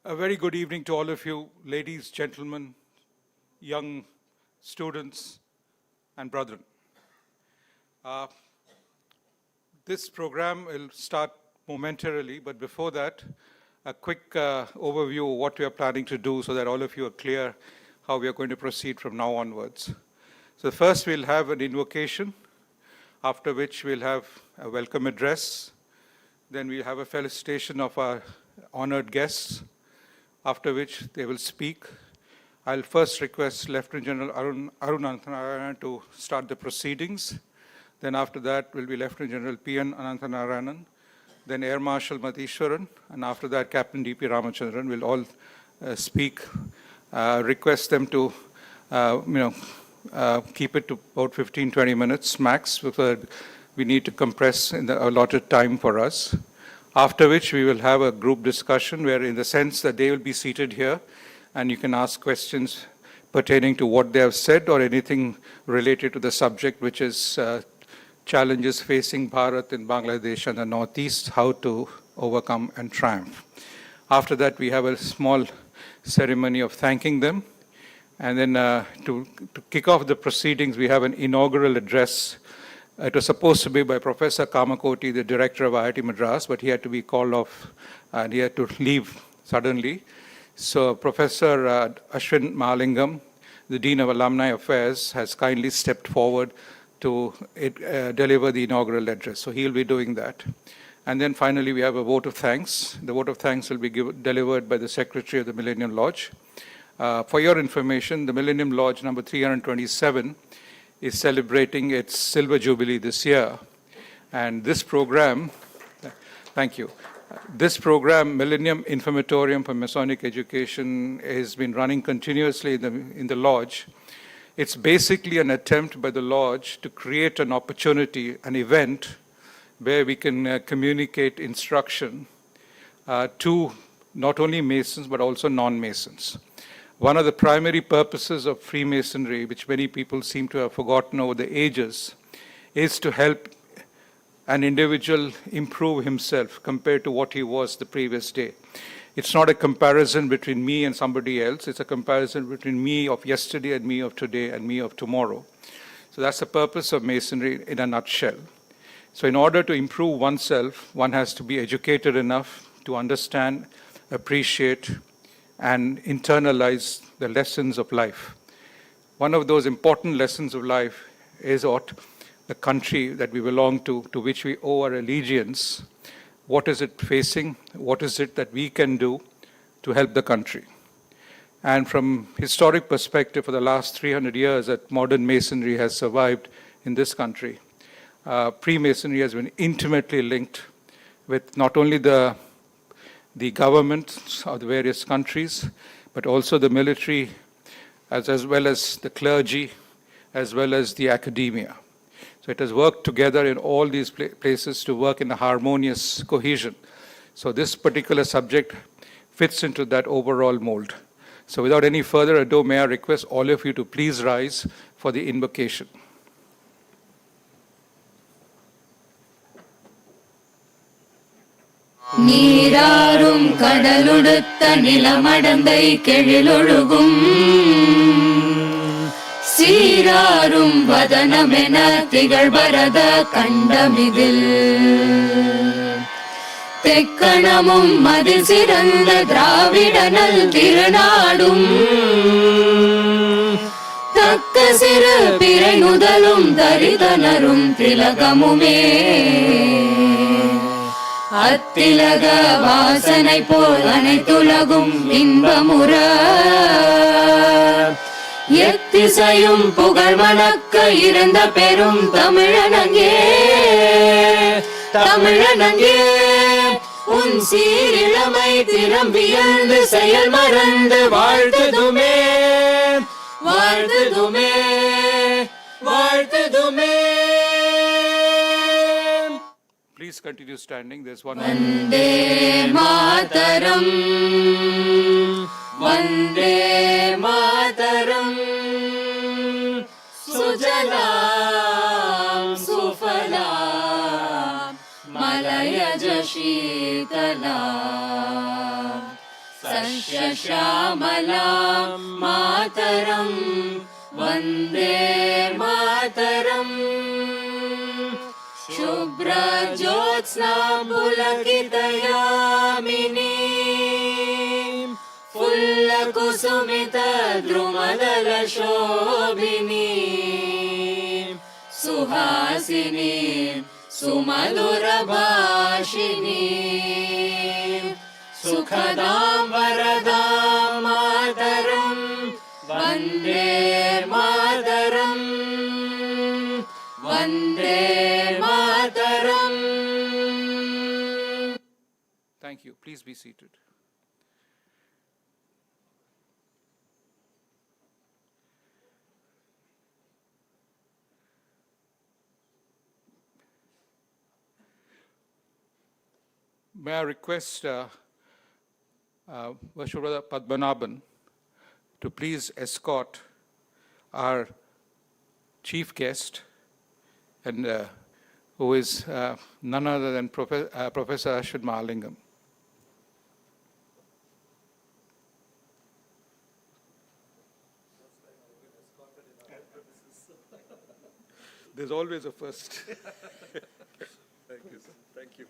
A very good evening to all of you, ladies, gentlemen, young students, and brethren. This program will start momentarily, but before that, a quick overview of what we are planning to do so that all of you are clear how we are going to proceed from now onwards. So first we'll have an invocation, after which we'll have a welcome address. Then we'll have a felicitation of our honored guests, after which they will speak. I'll first request Lieutenant General Arun Ananthanarayanan to start the proceedings. Then after that will be Lieutenant General P.N. Ananthanarayanan, then Air Marshal Matheeswaran, and after that Captain D.P. Ramachandran will all speak. Request them to keep it to about 15-20 minutes max, because we need to compress in the allotted time for us. After which we will have a group discussion where, in the sense that they will be seated here and you can ask questions pertaining to what they have said or anything related to the subject, which is challenges facing Bharat in Bangladesh and the Northeast, how to overcome and triumph. After that, we have a small ceremony of thanking them. And then to kick off the proceedings, we have an inaugural address. It was supposed to be by Professor Kamakoti, the director of IIT Madras, but he had to be called off and he had to leave suddenly. So Professor Ashwin Mahalingam, the Dean of Alumni Affairs, has kindly stepped forward to deliver the inaugural address. So he'll be doing that. And then finally, we have a vote of thanks. The vote of thanks will be delivered by the Secretary of the Millennium Lodge. For your information, the Millennium Lodge number 327 is celebrating its Silver Jubilee this year. And this program, thank you, this program, Millennium Informatorium for Masonic Education, has been running continuously in the Lodge. It's basically an attempt by the Lodge to create an opportunity, an event, where we can communicate instruction to not only Masons, but also non-Masons. One of the primary purposes of Freemasonry, which many people seem to have forgotten over the ages, is to help an individual improve himself compared to what he was the previous day. It's not a comparison between me and somebody else. It's a comparison between me of yesterday and me of today and me of tomorrow. So that's the purpose of Masonry in a nutshell. So in order to improve oneself, one has to be educated enough to understand, appreciate, and internalize the lessons of life. One of those important lessons of life is what the country that we belong to which we owe our allegiance, what is it facing, what is it that we can do to help the country. And from historic perspective, for the last 300 years that modern Masonry has survived in this country, pre-Masonry has been intimately linked with not only the governments of the various countries, but also the military, as well as the clergy, as well as the academia. So it has worked together in all these places to work in a harmonious cohesion. So this particular subject fits into that overall mold. So without any further ado, may I request all of you to please rise for the invocation. நீராறும் கடலுடுத்த நிலமடந்தை கெழிலொழுகும் சீராறும் வதனமென திகழ்பரத கண்டமிதில் தெக்கணமும் மதில் சிறந்த திராவிடனல் திருநாடும் தக்க சிறு பிறை நுதலும் தரிதனரும் திலகமுமே அத்திலக வாசனை போல் அனைத்துலகும் இன்பமுற எத்திசையும் புகழ் மணக்க இருந்த பெரும் தமிழனங்கே தமிழனங்கே உன் சீரிழமை திறம்பியந்து செயல் மறந்து வாழ்த்துதுமே வாழ்த்துதுமே வாழ்த்துதுமே. Please continue standing. There's one. Vande Mataram, Vande Mataram, Sujalam Sufalam, Malayaj Shitala, सस्यश्यामलां मातरं वन्दे मातरम् शुभ्रज्योत्स्ना पुलकितयामिनीं फुल्लकुसुमितद्रुमदलशोभिनीं सुहासिनीं सुमधुरभाषिणीं सुखदां वरदां मातरं Vande Mataram Vande Mataram. Thank you. Please be seated. May I request Worship Brother Padmanabhan to please escort our chief guest, and who is none other than Professor Ashwin Mahalingam. There's always a first. Thank you, sir. Thank you.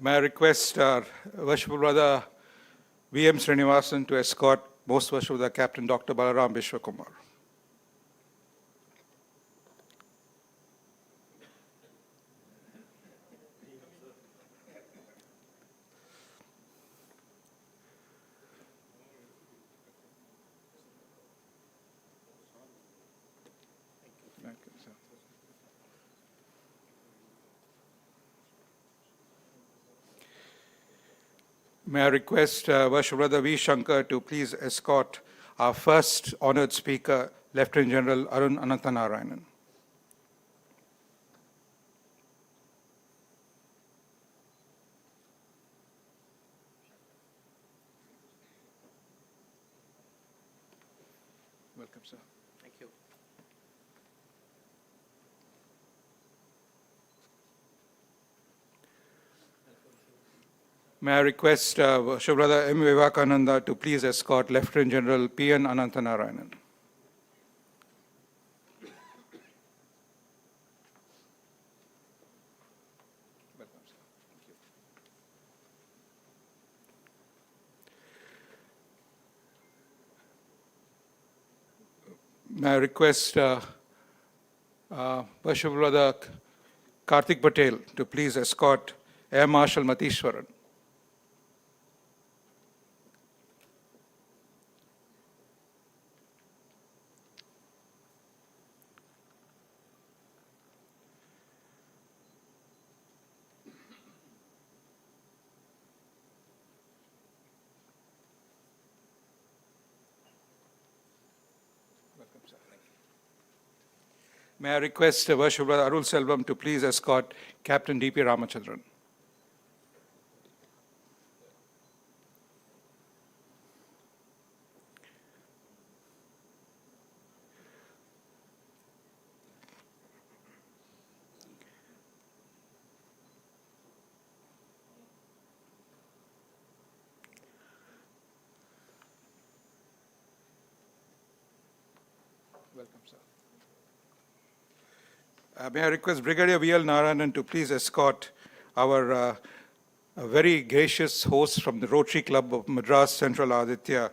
May I request Worship Brother V.M. Srinivasan to escort Most Worship Brother Captain Dr. Balaram Vishwakumar. Thank you, sir. May I request Worship Brother V. Shankar to please escort our first honored speaker, Lieutenant General Arun Ananthanarayanan. Welcome, sir. Thank you. May I request Worship Brother M. Vivekananda to please escort Lieutenant General P.N. Ananthanarayanan. Welcome, sir. Thank you. May I request Worship Brother Karthik Patel to please escort Air Marshal Matishwaran. May I request Worship Brother Arul Selvam to please escort Captain D.P. Ramachandran. Welcome, sir. May I request Brigadier V.L. Narayanan to please escort our very gracious host from the Rotary Club of Madras Central Aditya,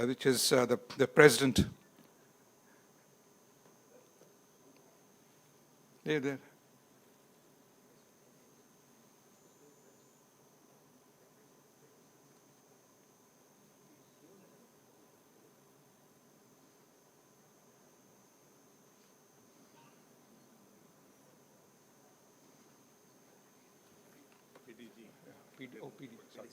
which is the president. There. PD, sorry.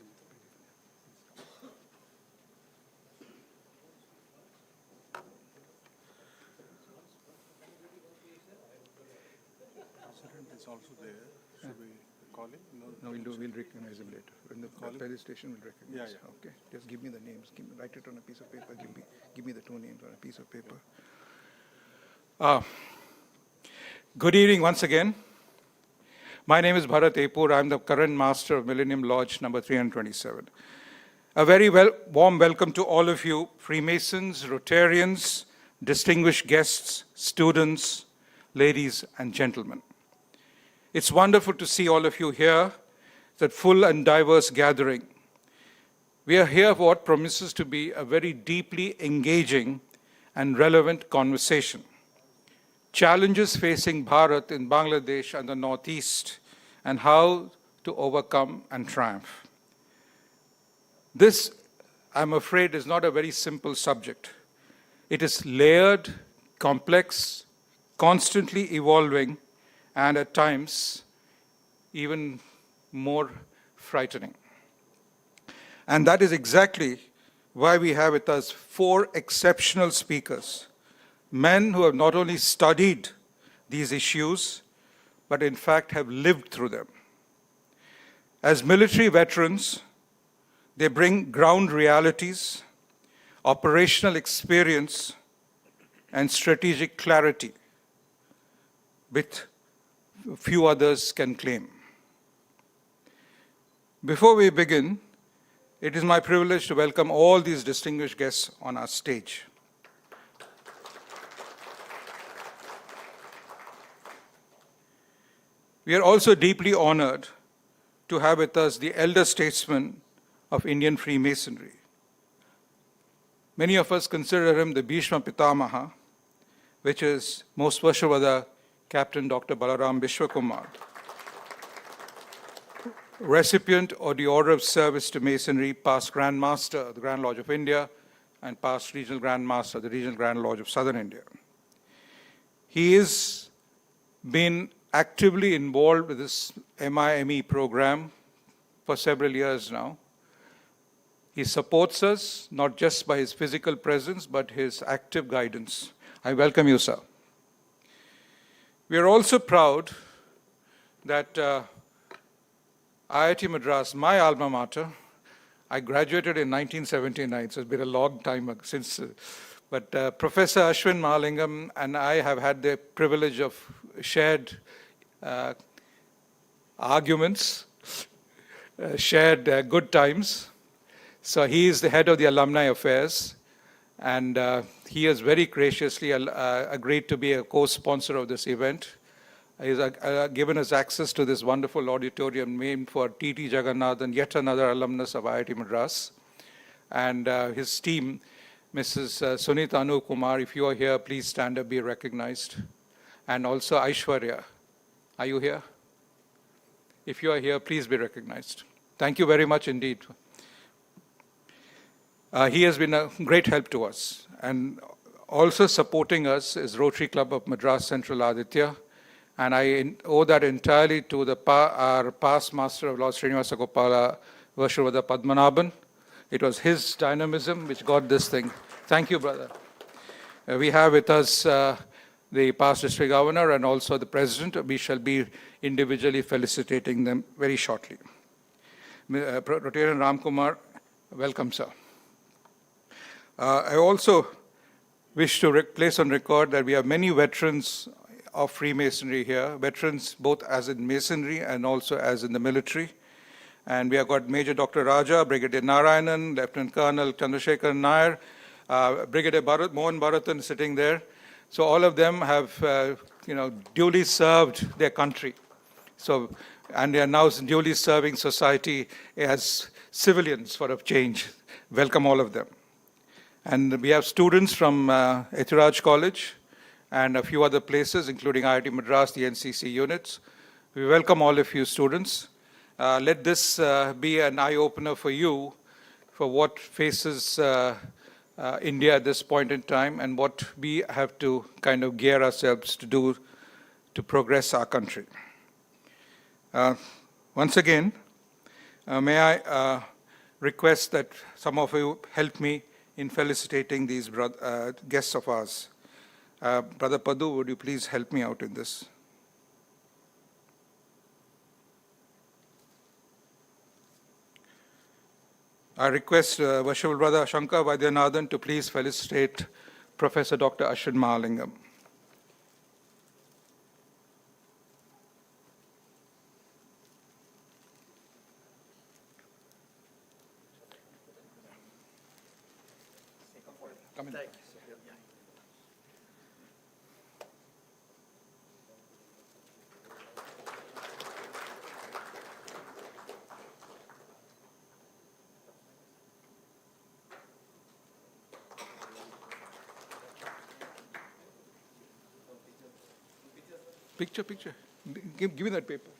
President is also there. Should we call him? No, we'll recognize him later. When the police station will recognize. Yeah. Okay. Just give me the names. Write it on a piece of paper. Give me the two names on a piece of paper. Good evening once again. My name is Bharat Epur. I'm the current master of Millennium Lodge number 327. A very warm welcome to all of you, Freemasons, Rotarians, distinguished guests, students, ladies and gentlemen. It's wonderful to see all of you here, that full and diverse gathering. We are here for what promises to be a very deeply engaging and relevant conversation. Challenges facing Bharat in Bangladesh and the Northeast, and how to overcome and triumph. This, I'm afraid, is not a very simple subject. It is layered, complex, constantly evolving, and at times even more frightening. And that is exactly why we have with us 4 exceptional speakers, men who have not only studied these issues, but in fact have lived through them. As military veterans, they bring ground realities, operational experience, and strategic clarity, which few others can claim. Before we begin, it is my privilege to welcome all these distinguished guests on our stage. We are also deeply honored to have with us the elder statesman of Indian Freemasonry. Many of us consider him the Bhishma Pitamaha, which is Most Worshipful Captain Dr. Balaram Vishwakumar, recipient of the Order of Service to Masonry, past Grand Master of the Grand Lodge of India, and past Regional Grand Master of the Regional Grand Lodge of Southern India. He has been actively involved with this MIME program for several years now. He supports us not just by his physical presence, but his active guidance. I welcome you, sir. We are also proud that IIT Madras, my alma mater, I graduated in 1979, so it's been a long time since. But Professor Ashwin Mahalingam and I have had the privilege of shared arguments, shared good times. So he is the head of the Alumni Affairs, and he has very graciously agreed to be a co-sponsor of this event. He's given us access to this wonderful auditorium named for T.T. Jagannathan, yet another alumnus of IIT Madras. And his team, Mrs. Sunita Anu Kumar, if you are here, please stand up, be recognized. And also Aishwarya. Are you here? If you are here, please be recognized. Thank you very much indeed. He has been a great help to us. And also supporting us is Rotary Club of Madras Central Aditya. And I owe that entirely to our past Master of Lord Srinivasa Gopala, Worshipful Padmanabhan. It was his dynamism which got this thing. Thank you, brother. We have with us the past district governor and also the president. We shall be individually felicitating them very shortly. Rotarian Ramkumar, welcome, sir. I also wish to place on record that we have many veterans of Freemasonry here, veterans both as in Masonry and also as in the military. And we have got Major Dr. Raja, Brigadier Narayanan, Lieutenant Colonel Chandrasekhar Nair, Brigadier Mohan Bharatan sitting there. So all of them have duly served their country. So, and they are now duly serving society as civilians for a change. Welcome all of them. And we have students from Ethiraj College and a few other places, including IIT Madras, the NCC units. We welcome all of you students. Let this be an eye-opener for you for what faces India at this point in time and what we have to kind of gear ourselves to do to progress our country. Once again, may I request that some of you help me in felicitating these guests of ours. Brother Padu, would you please help me out in this? I request Worshipful Brother Shankar Vaidyanathan to please felicitate Professor Dr. Ashwin Mahalingam. Come in. Thank you, sir. Yeah. Picture. Give me that paper.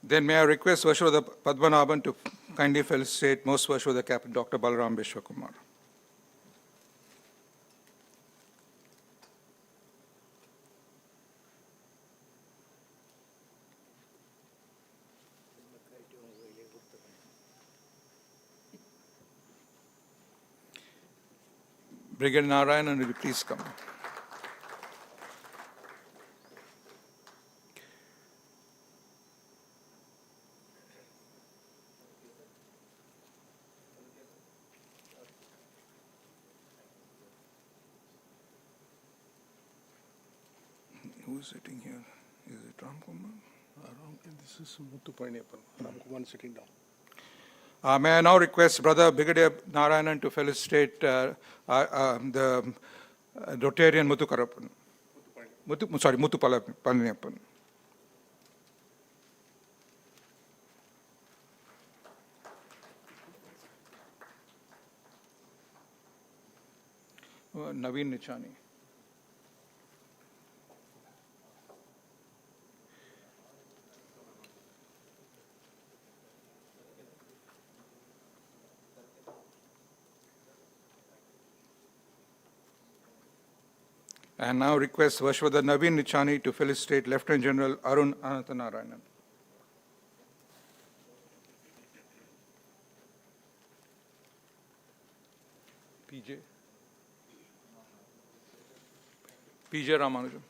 Then may I request Vashwada Padmanabhan to kindly felicitate Most Vashwada Captain Dr. Balaram Vishwakumar. Brigadier Narayanan, will you please come? Who is sitting here? Is it Ram Kumar? This is Muthu Palaniappan. Ram Kumar sitting down. May I now request Brother Brigadier Narayanan to felicitate the Rotarian Muthu Karappan. Muthu Palaniappan. Naveen Nichani. And now request Vashwada Naveen Nichani to felicitate Lieutenant General Arun Anantanarayanan. PJ Ramanujam.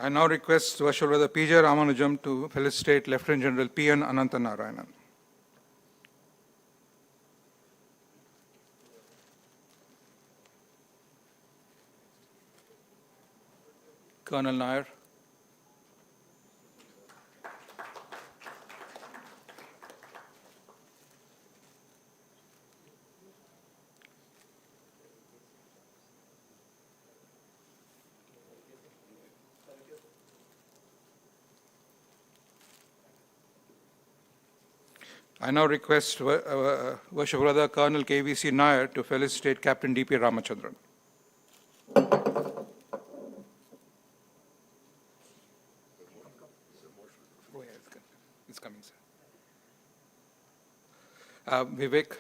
I now request Vashwada PJ Ramanujam to felicitate Lieutenant General P.N. Anantanarayanan. Colonel Nair. I now request Vashwada Colonel KVC Nair to felicitate Captain D.P. Ramachandran. Oh, yeah, it's coming, sir. Vivek.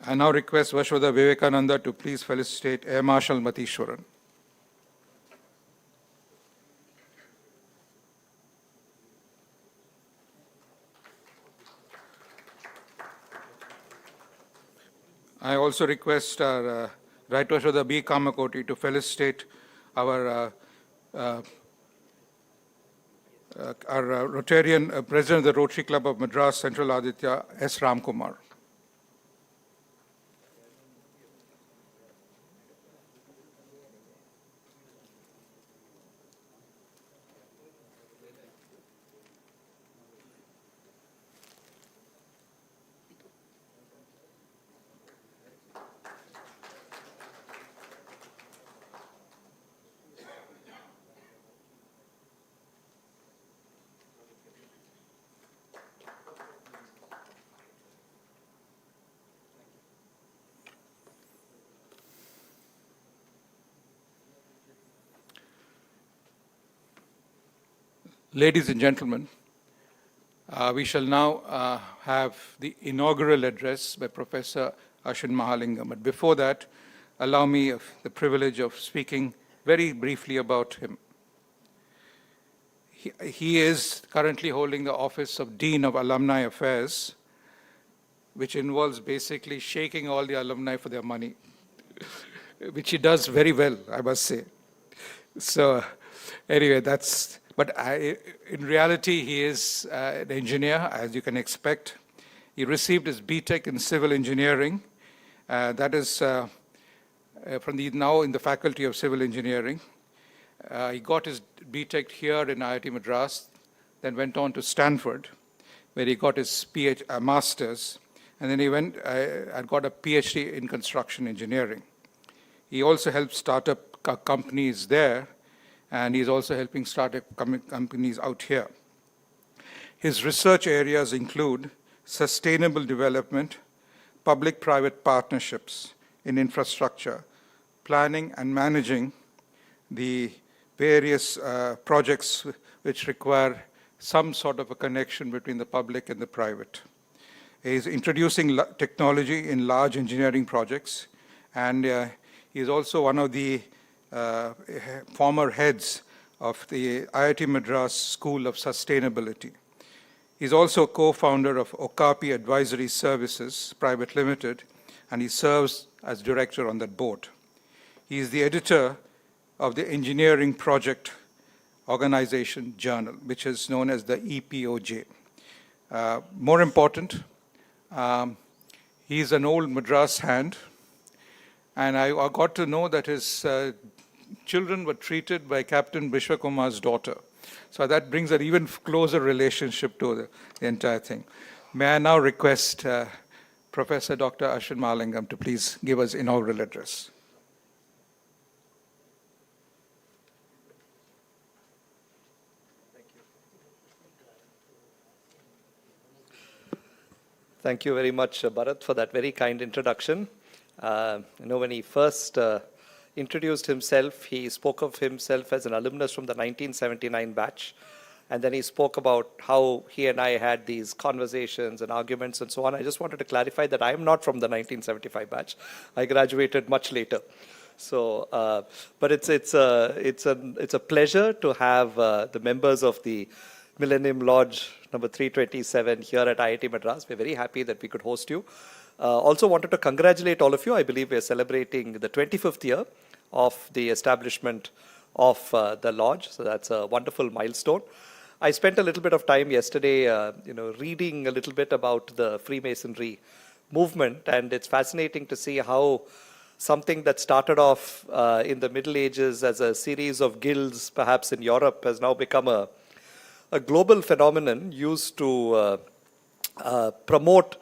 I now request Vashwada Vivekananda to please felicitate Air Marshal Matishwaran. I also request our Right Vashwada B. Kamakoti to felicitate our Rotarian President of the Rotary Club of Madras, Central Aditya, S. Ramkumar. Ladies and gentlemen, we shall now have the inaugural address by Professor Ashwin Mahalingam. But before that, allow me the privilege of speaking very briefly about him. He is currently holding the office of Dean of Alumni Affairs, which involves basically shaking all the alumni for their money, which he does very well, I must say. So anyway, in reality, he is an engineer, as you can expect. He received his BTech in civil engineering. That is now in the Faculty of Civil Engineering. He got his BTech here in IIT Madras, then went on to Stanford, where he got his master's, and then he went and got a PhD in construction engineering. He also helped start up companies there, and he's also helping start up companies out here. His research areas include sustainable development, public-private partnerships in infrastructure, planning and managing the various projects which require some sort of a connection between the public and the private. He's introducing technology in large engineering projects, and he is also one of the former heads of the IIT Madras School of Sustainability. He's also co-founder of Okapi Advisory Services Private Limited, and he serves as director on that board. He is the editor of the Engineering Project Organization Journal, which is known as the EPOJ. More important, he's an old Madras hand, and I got to know that his children were treated by Captain Vishwakumar's daughter. So that brings an even closer relationship to the entire thing. May I now request Professor Dr. Ashwin Malingam to please give us inaugural address. Thank you very much, Bharat, for that very kind introduction. When he first introduced himself, he spoke of himself as an alumnus from the 1979 batch. And then he spoke about how he and I had these conversations and arguments and so on. I just wanted to clarify that I am not from the 1975 batch. I graduated much later. So, but it's a pleasure to have the members of the Millennium Lodge number 327 here at IIT Madras. We're very happy that we could host you. Also wanted to congratulate all of you. I believe we're celebrating the 25th year of the establishment of the lodge. So that's a wonderful milestone. I spent a little bit of time yesterday, reading a little bit about the Freemasonry movement, and it's fascinating to see how something that started off in the Middle Ages as a series of guilds, perhaps in Europe, has now become a global phenomenon used to promote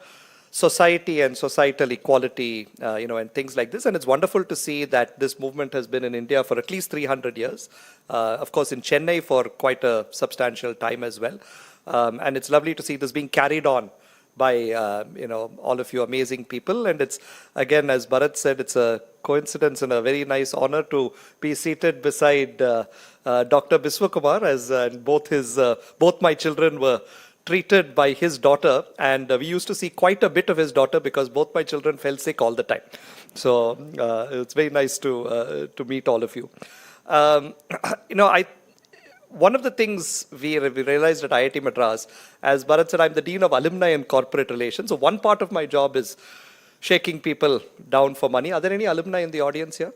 society and societal equality, and things like this. And it's wonderful to see that this movement has been in India for at least 300 years. Of course, in Chennai for quite a substantial time as well. And it's lovely to see this being carried on by, all of you amazing people. And it's, again, as Bharat said, it's a coincidence and a very nice honor to be seated beside Dr. Vishwakumar, as both my children were treated by his daughter, and we used to see quite a bit of his daughter because both my children fell sick all the time. So it's very nice to meet all of you. One of the things we realized at IIT Madras, as Bharat said, I'm the Dean of Alumni and Corporate Relations. So one part of my job is shaking people down for money. Are there any alumni in the audience here?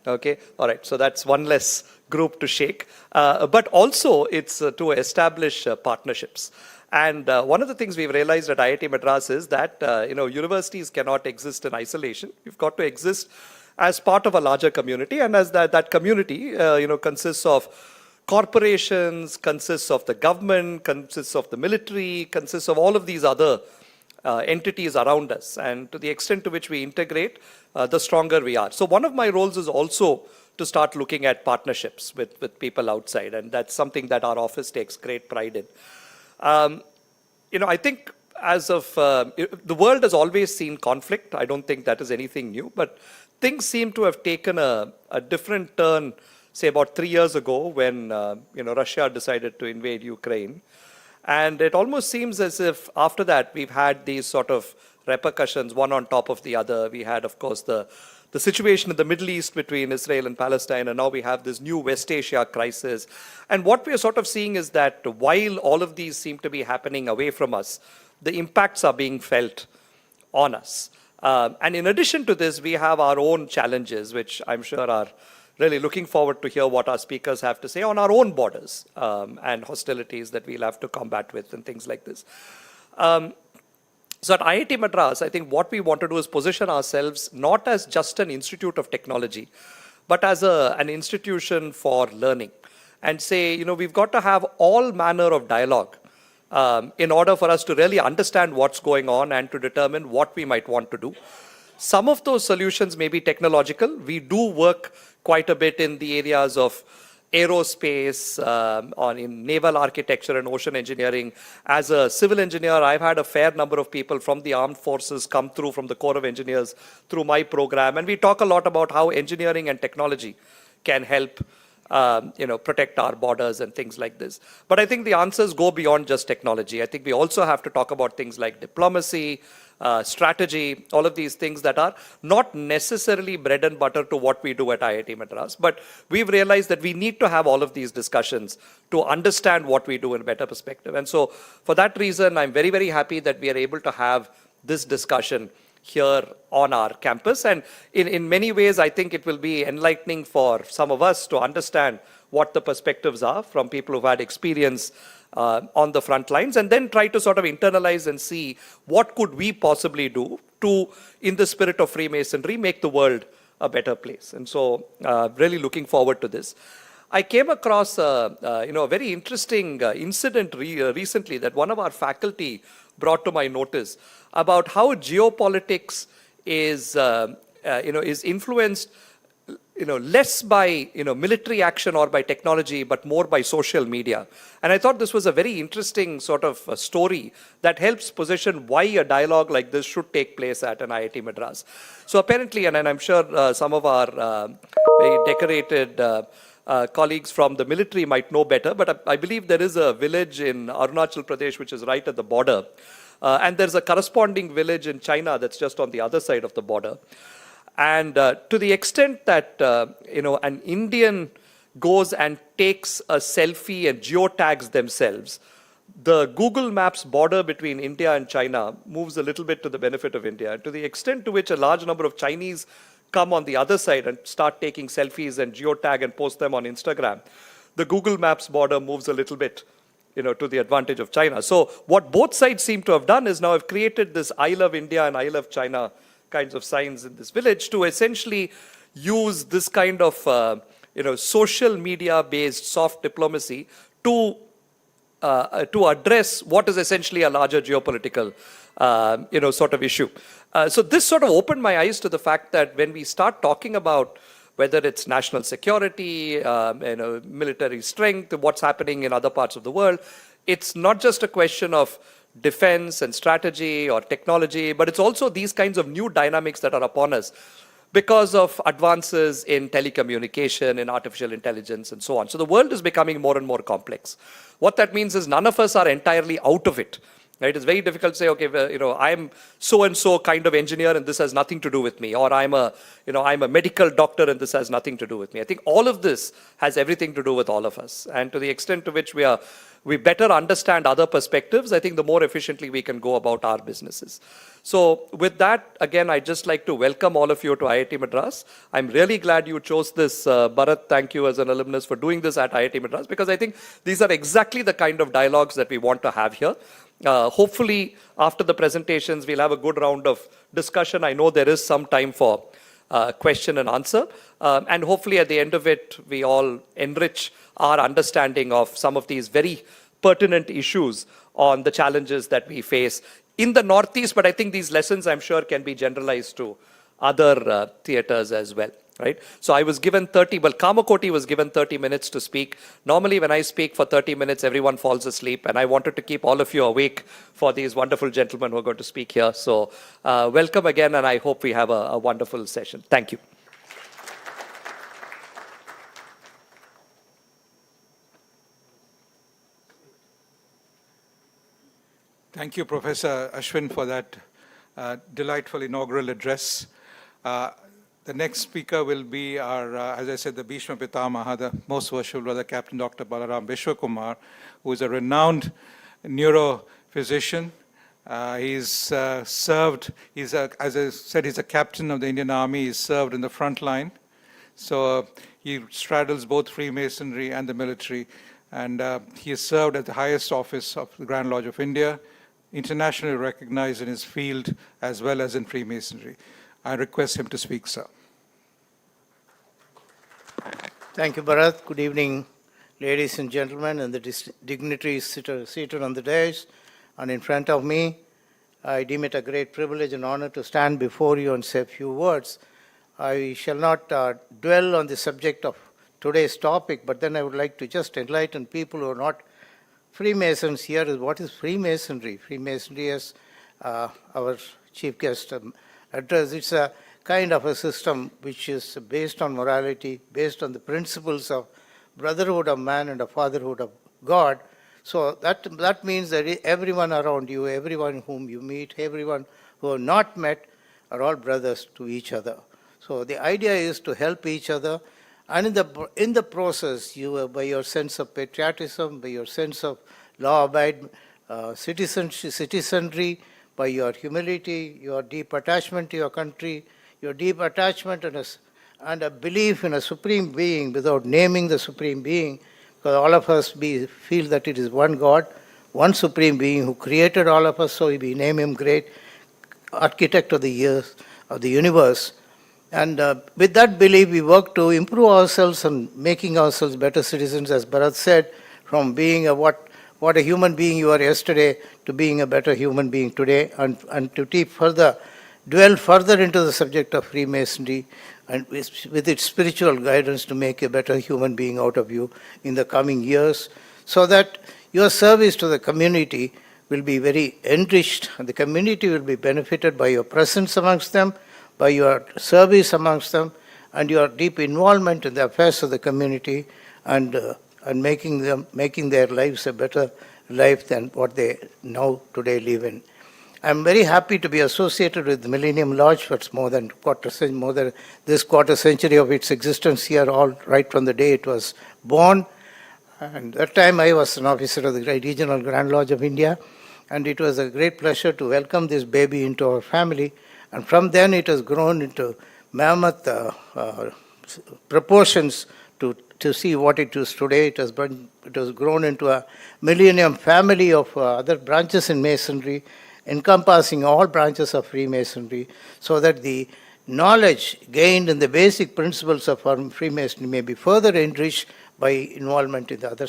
Okay, all right. So that's one less group to shake. But also it's to establish partnerships. And one of the things we've realized at IIT Madras is that, universities cannot exist in isolation. You've got to exist as part of a larger community. And as that community, consists of corporations, consists of the government, consists of the military, consists of all of these other entities around us. And to the extent to which we integrate, the stronger we are. So one of my roles is also to start looking at partnerships with people outside. And that's something that our office takes great pride in. I think as of, the world has always seen conflict. I don't think that is anything new. But things seem to have taken a different turn, say about 3 years ago when, Russia decided to invade Ukraine. And it almost seems as if after that we've had these sort of repercussions, one on top of the other. We had, of course, the the situation in the Middle East between Israel and Palestine, and now we have this new West Asia crisis. And what we are sort of seeing is that while all of these seem to be happening away from us, the impacts are being felt on us. And in addition to this, we have our own challenges, which I'm sure are really looking forward to hear what our speakers have to say on our own borders and hostilities that we'll have to combat with and things like this. So at IIT Madras, I think what we want to do is position ourselves not as just an institute of technology, but as an institution for learning. And say, we've got to have all manner of dialogue in order for us to really understand what's going on and to determine what we might want to do. Some of those solutions may be technological. We do work quite a bit in the areas of aerospace, in naval architecture and ocean engineering. As a civil engineer, I've had a fair number of people from the armed forces come through from the Corps of Engineers through my program. And we talk a lot about how engineering and technology can help protect our borders and things like this. But I think the answers go beyond just technology. I think we also have to talk about things like diplomacy, strategy, all of these things that are not necessarily bread and butter to what we do at IIT Madras. But we've realized that we need to have all of these discussions to understand what we do in a better perspective. And so for that reason, I'm very, very happy that we are able to have this discussion here on our campus. And in many ways, I think it will be enlightening for some of us to understand what the perspectives are from people who've had experience on the front lines, and then try to sort of internalize and see what could we possibly do to, in the spirit of Freemasonry, make the world a better place. And so really looking forward to this. I came across a very interesting incident recently that one of our faculty brought to my notice about how geopolitics is influenced less by military action or by technology, but more by social media. And I thought this was a very interesting sort of story that helps position why a dialogue like this should take place at an IIT Madras. So apparently, and I'm sure some of our very decorated colleagues from the military might know better, but I believe there is a village in Arunachal Pradesh which is right at the border. And there's a corresponding village in China that's just on the other side of the border. And to the extent that, an Indian goes and takes a selfie and geotags themselves, the Google Maps border between India and China moves a little bit to the benefit of India. And to the extent to which a large number of Chinese come on the other side and start taking selfies and geotag and post them on Instagram, the Google Maps border moves a little bit to the advantage of China. So what both sides seem to have done is now have created this I love India and I love China kinds of signs in this village to essentially use this kind of social media based soft diplomacy to address what is essentially a larger geopolitical sort of issue. So this sort of opened my eyes to the fact that when we start talking about whether it's national security, military strength, what's happening in other parts of the world, it's not just a question of defense and strategy or technology, but it's also these kinds of new dynamics that are upon us because of advances in telecommunication, in artificial intelligence, and so on. So the world is becoming more and more complex. What that means is none of us are entirely out of it. Right? It's very difficult to say, okay, I'm so-and-so kind of engineer and this has nothing to do with me. Or I'm a medical doctor and this has nothing to do with me. I think all of this has everything to do with all of us. And to the extent to which we better understand other perspectives, I think the more efficiently we can go about our businesses. So with that, again, I'd just like to welcome all of you to IIT Madras. I'm really glad you chose this. Bharat, thank you as an alumnus for doing this at IIT Madras, because I think these are exactly the kind of dialogues that we want to have here. Hopefully, after the presentations, we'll have a good round of discussion. I know there is some time for question and answer. And hopefully, at the end of it, we all enrich our understanding of some of these very pertinent issues on the challenges that we face in the Northeast. But I think these lessons, I'm sure, can be generalized to other theaters as well. Right? So I was given Kamakoti was given 30 minutes to speak. Normally when I speak for 30 minutes, everyone falls asleep. And I wanted to keep all of you awake for these wonderful gentlemen who are going to speak here. So welcome again, and I hope we have a wonderful session. Thank you. Thank you, Professor Ashwin, for that delightful inaugural address. The next speaker will be our, as I said, the Bhishma Pitamaha, the most worshipful brother, Captain Dr. Balaram Vishwakumar, who is a renowned neurophysician. He's served, as I said, he's a captain of the Indian Army. He's served in the front line. So he straddles both Freemasonry and the military. And he has served at the highest office of the Grand Lodge of India, internationally recognized in his field as well as in Freemasonry. I request him to speak, sir. Thank you, Bharat. Good evening, ladies and gentlemen, and the dignitaries seated on the dais and in front of me. I deem it a great privilege and honor to stand before you and say a few words. I shall not dwell on the subject of today's topic, but then I would like to just enlighten people who are not Freemasons here is what is Freemasonry. Freemasonry, as our chief guest addressed, it's a kind of a system which is based on morality, based on the principles of brotherhood of man and a fatherhood of God. So that means that everyone around you, everyone whom you meet, everyone who have not met are all brothers to each other. So the idea is to help each other, and in the process, you by your sense of patriotism, by your sense of law-abiding citizenry, by your humility, your deep attachment to your country, your deep attachment and a belief in a supreme being without naming the supreme being, because all of us feel that it is one God, one supreme being who created all of us, so we name him great architect of the universe. And with that belief, we work to improve ourselves and making ourselves better citizens, as Bharat said, from being what a human being you were yesterday to being a better human being today, and to dwell further into the subject of Freemasonry and with its spiritual guidance to make a better human being out of you in the coming years, so that your service to the community will be very enriched, and the community will be benefited by your presence amongst them, by your service amongst them, and your deep involvement in the affairs of the community, and making their lives a better life than what they now today live in. I'm very happy to be associated with the Millennium Lodge for more than this quarter century of its existence here, all right from the day it was born. And that time I was an officer of the Regional Grand Lodge of India, and it was a great pleasure to welcome this baby into our family. And from then it has grown into mammoth proportions to see what it is today. It has grown into a Millennium family of other branches in Masonry, encompassing all branches of Freemasonry, so that the knowledge gained in the basic principles of Freemasonry may be further enriched by involvement in the other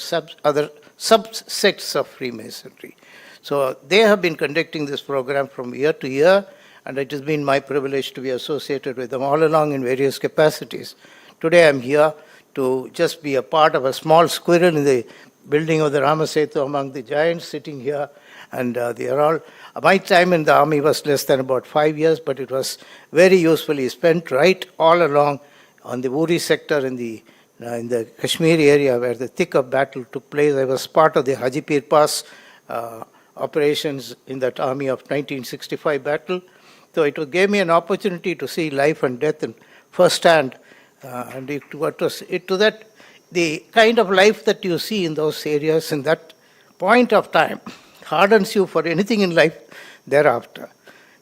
subsects of Freemasonry. So they have been conducting this program from year to year, and it has been my privilege to be associated with them all along in various capacities. Today I'm here to just be a part of a small squirrel in the building of the Ramasetu among the giants sitting here, and they are all. My time in the army was less than about 5 years, but it was very usefully spent right all along on the Uri sector in the Kashmir area where the thick of battle took place. I was part of the Hajipir Pass operations in that army of 1965 battle. So it gave me an opportunity to see life and death in first hand, and the kind of life that you see in those areas in that point of time hardens you for anything in life thereafter.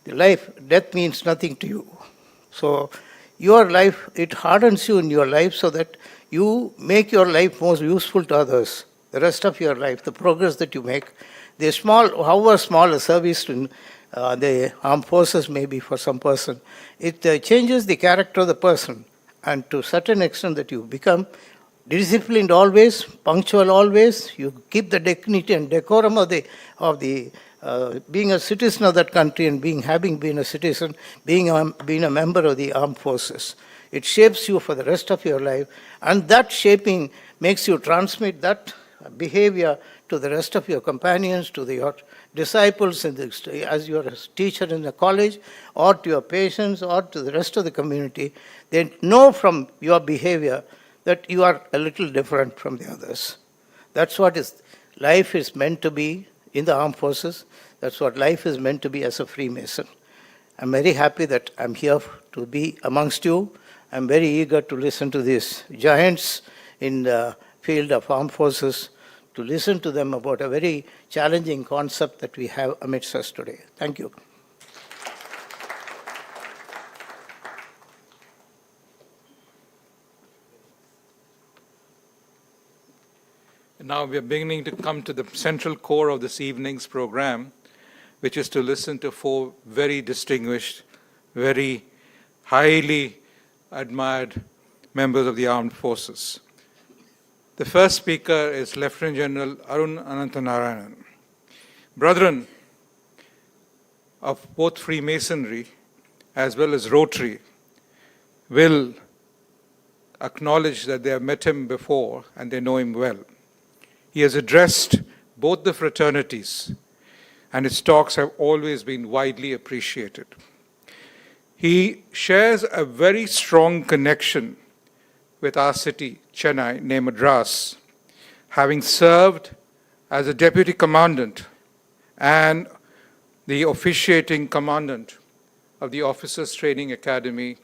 Death means nothing to you. So your life, it hardens you in your life so that you make your life most useful to others. The rest of your life, the progress that you make, however small a service in the armed forces may be for some person, it changes the character of the person, and to a certain extent that you become disciplined always, punctual always, you keep the dignity and decorum of being a citizen of that country, and having been a citizen, being a member of the armed forces. It shapes you for the rest of your life, and that shaping makes you transmit that behavior to the rest of your companions, to your disciples as your teacher in the college, or to your patients, or to the rest of the community. They know from your behavior that you are a little different from the others. That's what life is meant to be in the armed forces. That's what life is meant to be as a Freemason. I'm very happy that I'm here to be amongst you, I'm very eager to listen to these giants in the field of armed forces, to listen to them about a very challenging concept that we have amidst us today. Thank you. Now we are beginning to come to the central core of this evening's program, which is to listen to four very distinguished, very highly admired members of the armed forces. The first speaker is Lieutenant General Arun Anantanarayanan. Brethren of both Freemasonry as well as Rotary will acknowledge that they have met him before and they know him well. He has addressed both the fraternities, and his talks have always been widely appreciated. He shares a very strong connection with our city, Chennai, near Madras, having served as a deputy commandant and the officiating commandant of the Officers Training Academy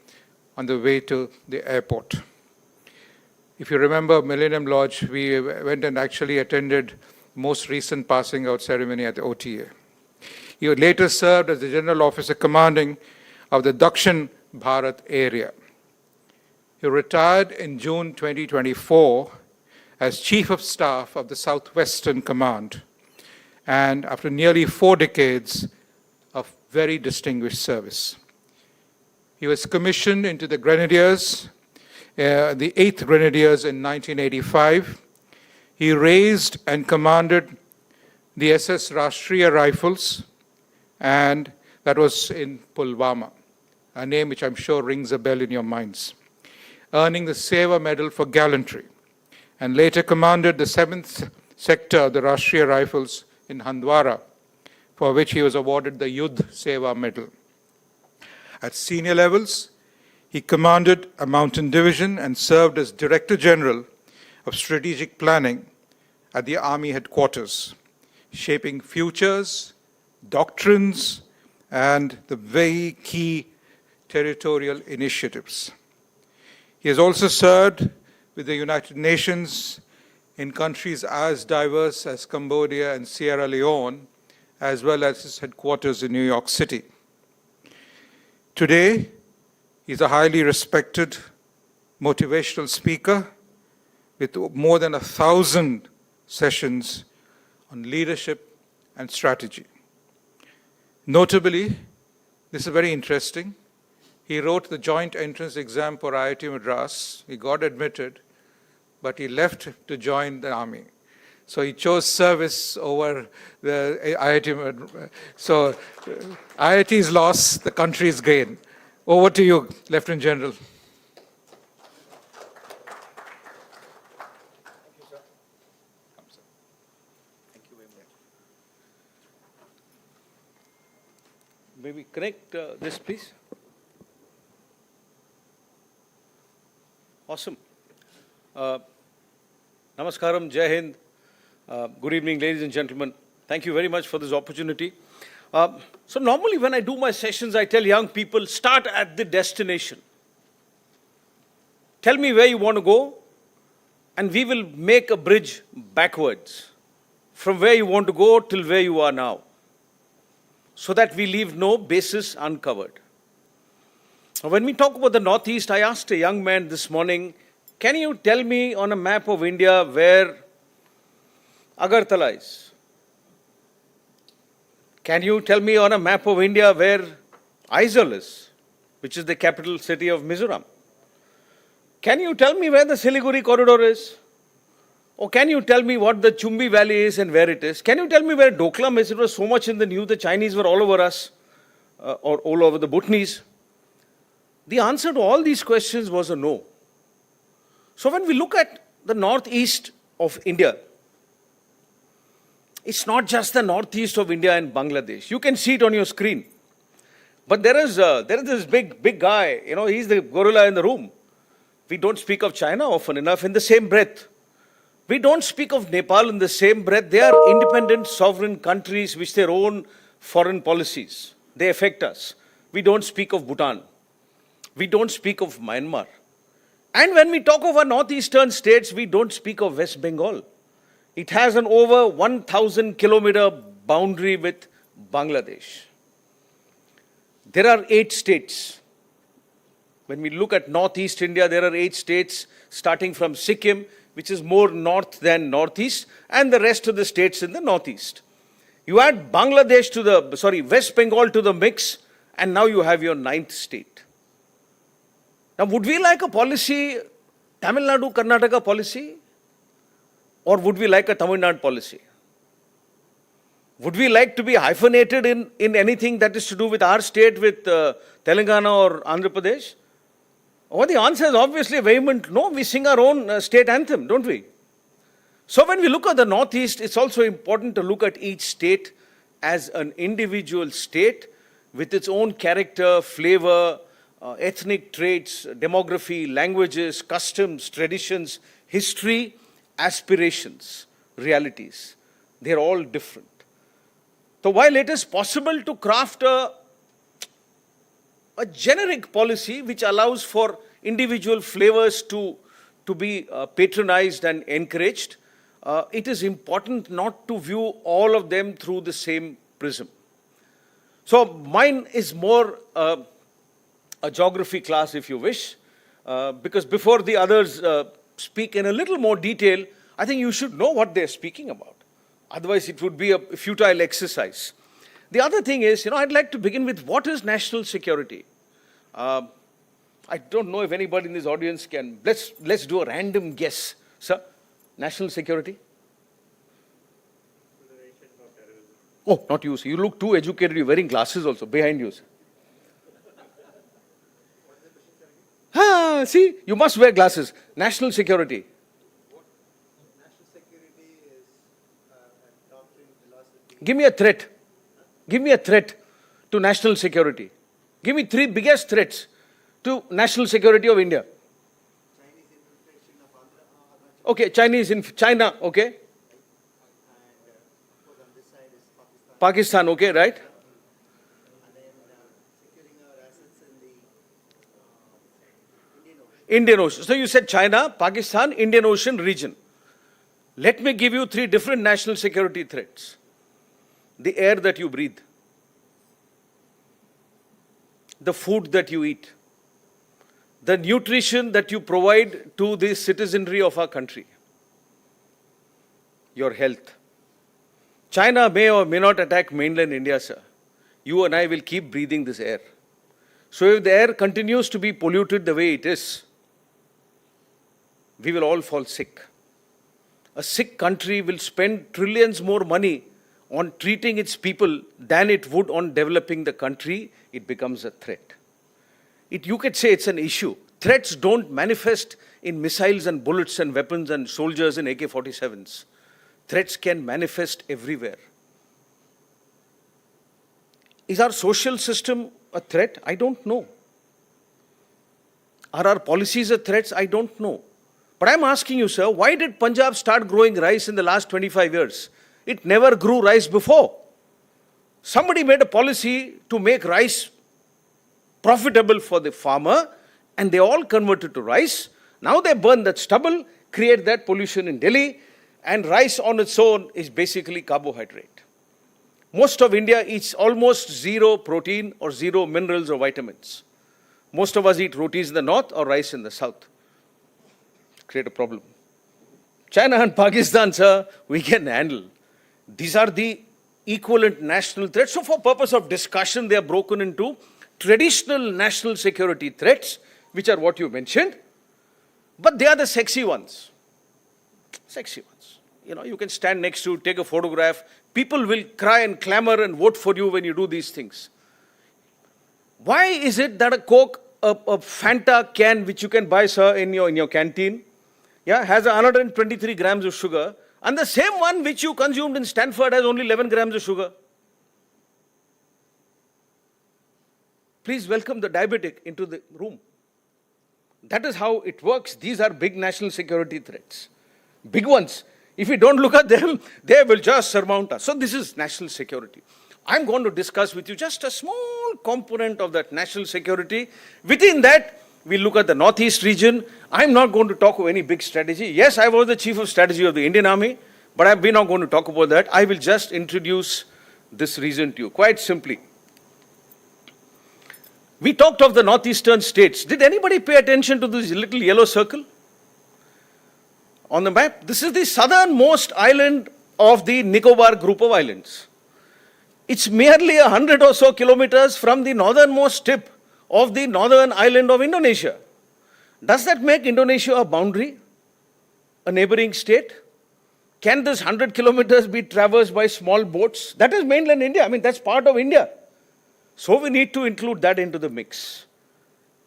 on the way to the airport. If you remember Millennium Lodge, we went and actually attended most recent passing out ceremony at the OTA. He later served as the General Officer Commanding of the Dakshin Bharat area. He retired in June 2024 as Chief of Staff of the Southwestern Command, and after nearly 4 decades of very distinguished service. He was commissioned into the Grenadiers, the 8th Grenadiers in 1985. He raised and commanded the SS Rashtriya Rifles, and that was in Pulwama, a name which I'm sure rings a bell in your minds, earning the Seva Medal for gallantry, and later commanded the 7th Sector of the Rashtriya Rifles in Handwara, for which he was awarded the Yudh Seva Medal. At senior levels, he commanded a mountain division and served as Director General of Strategic Planning at the Army Headquarters, shaping futures, doctrines, and the very key territorial initiatives. He has also served with the United Nations in countries as diverse as Cambodia and Sierra Leone, as well as his headquarters in New York City. Today, he's a highly respected motivational speaker with more than 1,000 sessions on leadership and strategy. Notably, this is very interesting, he wrote the joint entrance exam for IIT Madras. He got admitted, but he left to join the army. So he chose service over the IIT Madras. So IIT's loss, the country's gain. Over to you, Lieutenant General. May we connect this, please? Awesome. Namaskaram, Jai Hind. Good evening, ladies and gentlemen. Thank you very much for this opportunity. So normally when I do my sessions, I tell young people, start at the destination. Tell me where you want to go, and we will make a bridge backwards from where you want to go till where you are now, so that we leave no basis uncovered. When we talk about the Northeast, I asked a young man this morning, can you tell me on a map of India where Agartala is? Can you tell me on a map of India where Aizawl is, which is the capital city of Mizoram? Can you tell me where the Siliguri corridor is? Or can you tell me what the Chumbi Valley is and where it is? Can you tell me where Doklam is? It was so much in the news, the Chinese were all over us, or all over the Bhutanese. The answer to all these questions was a no. So when we look at the northeast of India, it's not just the northeast of India and Bangladesh. You can see it on your screen. But there is this big guy, he's the gorilla in the room. We don't speak of China often enough in the same breath. We don't speak of Nepal in the same breath. They are independent, sovereign countries with their own foreign policies. They affect us. We don't speak of Bhutan. We don't speak of Myanmar. And when we talk of our northeastern states, we don't speak of West Bengal. It has an over 1,000 kilometer boundary with Bangladesh. There are 8 states. When we look at northeast India, there are 8 states, starting from Sikkim, which is more north than northeast, and the rest of the states in the northeast. You add West Bengal to the mix, and now you have your 9th state. Now, would we like a policy, Tamil Nadu, Karnataka policy? Or would we like a Tamil Nadu policy? Would we like to be hyphenated in anything that is to do with our state, with Telangana or Andhra Pradesh? Well, the answer is obviously vehement no. We sing our own state anthem, don't we? So when we look at the Northeast, it's also important to look at each state as an individual state with its own character, flavor, ethnic traits, demography, languages, customs, traditions, history, aspirations, realities. They're all different. So while it is possible to craft a generic policy which allows for individual flavors to be patronized and encouraged, it is important not to view all of them through the same prism. So mine is more a geography class, if you wish, because before the others speak in a little more detail, I think you should know what they're speaking about. Otherwise, it would be a futile exercise. The other thing is, I'd like to begin with what is national security. I don't know if anybody in this audience can. Let's do a random guess, sir. National security. Oh, not you, sir. You look too educated. You're wearing glasses also behind you, sir. See, you must wear glasses. National security. National security is a doctrine, philosophy. Give me a threat. Give me a threat to national security. Give me 3 biggest threats to national security of India. Chinese infiltration of Okay, Chinese in China, okay. And of course on this side is Pakistan. Pakistan, okay, right? And then securing our assets in the Indian Ocean. Indian Ocean. So you said China, Pakistan, Indian Ocean region. Let me give you 3 different national security threats. The air that you breathe, the food that you eat, the nutrition that you provide to the citizenry of our country, your health. China may or may not attack mainland India, sir. You and I will keep breathing this air. So if the air continues to be polluted the way it is, we will all fall sick. A sick country will spend trillions more money on treating its people than it would on developing the country. It becomes a threat. You could say it's an issue. Threats don't manifest in missiles and bullets and weapons and soldiers in AK-47s. Threats can manifest everywhere. Is our social system a threat? I don't know. Are our policies a threat? I don't know. But I'm asking you, sir, why did Punjab start growing rice in the last 25 years? It never grew rice before. Somebody made a policy to make rice profitable for the farmer, and they all converted to rice. Now they burn that stubble, create that pollution in Delhi, and rice on its own is basically carbohydrate. Most of India eats almost 0 protein or 0 minerals or vitamins. Most of us eat rotis in the north or rice in the south. Create a problem. China and Pakistan, sir, we can handle. These are the equivalent national threats. So for purpose of discussion, they are broken into traditional national security threats, which are what you mentioned, but they are the sexy ones. Sexy ones. You can stand next to, take a photograph. People will cry and clamor and vote for you when you do these things. Why is it that a Coke, a Fanta can, which you can buy, sir, in your canteen, has 123 grams of sugar, and the same one which you consumed in Stanford has only 11 grams of sugar? Please welcome the diabetic into the room. That is how it works. These are big national security threats. Big ones. If we don't look at them, they will just surmount us. So this is national security. I'm going to discuss with you just a small component of that national security. Within that, We look at the Northeast region. I'm not going to talk of any big strategy. Yes, I was the Chief of Strategy of the Indian Army, but we're not going to talk about that. I will just introduce this region to you, quite simply. We talked of the northeastern states. Did anybody pay attention to this little yellow circle on the map? This is the southernmost island of the Nicobar group of islands. It's merely 100 or so kilometers from the northernmost tip of the northern island of Indonesia. Does that make Indonesia a boundary, a neighboring state? Can this 100 kilometers be traversed by small boats? That is mainland India. I mean, that's part of India. So we need to include that into the mix.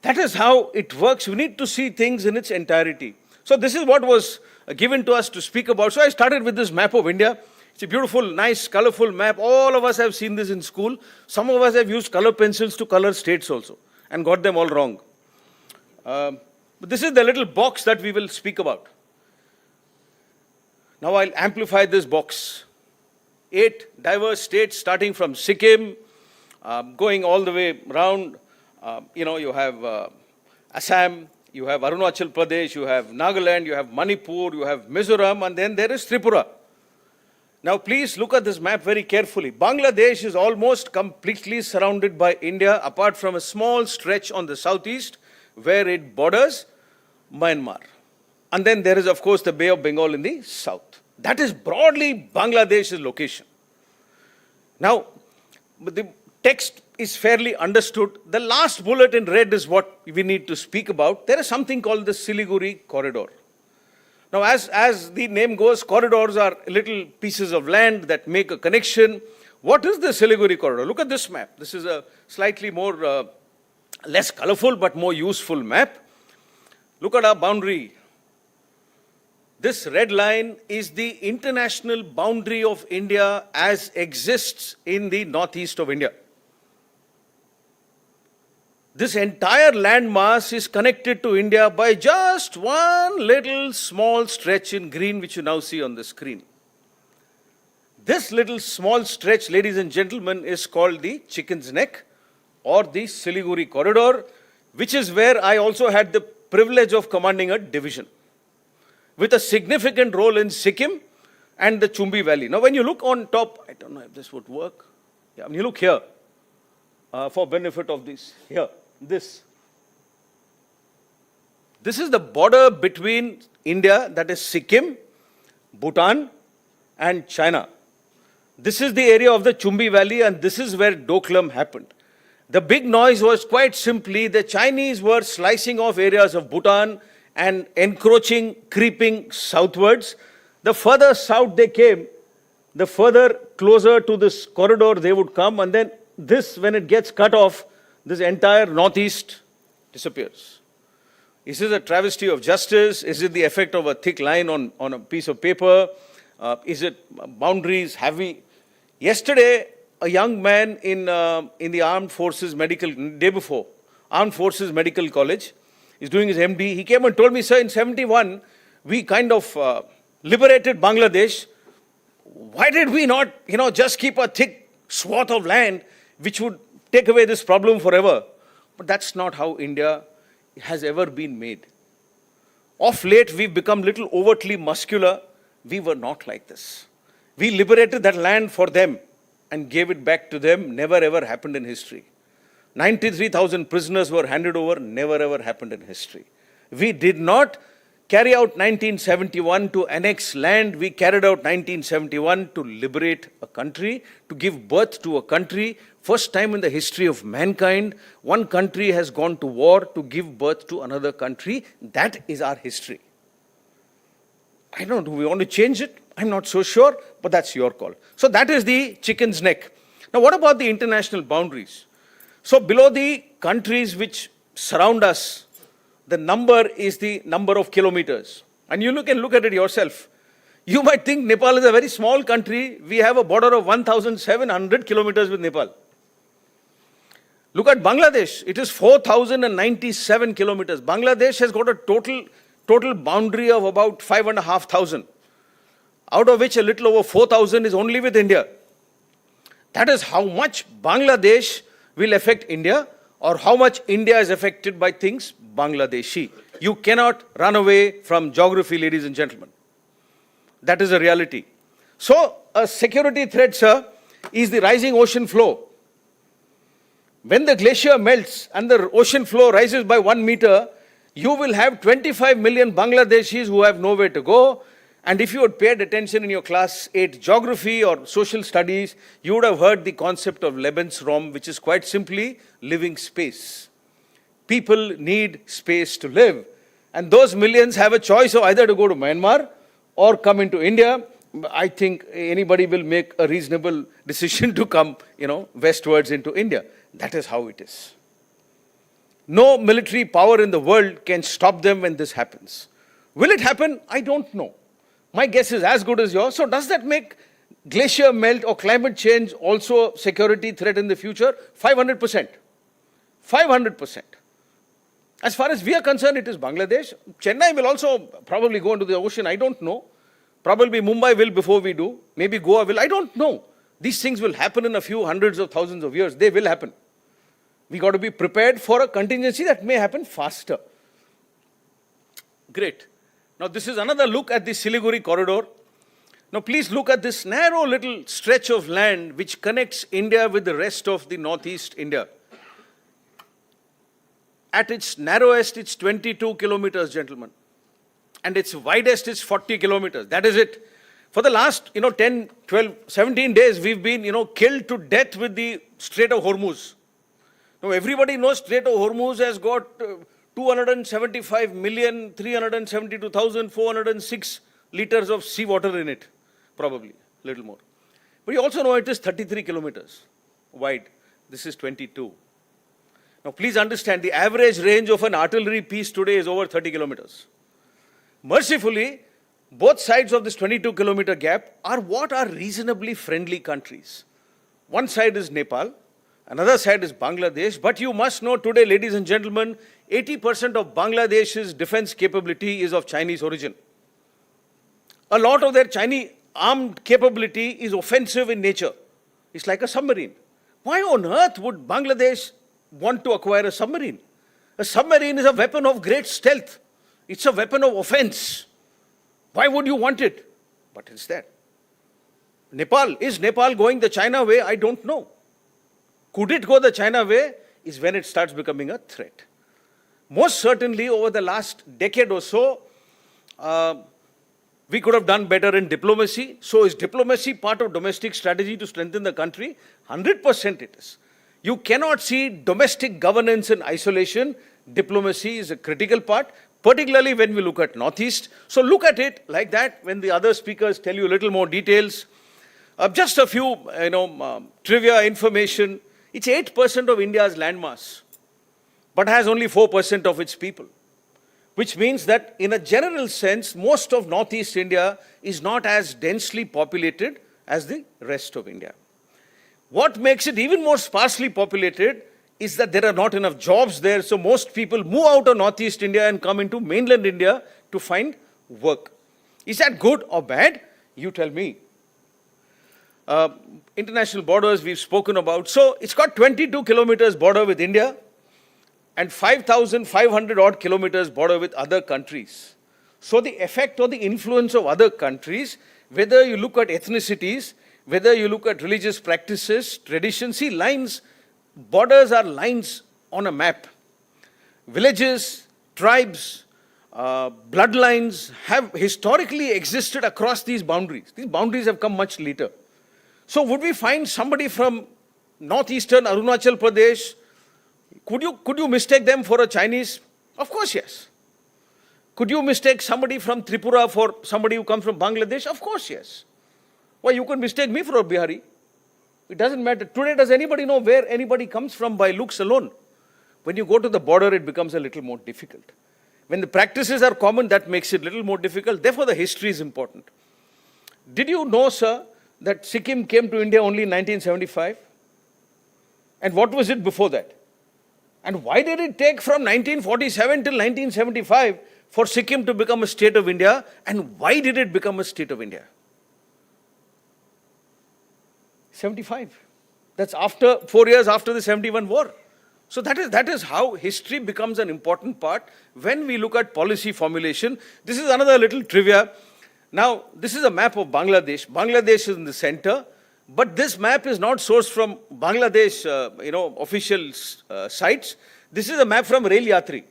That is how it works. We need to see things in its entirety. So this is what was given to us to speak about. So I started with this map of India. It's a beautiful, nice, colorful map. All of us have seen this in school. Some of us have used color pencils to color states also and got them all wrong. But this is the little box that we will speak about. Now I'll amplify this box. 8 diverse states starting from Sikkim, going all the way around. You have Assam, you have Arunachal Pradesh, you have Nagaland, you have Manipur, you have Mizoram, and then there is Tripura. Now please look at this map very carefully. Bangladesh is almost completely surrounded by India, apart from a small stretch on the southeast where it borders Myanmar. And then there is, of course, the Bay of Bengal in the south. That is broadly Bangladesh's location. Now, the text is fairly understood. The last bullet in red is what we need to speak about. There is something called the Siliguri corridor. Now, as the name goes, corridors are little pieces of land that make a connection. What is the Siliguri corridor? Look at this map. This is a slightly more, less colorful but more useful map. Look at our boundary. This red line is the international boundary of India as exists in the northeast of India. This entire landmass is connected to India by just one little small stretch in green, which you now see on the screen. This little small stretch, ladies and gentlemen, is called the Chicken's Neck or the Siliguri corridor, which is where I also had the privilege of commanding a division, with a significant role in Sikkim and the Chumbi Valley. Now, when you look on top, I don't know if this would work. Yeah, when you look here, for benefit of this, here, this is the border between India, that is Sikkim, Bhutan, and China. This is the area of the Chumbi Valley, and this is where Doklam happened. The big noise was quite simply the Chinese were slicing off areas of Bhutan and encroaching, creeping southwards. The further south they came, the further closer to this corridor they would come, and then this, when it gets cut off, this entire northeast disappears. Is this a travesty of justice? Is it the effect of a thick line on a piece of paper? Is it boundaries? Have we? Yesterday, a young man in the Armed Forces Medical, day before, Armed Forces Medical College, is doing his MD. He came and told me, sir, in 71, we kind of liberated Bangladesh. Why did we not, just keep a thick swath of land which would take away this problem forever? But that's not how India has ever been made. Of late, we've become little overtly muscular. We were not like this. We liberated that land for them and gave it back to them. Never ever happened in history. 93,000 prisoners were handed over. Never ever happened in history. We did not carry out 1971 to annex land. We carried out 1971 to liberate a country, to give birth to a country. First time in the history of mankind, one country has gone to war to give birth to another country. That is our history. I don't know, do we want to change it? I'm not so sure, but that's your call. So that is the Chicken's Neck. Now what about the international boundaries? So below the countries which surround us, the number is the number of kilometers. And you can look at it yourself. You might think Nepal is a very small country. We have a border of 1,700 kilometers with Nepal. Look at Bangladesh. It is 4,097 kilometers. Bangladesh has got a total boundary of about 5,500, out of which a little over 4,000 is only with India. That is how much Bangladesh will affect India, or how much India is affected by things Bangladeshi. You cannot run away from geography, ladies and gentlemen. That is a reality. So, a security threat, sir, is the rising ocean flow. When the glacier melts and the ocean flow rises by 1 meter, you will have 25 million Bangladeshis who have nowhere to go. And if you had paid attention in your class 8 geography or social studies, you would have heard the concept of Lebensraum, which is quite simply living space. People need space to live. And those millions have a choice of either to go to Myanmar or come into India. I think anybody will make a reasonable decision to come, westwards into India. That is how it is. No military power in the world can stop them when this happens. Will it happen? I don't know. My guess is as good as yours. So does that make glacier melt or climate change also a security threat in the future? 500%. 500%. As far as we are concerned, it is Bangladesh. Chennai will also probably go into the ocean. I don't know. Probably Mumbai will before we do. Maybe Goa will. I don't know. These things will happen in a few hundreds of thousands of years. They will happen. We got to be prepared for a contingency that may happen faster. Great. Now this is another look at the Siliguri corridor. Now please look at this narrow little stretch of land which connects India with the rest of the northeast India. At its narrowest, it's 22 kilometers, gentlemen. And its widest is 40 kilometers. That is it. For the last, 10, 12, 17 days, we've been, killed to death with the Strait of Hormuz. Now, everybody knows Strait of Hormuz has got 275,372,406 liters of seawater in it, probably, a little more. But you also know it is 33 kilometers wide. This is 22. Now, please understand, the average range of an artillery piece today is over 30 kilometers. Mercifully, both sides of this 22-kilometer gap are what are reasonably friendly countries. One side is Nepal, another side is Bangladesh, but you must know today, ladies and gentlemen, 80% of Bangladesh's defense capability is of Chinese origin. A lot of their Chinese armed capability is offensive in nature. It's like a submarine. Why on earth would Bangladesh want to acquire a submarine? A submarine is a weapon of great stealth. It's a weapon of offense. Why would you want it? But it's there. Nepal, is Nepal going the China way? I don't know. Could it go the China way? Is when it starts becoming a threat. Most certainly over the last decade or so, we could have done better in diplomacy. So is diplomacy part of domestic strategy to strengthen the country? 100% it is. You cannot see domestic governance in isolation. Diplomacy is a critical part, particularly when we look at Northeast. So look at it like that when the other speakers tell you a little more details. Just a few, trivia information. It's 8% of India's landmass, but has only 4% of its people. Which means that in a general sense, most of Northeast India is not as densely populated as the rest of India. What makes it even more sparsely populated is that there are not enough jobs there, so most people move out of Northeast India and come into mainland India to find work. Is that good or bad? You tell me. International borders we've spoken about. So it's got 22 kilometers border with India and 5,500 odd kilometers border with other countries. So the effect or the influence of other countries, whether you look at ethnicities, whether you look at religious practices, traditions, see lines, borders are lines on a map. Villages, tribes, bloodlines have historically existed across these boundaries. These boundaries have come much later. So would we find somebody from northeastern Arunachal Pradesh? Could you mistake them for a Chinese? Of course, yes. Could you mistake somebody from Tripura for somebody who comes from Bangladesh? Of course, yes. Why, you could mistake me for a Bihari. It doesn't matter. Today, does anybody know where anybody comes from by looks alone? When you go to the border, it becomes a little more difficult. When the practices are common, that makes it a little more difficult. Therefore, the history is important. Did you know, sir, that Sikkim came to India only in 1975? And what was it before that? And why did it take from 1947 till 1975 for Sikkim to become a state of India? And why did it become a state of India? 75. That's 4 years after the 71 war. So that is how history becomes an important part when we look at policy formulation. This is another little trivia. Now, this is a map of Bangladesh. Bangladesh is in the center, but this map is not sourced from Bangladesh, official sites. This is a map from Rail Yatri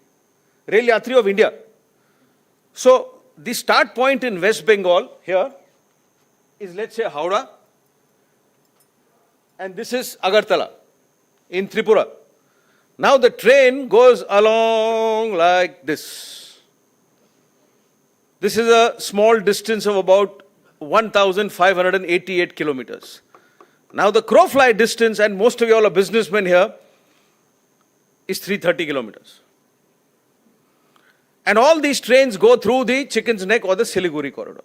of India. So the start point in West Bengal here is, let's say, Howrah, and this is Agartala in Tripura. Now the train goes along like this. This is a small distance of about 1,588 kilometers. Now the crow-fly distance, and most of you all are businessmen here, is 330 kilometers. And all these trains go through the Chicken's Neck or the Siliguri corridor.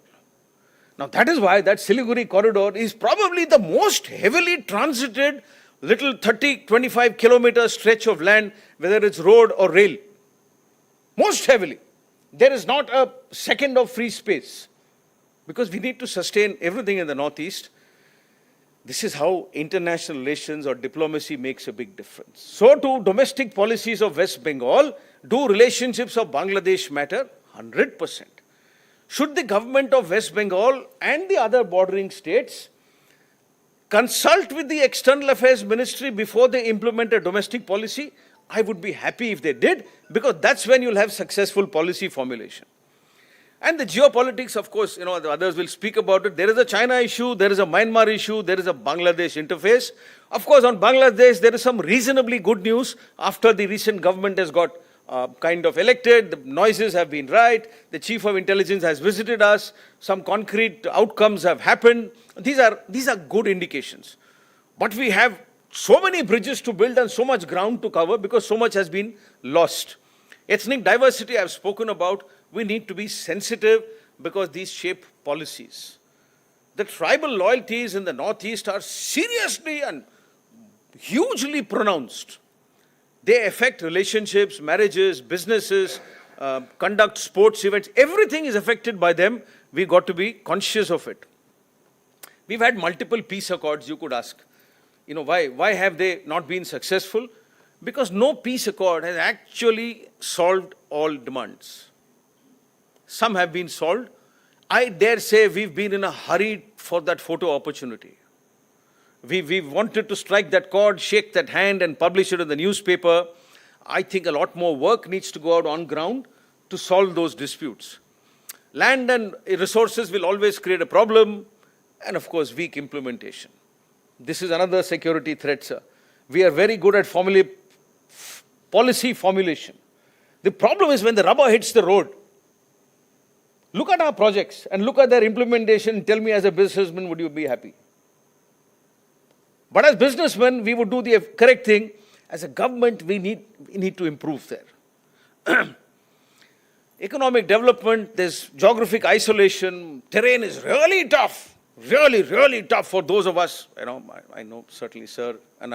Now that is why that Siliguri corridor is probably the most heavily transited little 30-25 kilometer stretch of land, whether it's road or rail. Most heavily. There is not a second of free space because we need to sustain everything in the Northeast. This is how international relations or diplomacy makes a big difference. So to domestic policies of West Bengal, do relationships of Bangladesh matter? 100%. Should the government of West Bengal and the other bordering states consult with the External Affairs Ministry before they implement a domestic policy? I would be happy if they did, because that's when you'll have successful policy formulation. And the geopolitics, of course, the others will speak about it. There is a China issue, there is a Myanmar issue, there is a Bangladesh interface. Of course, on Bangladesh, there is some reasonably good news after the recent government has got kind of elected. The noises have been right. The Chief of Intelligence has visited us. Some concrete outcomes have happened. These are good indications. But we have so many bridges to build and so much ground to cover because so much has been lost. Ethnic diversity I've spoken about. We need to be sensitive because these shape policies. The tribal loyalties in the Northeast are seriously and hugely pronounced. They affect relationships, marriages, businesses, conduct sports events. Everything is affected by them. We've got to be conscious of it. We've had multiple peace accords, you could ask. Why have they not been successful? Because no peace accord has actually solved all demands. Some have been solved. I dare say we've been in a hurry for that photo opportunity. We wanted to strike that chord, shake that hand and publish it in the newspaper. I think a lot more work needs to go out on ground to solve those disputes. Land and resources will always create a problem, and of course weak implementation. This is another security threat, sir. We are very good at policy formulation. The problem is when the rubber hits the road. Look at our projects and look at their implementation. Tell me, as a businessman, would you be happy? But as businessmen, we would do the correct thing. As a government, we need to improve there. Economic development, there's geographic isolation. Terrain is really tough. Really, really tough for those of us. I know certainly, sir, and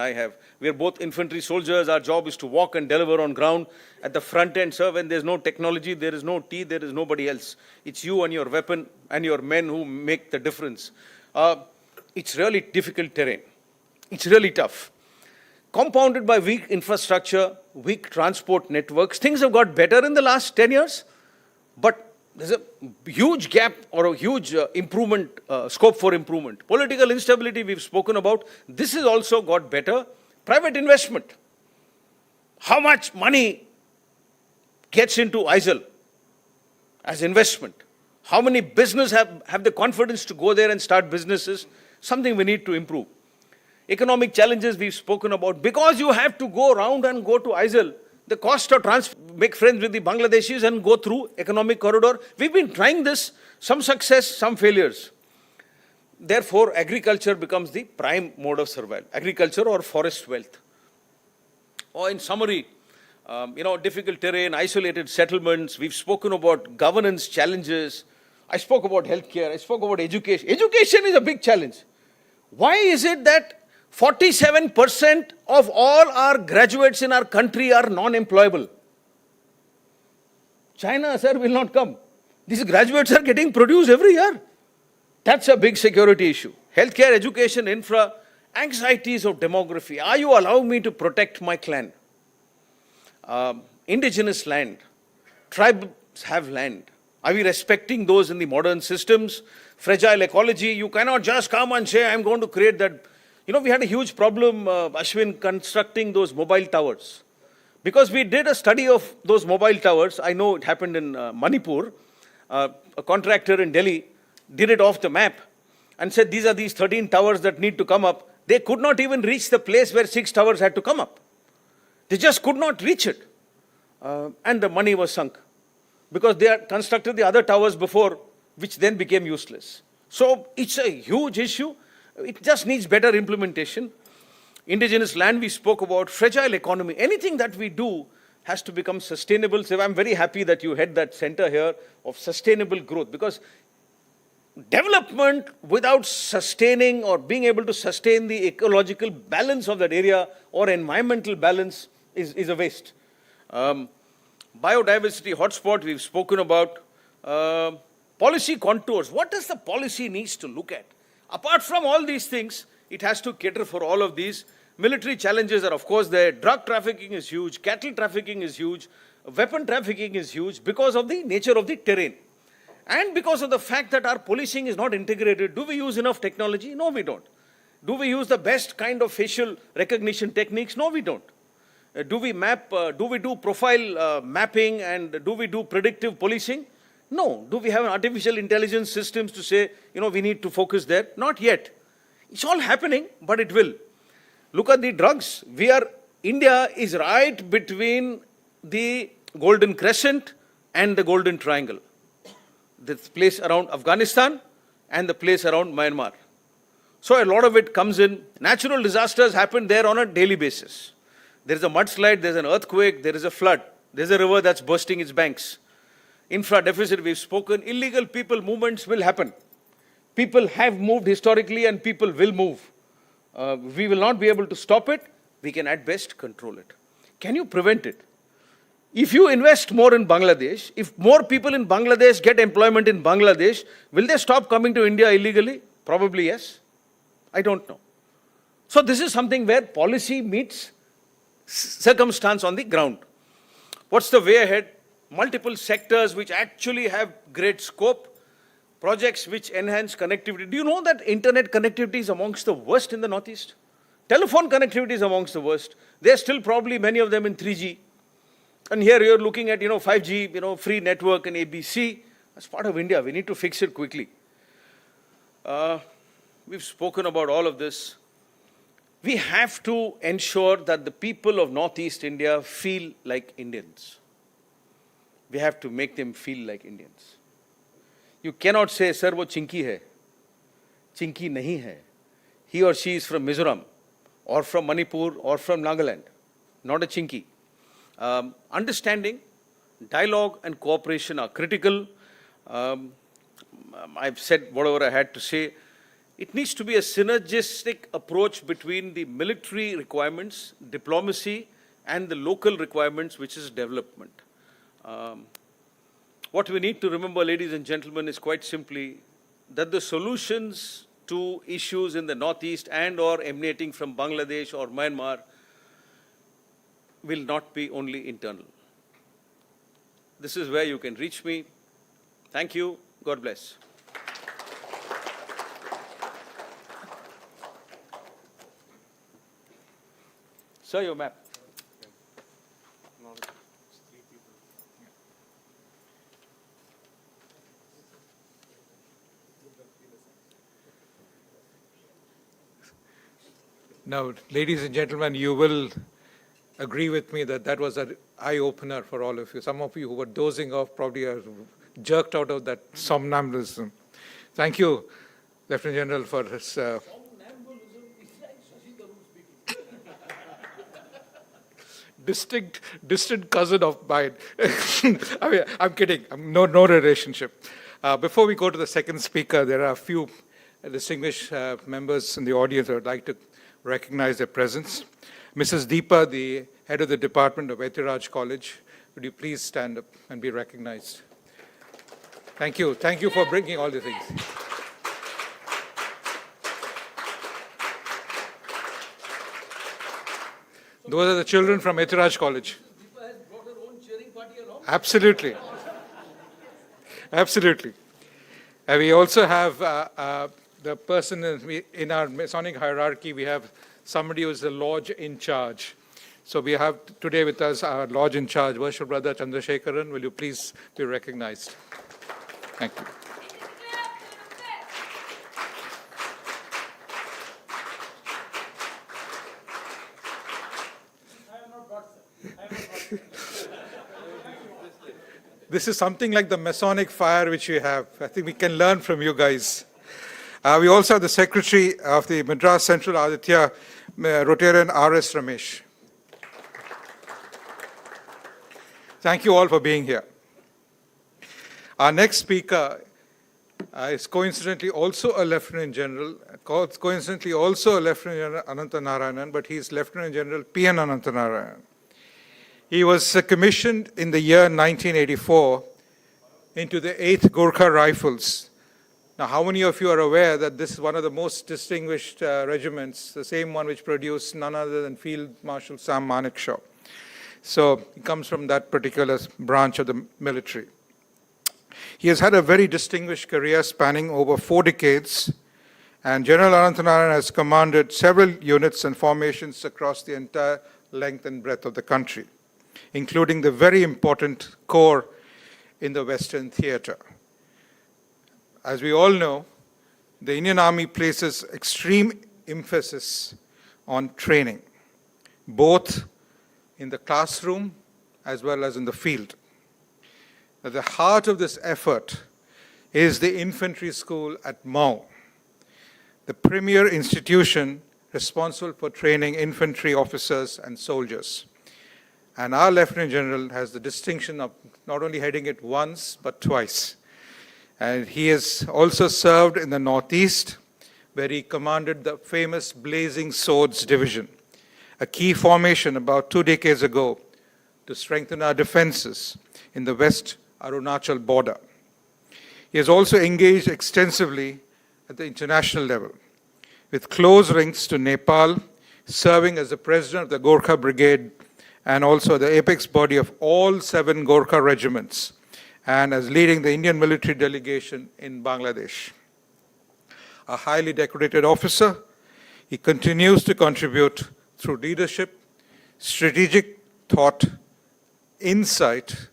we are both infantry soldiers. Our job is to walk and deliver on ground at the front end, sir. When there's no technology, there is no tea, there is nobody else. It's you and your weapon and your men who make the difference. It's really difficult terrain. It's really tough. Compounded by weak infrastructure, weak transport networks. Things have got better in the last 10 years, but there's a huge gap or a huge improvement, scope for improvement. Political instability we've spoken about. This has also got better. Private investment. How much money gets into ISIL as investment? How many business have the confidence to go there and start businesses? Something we need to improve. Economic challenges we've spoken about. Because you have to go around and go to ISIL, the cost of make friends with the Bangladeshis and go through economic corridor. We've been trying this, some success, some failures. Therefore, agriculture becomes the prime mode of survival. Agriculture or forest wealth. Or in summary, difficult terrain, isolated settlements. We've spoken about governance challenges. I spoke about healthcare. I spoke about education. Education is a big challenge. Why is it that 47% of all our graduates in our country are non-employable? China, sir, will not come. These graduates are getting produced every year. That's a big security issue. Healthcare, education, infra, anxieties of demography. Are you allowing me to protect my clan? Indigenous land, tribes have land. Are we respecting those in the modern systems? Fragile ecology, you cannot just come and say, I'm going to create that. You know, we had a huge problem, Ashwin, constructing those mobile towers. Because we did a study of those mobile towers. I know it happened in Manipur. A contractor in Delhi did it off the map and said, these are these 13 towers that need to come up. They could not even reach the place where 6 towers had to come up. They just could not reach it. And the money was sunk. Because they had constructed the other towers before, which then became useless. So it's a huge issue. It just needs better implementation. Indigenous land we spoke about, fragile economy. Anything that we do has to become sustainable. So I'm very happy that you had that center here of sustainable growth, because development without sustaining or being able to sustain the ecological balance of that area or environmental balance is a waste. Biodiversity hotspot we've spoken about. Policy contours. What does the policy needs to look at? Apart from all these things, it has to cater for all of these. Military challenges are, of course, there. Drug trafficking is huge. Cattle trafficking is huge. Weapon trafficking is huge because of the nature of the terrain. And because of the fact that our policing is not integrated. Do we use enough technology? No, we don't. Do we use the best kind of facial recognition techniques? No, we don't. Do we do profile mapping, and do we do predictive policing? No. Do we have artificial intelligence systems to say, we need to focus there? Not yet. It's all happening, but it will. Look at the drugs. India is right between the Golden Crescent and the Golden Triangle. This place around Afghanistan and the place around Myanmar. So a lot of it comes in. Natural disasters happen there on a daily basis. There is a mudslide, there's an earthquake, there is a flood. There's a river that's bursting its banks. Infra deficit, we've spoken. Illegal people movements will happen. People have moved historically and people will move. We will not be able to stop it. We can at best control it. Can you prevent it? If you invest more in Bangladesh, if more people in Bangladesh get employment in Bangladesh, will they stop coming to India illegally? Probably yes. I don't know. So this is something where policy meets circumstance on the ground. What's the way ahead? Multiple sectors which actually have great scope, projects which enhance connectivity. Do you know that internet connectivity is amongst the worst in the Northeast? Telephone connectivity is amongst the worst. There's still probably many of them in 3G. And here you're looking at 5G, free network and ABC. That's part of India. We need to fix it quickly. We've spoken about all of this. We have to ensure that the people of Northeast India feel like Indians. We have to make them feel like Indians. You cannot say, sir, wo chinki hai. Chinki nahi hai. He or she is from Mizoram, or from Manipur, or from Nagaland. Not a chinki. Understanding, dialogue and cooperation are critical. I've said whatever I had to say. It needs to be a synergistic approach between the military requirements, diplomacy, and the local requirements, which is development. What we need to remember, ladies and gentlemen, is quite simply that the solutions to issues in the Northeast and or emanating from Bangladesh or Myanmar will not be only internal. This is where you can reach me. Thank you. God bless. Sir, your map. Now, ladies and gentlemen, you will agree with me that that was an eye-opener for all of you. Some of you who were dozing off probably are jerked out of that somnambulism. Thank you, Lieutenant General, for this. Distant cousin of mine. I mean, I'm kidding. No relationship. Before we go to the second speaker, there are a few distinguished members in the audience who would like to recognize their presence. Mrs. Deepa, the head of the Department of Etiraj College, would you please stand up and be recognized? Thank you. Thank you for bringing all the things. Those are the children from Etiraj College. Deepa has Absolutely. Absolutely. And we also have the person in our Masonic hierarchy, we have somebody who is the lodge in charge. So we have today with us our lodge in charge, Worship Brother Chandrasekharan. Will you please be recognized? Thank you. This is something like the Masonic fire which we have. I think we can learn from you guys. We also have the Secretary of the Madras Central Aditya, Rotarian R.S. Ramesh. Thank you all for being here. Our next speaker is coincidentally also a Lieutenant General, coincidentally also a Lieutenant General Anantanarayanan, but he's Lieutenant General P.N. Anantanarayanan. He was commissioned in the year 1984 into the 8th Gorkha Rifles. Now, how many of you are aware that this is one of the most distinguished regiments, the same one which produced none other than Field Marshal Sam Manekshaw. So he comes from that particular branch of the military. He has had a very distinguished career spanning over 4 decades, and General Anantanarayanan has commanded several units and formations across the entire length and breadth of the country, including the very important corps in the Western Theatre. As we all know, the Indian Army places extreme emphasis on training, both in the classroom as well as in the field. At the heart of this effort is the infantry school at Mau, the premier institution responsible for training infantry officers and soldiers. And our Lieutenant General has the distinction of not only heading it once, but twice. And he has also served in the Northeast, where he commanded the famous Blazing Swords Division, a key formation about 2 decades ago to strengthen our defenses in the West Arunachal border. He has also engaged extensively at the international level, with close links to Nepal, serving as the president of the Gorkha Brigade and also the apex body of all 7 Gorkha regiments, and as leading the Indian military delegation in Bangladesh. A highly decorated officer, he continues to contribute through leadership, strategic thought, insight,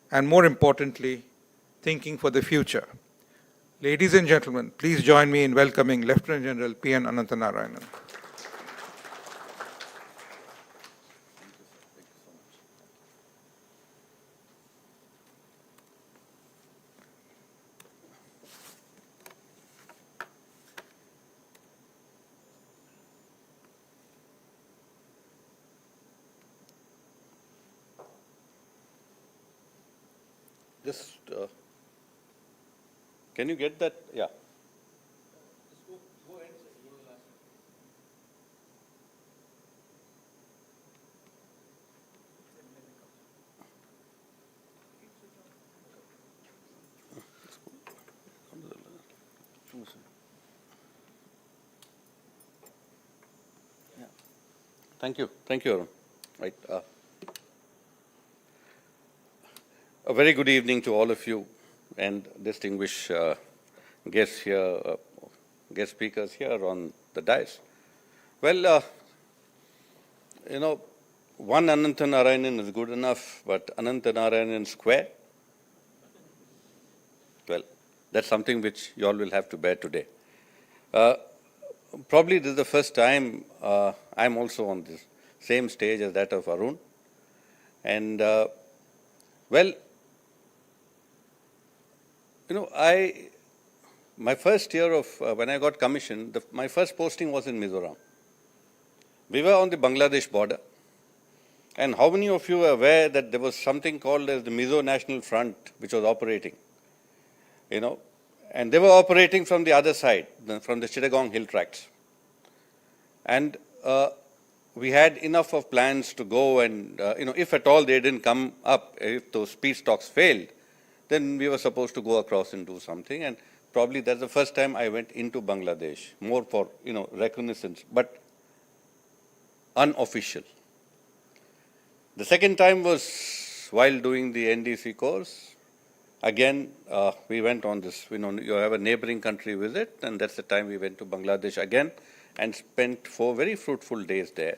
and more importantly, thinking for the future. Ladies and gentlemen, please join me in welcoming Lieutenant General P.N. Anantanarayanan. Just, can you get that? Yeah. Thank you. Thank you, Arun. Right. A very good evening to all of you and distinguished guests here, guest speakers here on the dais. Well, you know, one Anantanarayanan is good enough, but Anantanarayanan square, well, that's something which you all will have to bear today. Probably this is the first time I'm also on this same stage as that of Arun. And, well, you know, my first year of, when I got commissioned, my first posting was in Mizoram. We were on the Bangladesh border. And how many of you are aware that there was something called as the Mizo National Front, which was operating, you know, and they were operating from the other side, from the Chittagong Hill Tracts. And we had enough of plans to go and, you know, if at all they didn't come up, if those peace talks failed, then we were supposed to go across and do something. And probably that's the first time I went into Bangladesh, more for, you know, reconnaissance, but unofficial. The second time was while doing the NDC course, again, we went on this, you have a neighboring country visit, and that's the time we went to Bangladesh again and spent 4 very fruitful days there.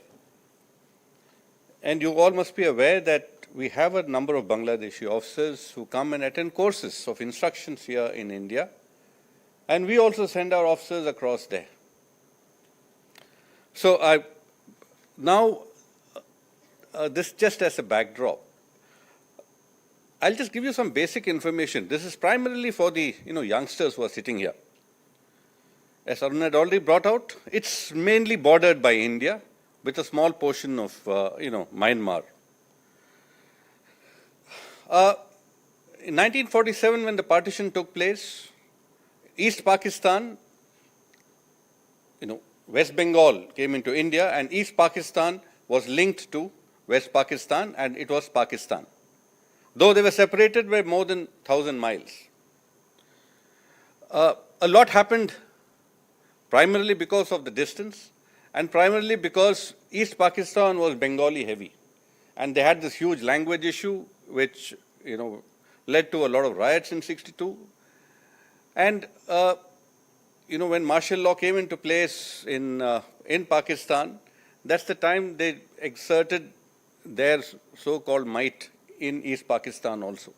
And you all must be aware that we have a number of Bangladeshi officers who come and attend courses of instructions here in India, and we also send our officers across there. So now, this just as a backdrop, I'll just give you some basic information. This is primarily for the youngsters who are sitting here. As Arun had already brought out, it's mainly bordered by India with a small portion of Myanmar. In 1947, when the partition took place, East Pakistan, West Bengal came into India, and East Pakistan was linked to West Pakistan, and it was Pakistan, though they were separated by more than 1,000 miles. A lot happened primarily because of the distance, and primarily because East Pakistan was Bengali heavy, and they had this huge language issue, which led to a lot of riots in '62. And when martial law came into place in Pakistan, that's the time they exerted their so-called might in East Pakistan also.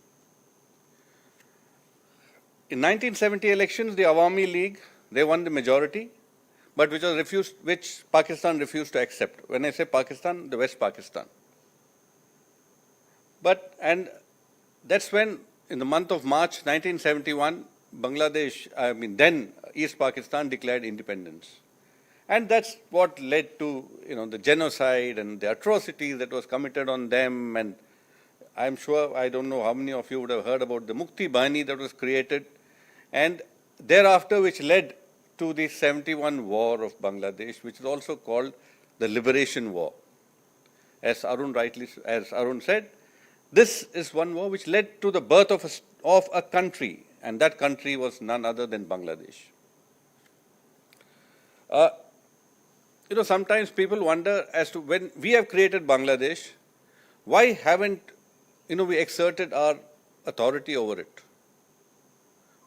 In 1970 elections, the Awami League, they won the majority, but which Pakistan refused to accept. When I say Pakistan, the West Pakistan. And that's when, in the month of March 1971, then East Pakistan declared independence. And that's what led to, the genocide and the atrocities that was committed on them. And I'm sure, I don't know how many of you would have heard about the Mukti Bahini that was created. And thereafter, which led to the 71 War of Bangladesh, which is also called the Liberation War. As Arun said, this is one war which led to the birth of a country, and that country was none other than Bangladesh. Sometimes people wonder as to when we have created Bangladesh, why haven't we exerted our authority over it?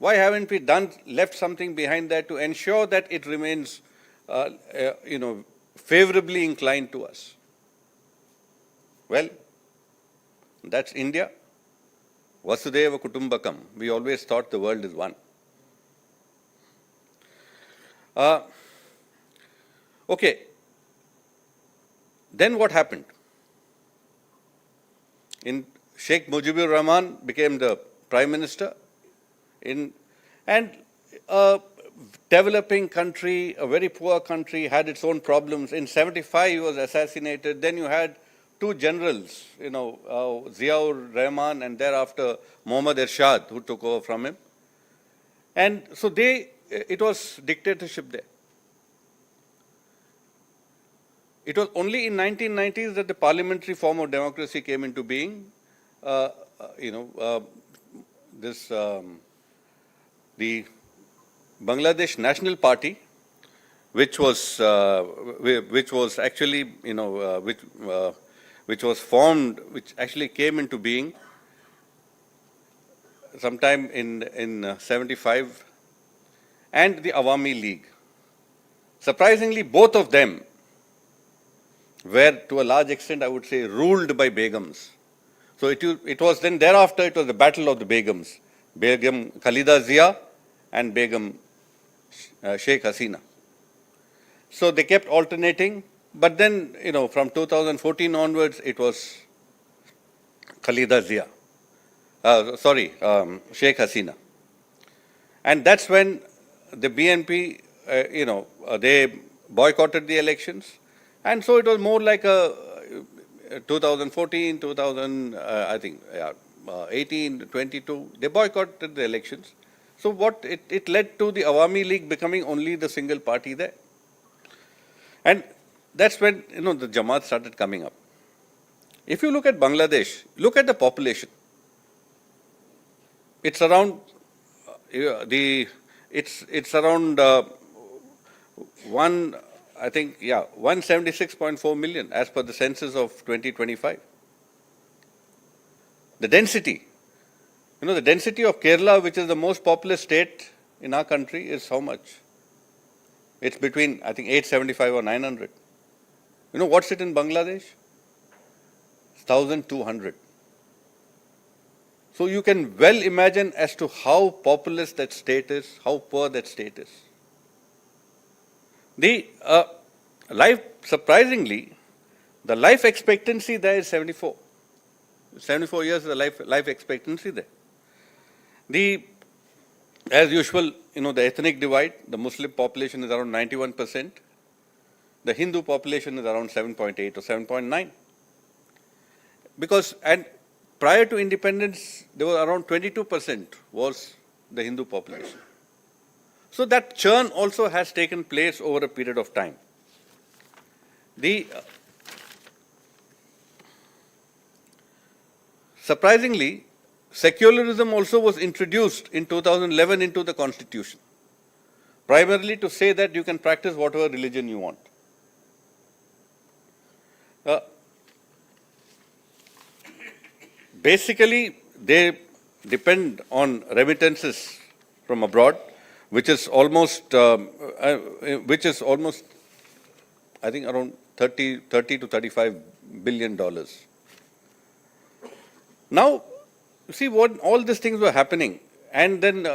Why haven't we left something behind there to ensure that it remains, favorably inclined to us? Well, that's India. Vasudeva Kutumbakam. We always thought the world is one. Okay. Then what happened? Sheikh Mujibur Rahman became the Prime Minister. And a developing country, a very poor country, had its own problems. In '75, he was assassinated. Then you had 2 generals, Ziaur Rahman and thereafter Muhammad Ershad, who took over from him. And so it was dictatorship there. It was only in 1990s that the parliamentary form of democracy came into being. The Bangladesh National Party, which was actually, which was formed, which actually came into being sometime in '75, and the Awami League. Surprisingly, both of them were, to a large extent, I would say, ruled by Begums. So it was then thereafter, it was the battle of the Begums, Begum Khalida Zia and Begum Sheikh Hasina. So they kept alternating, but then, from 2014 onwards, it was Khalida Zia. Sheikh Hasina. And that's when the BNP, they boycotted the elections. And so it was more like a 2014, 18, 22, they boycotted the elections. So it led to the Awami League becoming only the single party there. And that's when, the Jamaat started coming up. If you look at Bangladesh, look at the population. It's around, it's around 176.4 million as per the census of 2025. The density. The density of Kerala, which is the most populous state in our country, is how much? It's between, I think, 875 or 900. What's it in Bangladesh? 1,200. So you can well imagine as to how populous that state is, how poor that state is. Surprisingly, the life expectancy there is 74. 74 years is the life expectancy there. As usual, the ethnic divide, the Muslim population is around 91%. The Hindu population is around 7.8 or 7.9. And prior to independence, there was around 22% was the Hindu population. So that churn also has taken place over a period of time. Surprisingly, secularism also was introduced in 2011 into the Constitution, primarily to say that you can practice whatever religion you want. Basically, they depend on remittances from abroad, which is almost, I think, around 30 to 35 billion dollars. Now, you see what all these things were happening, and then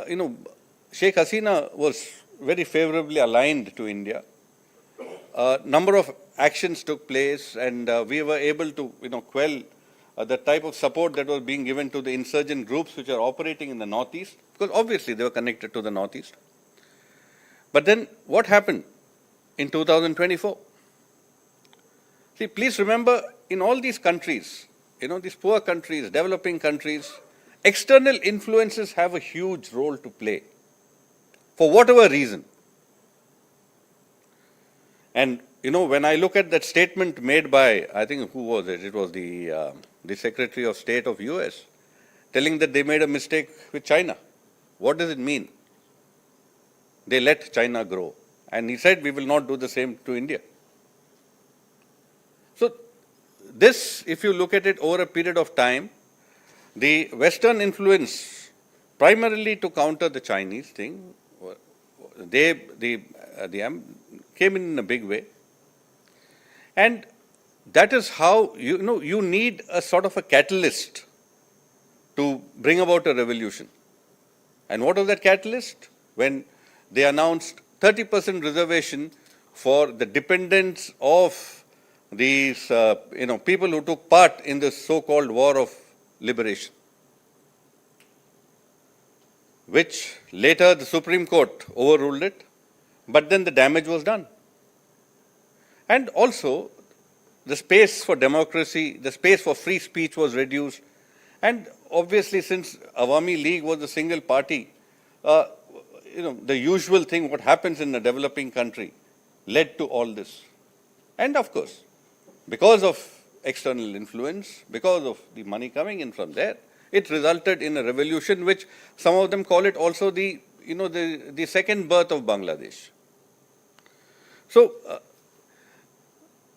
Sheikh Hasina was very favorably aligned to India. A number of actions took place, and we were able to quell the type of support that was being given to the insurgent groups which are operating in the northeast, because obviously they were connected to the northeast. But then what happened in 2024? See, please remember, in all these countries, these poor countries, developing countries, external influences have a huge role to play for whatever reason. And, when I look at that statement made by, I think, who was it? It was the Secretary of State of US, telling that they made a mistake with China. What does it mean? They let China grow. And he said, we will not do the same to India. So this, if you look at it over a period of time, the Western influence, primarily to counter the Chinese thing, they came in a big way. And that is how, you need a sort of a catalyst to bring about a revolution. And what was that catalyst? When they announced 30% reservation for the dependents of these, people who took part in this so-called war of liberation, which later the Supreme Court overruled it, but then the damage was done. And also, the space for democracy, the space for free speech was reduced. And obviously, since Awami League was a single party, the usual thing, what happens in a developing country, led to all this. And of course, because of external influence, because of the money coming in from there, it resulted in a revolution, which some of them call it also the second birth of Bangladesh. So,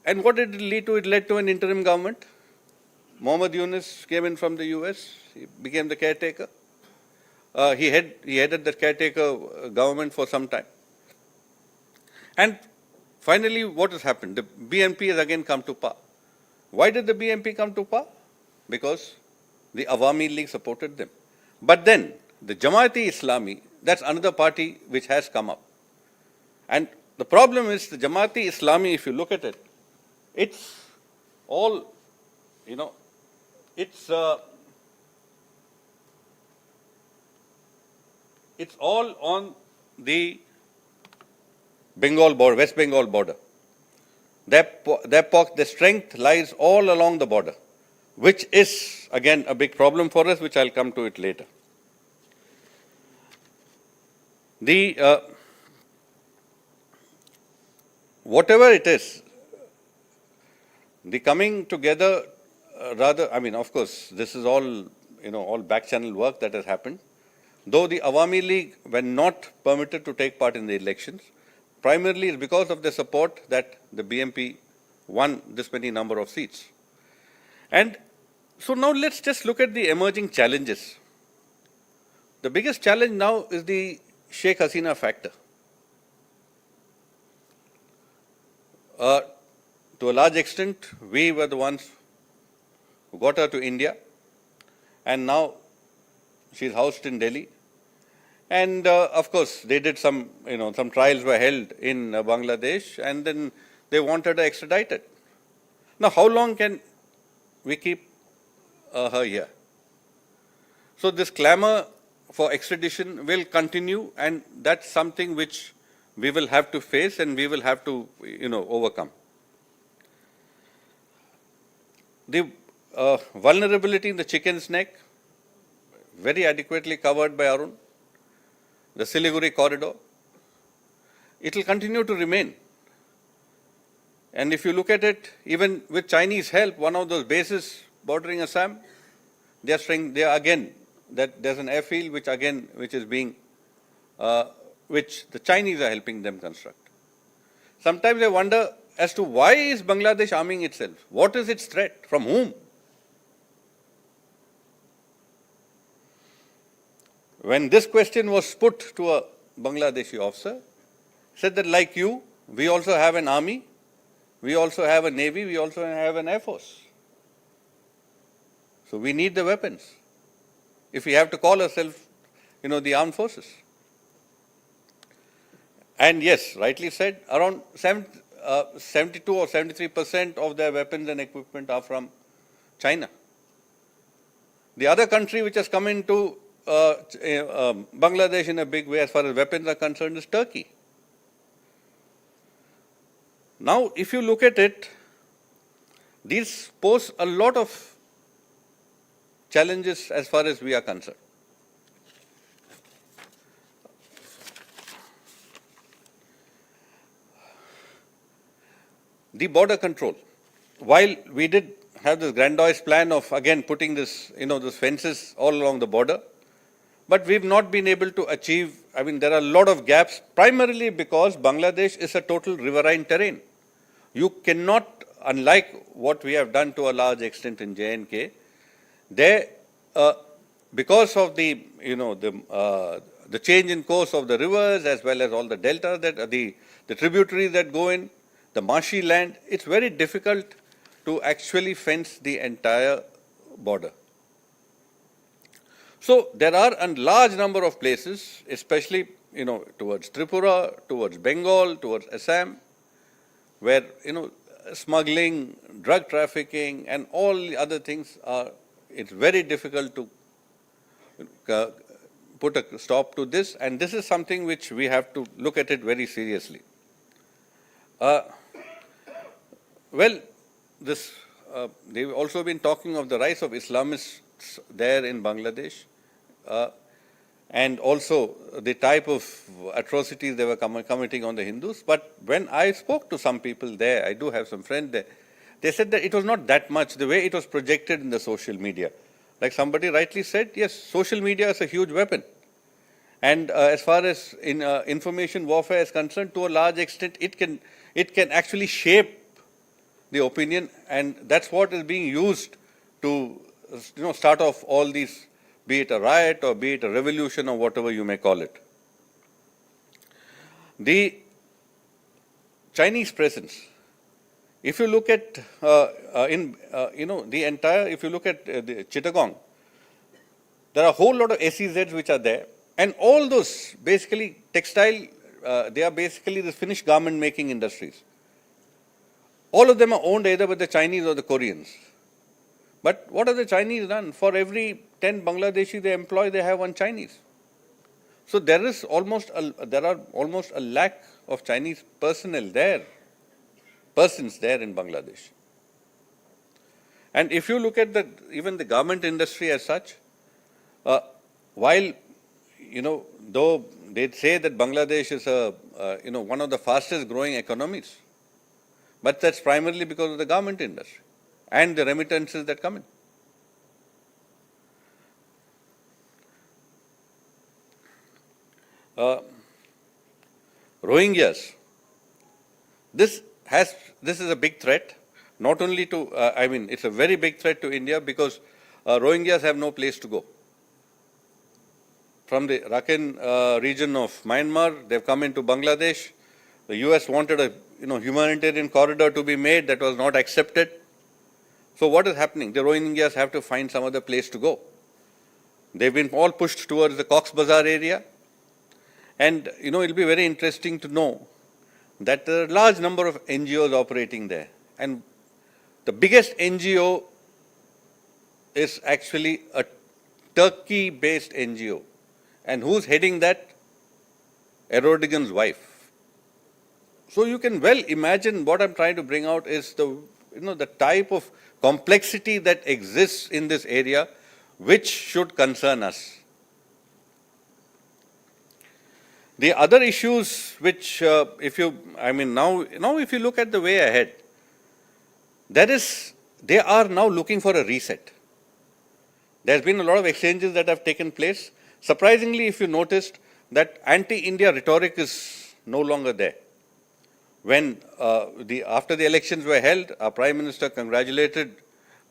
and what did it lead to? It led to an interim government. Mohammad Yunus came in from the US. He became the caretaker. He headed the caretaker government for some time. And finally, what has happened? The BNP has again come to power. Why did the BNP come to power? Because the Awami League supported them. But then, the Jamaat-e-Islami, that's another party which has come up. And the problem is, the Jamaat-e-Islami, if you look at it, it's all, it's all on the Bengal border, West Bengal border. Their strength lies all along the border, which is, again, a big problem for us, which I'll come to it later. Whatever it is, the coming together, of course, this is all, all back channel work that has happened. Though the Awami League were not permitted to take part in the elections, primarily it's because of the support that the BNP won this many number of seats. And So now let's just look at the emerging challenges. The biggest challenge now is the Sheikh Hasina factor. To a large extent, we were the ones who got her to India, and now she's housed in Delhi. And of course, they did some trials were held in Bangladesh, and then they wanted her extradited. Now, how long can we keep her here? So this clamor for extradition will continue, and that's something which we will have to face and we will have to, overcome. The vulnerability in the chicken's neck, very adequately covered by Arun. The Siliguri corridor, it will continue to remain. And if you look at it, even with Chinese help, one of those bases bordering Assam, they are again, that there's an airfield which is being, which the Chinese are helping them construct. Sometimes I wonder as to why is Bangladesh arming itself? What is its threat? From whom? When this question was put to a Bangladeshi officer, said that like you, we also have an army, we also have a navy, we also have an air force. So we need the weapons. If we have to call ourselves, the armed forces. And yes, rightly said, around 72 or 73% of their weapons and equipment are from China. The other country which has come into Bangladesh in a big way as far as weapons are concerned is Turkey. Now, if you look at it, these pose a lot of challenges as far as we are concerned. The border control. While we did have this grandiose plan of again putting this, those fences all along the border, but we've not been able to achieve, there are a lot of gaps, primarily because Bangladesh is a total riverine terrain. You cannot, unlike what we have done to a large extent in J&K, there, because of the change in course of the rivers as well as all the deltas, the tributaries that go in, the marshy land, it's very difficult to actually fence the entire border. So there are a large number of places, especially towards Tripura, towards Bengal, towards Assam, where smuggling, drug trafficking, and all the other things are. It's very difficult to put a stop to this, and this is something which we have to look at it very seriously. Well, they've also been talking of the rise of Islamists there in Bangladesh. And also the type of atrocities they were committing on the Hindus. But when I spoke to some people there, I do have some friends there, they said that it was not that much the way it was projected in the social media. Like somebody rightly said, yes, social media is a huge weapon. And as far as information warfare is concerned, to a large extent, it can actually shape the opinion, and that's what is being used to start off all these, be it a riot or be it a revolution or whatever you may call it. The Chinese presence, if you look at the entire, if you look at the Chittagong, there are a whole lot of SEZs which are there, and all those basically textile, they are basically the finished garment making industries. All of them are owned either by the Chinese or the Koreans. But what have the Chinese done? For every 10 Bangladeshi they employ, they have one Chinese. So there are almost a lack of Chinese persons there in Bangladesh. And if you look at even the garment industry as such, while though they say that Bangladesh is one of the fastest growing economies, but that's primarily because of the garment industry and the remittances that come in. Rohingyas. This is a big threat, not only to, it's a very big threat to India because Rohingyas have no place to go. From the Rakhine region of Myanmar, they've come into Bangladesh. The US wanted a humanitarian corridor to be made that was not accepted. So what is happening? The Rohingyas have to find some other place to go. They've been all pushed towards the Cox's Bazar area. And it'll be very interesting to know that there are a large number of NGOs operating there. And the biggest NGO is actually a Turkey-based NGO. And who's heading that? Erdogan's wife. So you can well imagine what I'm trying to bring out is the type of complexity that exists in this area, which should concern us. The other issues which, if you look at the way ahead, they are now looking for a reset. There's been a lot of exchanges that have taken place. Surprisingly, if you noticed, that anti-India rhetoric is no longer there. When after the elections were held, our Prime Minister congratulated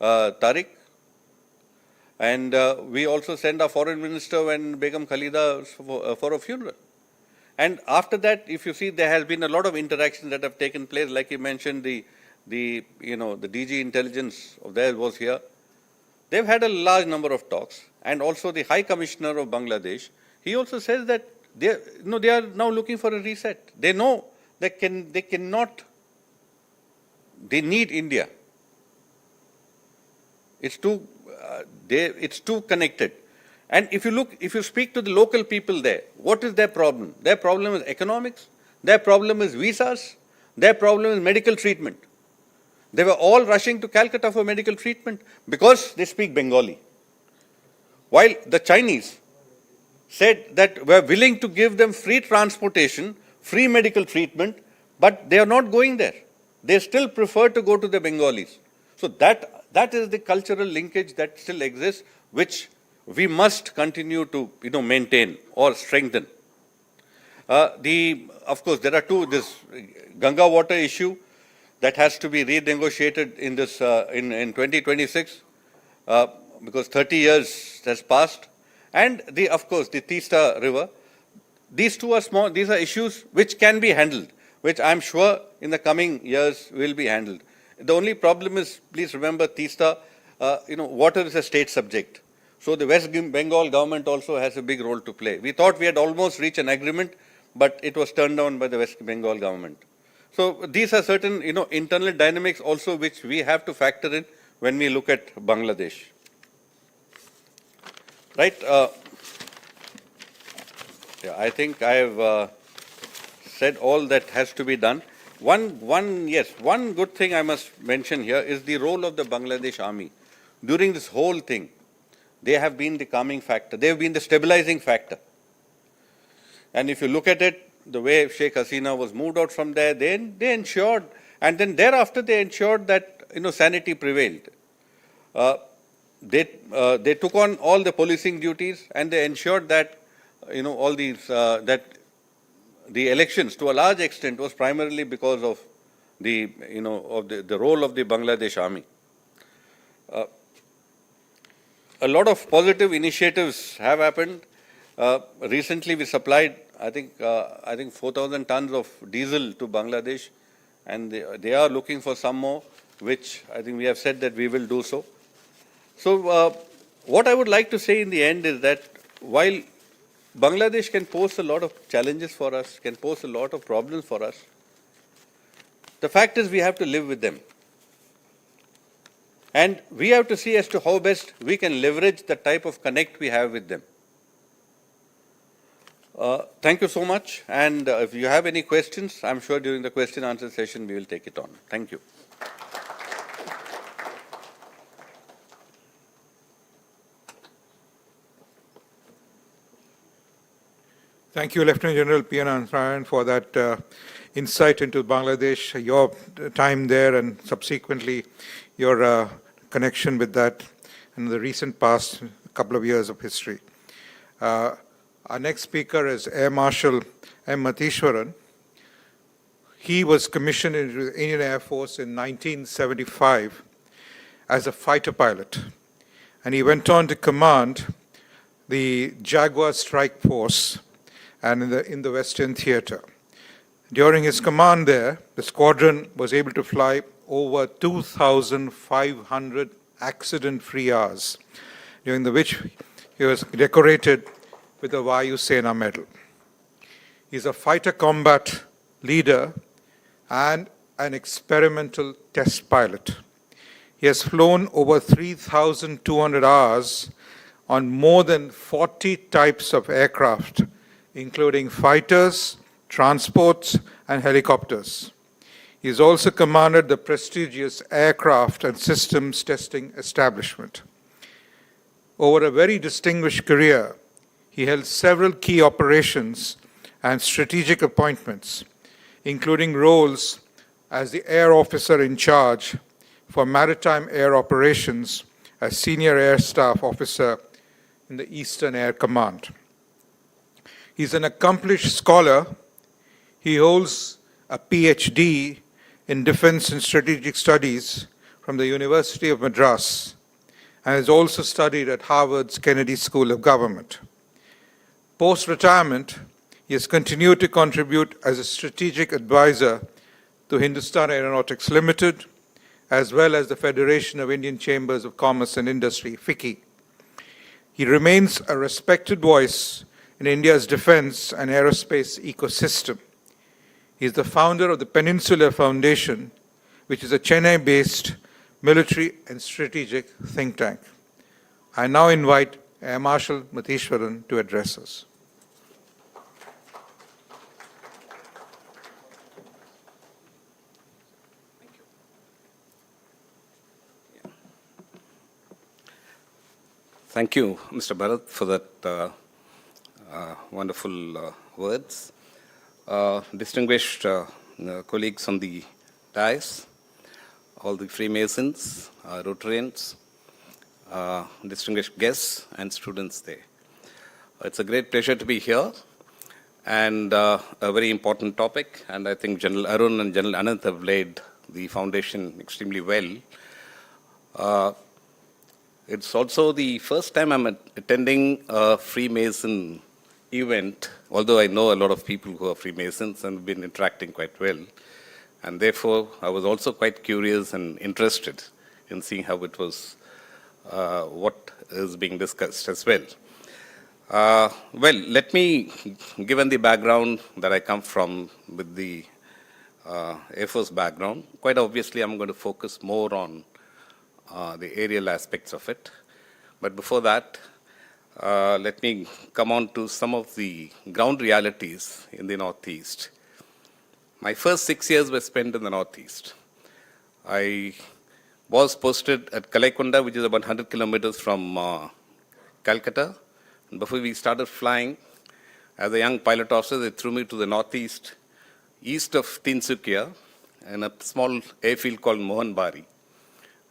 Tariq, and we also sent our Foreign Minister when Begum Khalida for a funeral. And after that, if you see, there has been a lot of interactions that have taken place. Like you mentioned, the DG intelligence of theirs was here. They've had a large number of talks, and also the High Commissioner of Bangladesh. He also says that they are now looking for a reset. They know they need India. It's too connected. And if you speak to the local people there, what is their problem? Their problem is economics. Their problem is visas. Their problem is medical treatment. They were all rushing to Calcutta for medical treatment because they speak Bengali. While the Chinese said that we're willing to give them free transportation, free medical treatment, but they are not going there. They still prefer to go to the Bengalis. So that is the cultural linkage that still exists, which we must continue to maintain or strengthen. Of course, there are this Ganga water issue that has to be renegotiated in 2026 because 30 years has passed. And of course, the Teesta River. These two are small. These are issues which can be handled, which I'm sure in the coming years will be handled. The only problem is, please remember, Teesta, water is a state subject. So the West Bengal government also has a big role to play. We thought we had almost reached an agreement, but it was turned down by the West Bengal government. So these are certain, internal dynamics also which we have to factor in when we look at Bangladesh. Right? I think I have said all that has to be done. One good thing I must mention here is the role of the Bangladesh army. During this whole thing, they have been the calming factor. They have been the stabilizing factor. And if you look at it, the way Sheikh Hasina was moved out from there, they ensured, and then thereafter they ensured that sanity prevailed. They took on all the policing duties, and they ensured that all these that the elections to a large extent was primarily because of the role of the Bangladesh army. A lot of positive initiatives have happened. Recently, we supplied, I think 4,000 tons of diesel to Bangladesh, and they are looking for some more, which I think we have said that we will do so. So, what I would like to say in the end is that while Bangladesh can pose a lot of challenges for us, can pose a lot of problems for us, the fact is we have to live with them. And we have to see as to how best we can leverage the type of connect we have with them. Thank you so much. And if you have any questions, I'm sure during the question answer session we will take it on. Thank you. Thank you, Lieutenant General P. N. Antharayan, for that insight into Bangladesh, your time there, and subsequently your connection with that in the recent past couple of years of history. Our next speaker is Air Marshal M. Matheeswaran. He was commissioned into the Indian Air Force in 1975 as a fighter pilot. and he went on to command the Jaguar Strike Force and in the Western Theater. During his command there, the squadron was able to fly over 2,500 accident-free hours, during which he was decorated with the Vayu Sena Medal. He's a fighter combat leader and an experimental test pilot. He has flown over 3,200 hours on more than 40 types of aircraft, including fighters, transports, and helicopters. He has also commanded the prestigious Aircraft and Systems Testing Establishment. Over a very distinguished career, he held several key operations and strategic appointments, including roles as the Air Officer in Charge for Maritime Air Operations as Senior Air Staff Officer in the Eastern Air Command. He's an accomplished scholar. He holds a PhD in Defense and Strategic Studies from the University of Madras and has also studied at Harvard's Kennedy School of Government. Post-retirement, he has continued to contribute as a strategic advisor to Hindustan Aeronautics Limited, as well as the Federation of Indian Chambers of Commerce and Industry, FICCI. He remains a respected voice in India's defense and aerospace ecosystem. He is the founder of the Peninsular Foundation, which is a Chennai-based military and strategic think tank. I now invite Air Marshal Matheshwaran to address us. Thank you, Mr. Bharat, for that wonderful words. Distinguished colleagues on the dais, all the Freemasons, Rotarians, distinguished guests and students there. It's a great pleasure to be here, and a very important topic, and I think General Arun and General Anant have laid the foundation extremely well. It's also the first time I'm attending a Freemason event, although I know a lot of people who are Freemasons and have been interacting quite well. And therefore, I was also quite curious and interested in seeing how it was, what is being discussed as well. Well, let me, given the background that I come from with the Air Force background, quite obviously I'm going to focus more on the aerial aspects of it. But before that, let me come on to some of the ground realities in the Northeast. My first 6 years were spent in the Northeast. I was posted at Kalaikunda, which is about 100 kilometers from Calcutta. And before we started flying, as a young pilot officer, they threw me to the Northeast, east of Tinsukia, in a small airfield called Mohanbari.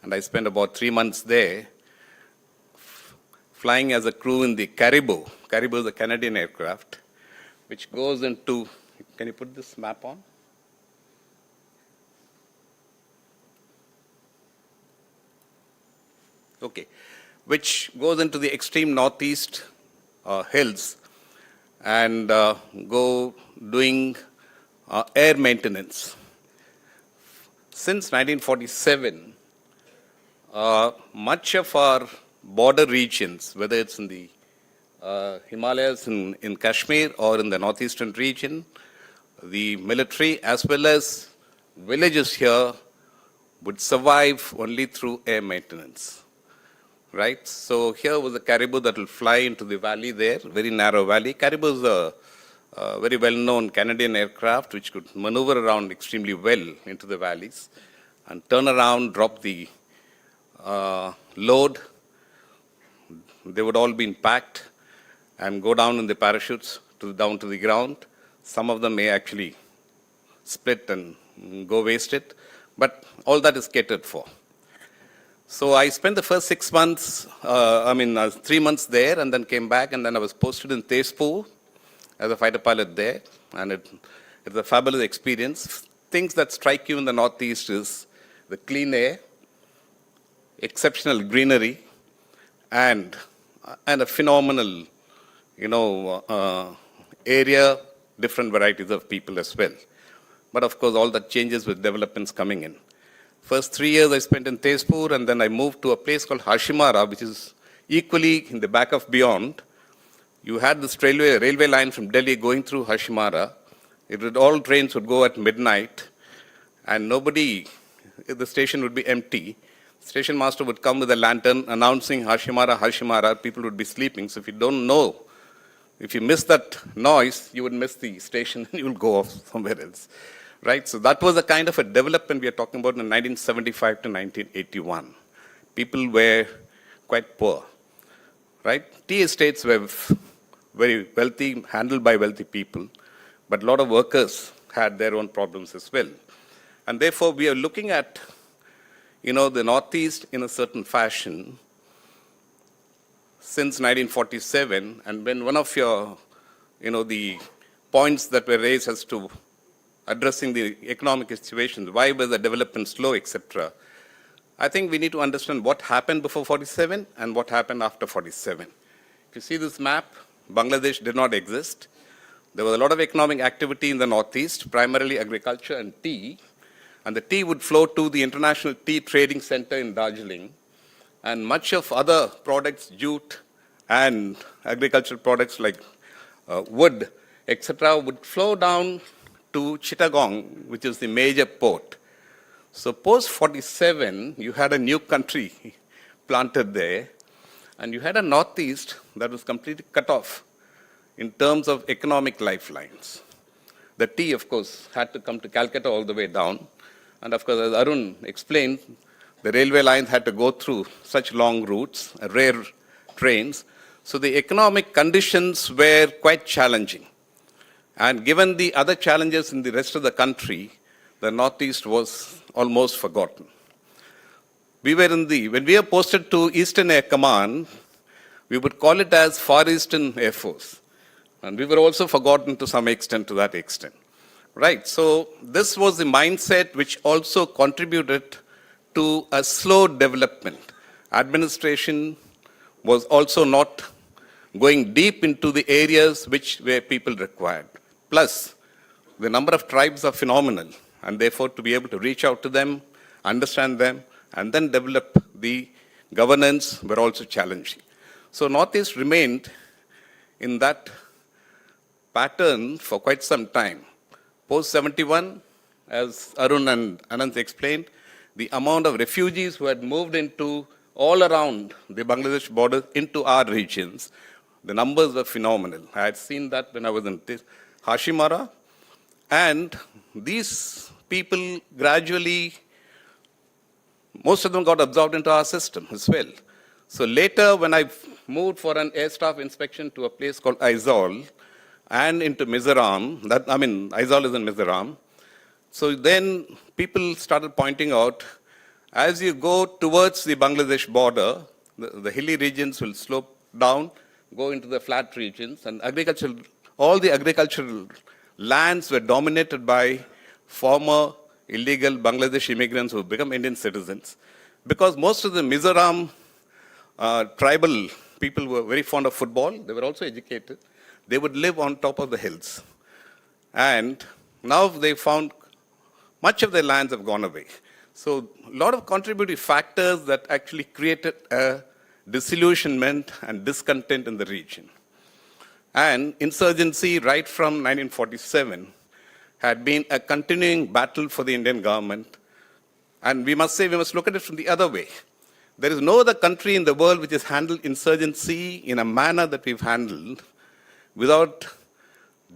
And I spent about 3 months there, flying as a crew in the Caribou. Caribou is a Canadian aircraft, which goes into, can you put this map on? Okay, which goes into the extreme northeast hills and go doing air maintenance. Since 1947, much of our border regions, whether it's in the Himalayas in Kashmir or in the northeastern region, the military as well as villages here would survive only through air maintenance. Right? So here was a Caribou that will fly into the valley there, very narrow valley. Caribou is a very well-known Canadian aircraft which could maneuver around extremely well into the valleys and turn around, drop the load. They would all be packed and go down in the parachutes down to the ground. Some of them may actually split and go wasted, but all that is catered for. So I spent the first 6 months, 3 months there, and then came back, and then I was posted in Tezpur as a fighter pilot there, and it's a fabulous experience. Things that strike you in the Northeast is the clean air, exceptional greenery, and a phenomenal, area, different varieties of people as well. But of course, all that changes with developments coming in. First 3 years I spent in Tezpur, and then I moved to a place called Hashimara, which is equally in the back of beyond. You had this railway line from Delhi going through Hashimara. All trains would go at midnight, and the station would be empty. Station master would come with a lantern announcing Hashimara, Hashimara. People would be sleeping. So if you miss that noise, you would miss the station and you will go off somewhere else. Right? So that was a kind of a development we are talking about in 1975 to 1981. People were quite poor. Right? Tea estates were very wealthy, handled by wealthy people, but a lot of workers had their own problems as well. And therefore, we are looking at the Northeast in a certain fashion since 1947, and when one of the points that were raised as to addressing the economic situations, why was the development slow, etc., I think we need to understand what happened before 47 and what happened after 47. If you see this map, Bangladesh did not exist. There was a lot of economic activity in the Northeast, primarily agriculture and tea. And the tea would flow to the International Tea Trading Center in Darjeeling. And much of other products, jute and agricultural products like wood, etc., would flow down to Chittagong, which is the major port. So post-47, you had a new country planted there, and you had a Northeast that was completely cut off in terms of economic lifelines. The tea, of course, had to come to Calcutta all the way down. And of course, as Arun explained, the railway lines had to go through such long routes, rare trains. So the economic conditions were quite challenging. And given the other challenges in the rest of the country, the Northeast was almost forgotten. When we were posted to Eastern Air Command, we would call it as Far Eastern Air Force. And we were also forgotten to some extent to that extent. Right, so this was the mindset which also contributed to a slow development. Administration was also not going deep into the areas where people required. Plus, the number of tribes are phenomenal, and therefore to be able to reach out to them, understand them, and then develop the governance were also challenging. So Northeast remained in that pattern for quite some time. Post-71, as Arun and Anand explained, the amount of refugees who had moved into all around the Bangladesh border into our regions, the numbers were phenomenal. I had seen that when I was in Hashimara. And these people gradually, most of them got absorbed into our system as well. So later, when I moved for an air staff inspection to a place called Aizawl, and into Mizoram, Aizawl is in Mizoram. So then people started pointing out, as you go towards the Bangladesh border, the hilly regions will slope down, go into the flat regions, and all the agricultural lands were dominated by former illegal Bangladeshi immigrants who become Indian citizens. Because most of the Mizoram tribal people were very fond of football, they were also educated. They would live on top of the hills. And now they found much of their lands have gone away. So a lot of contributory factors that actually created a disillusionment and discontent in the region. And insurgency right from 1947 had been a continuing battle for the Indian government. And we must look at it from the other way. There is no other country in the world which has handled insurgency in a manner that we've handled without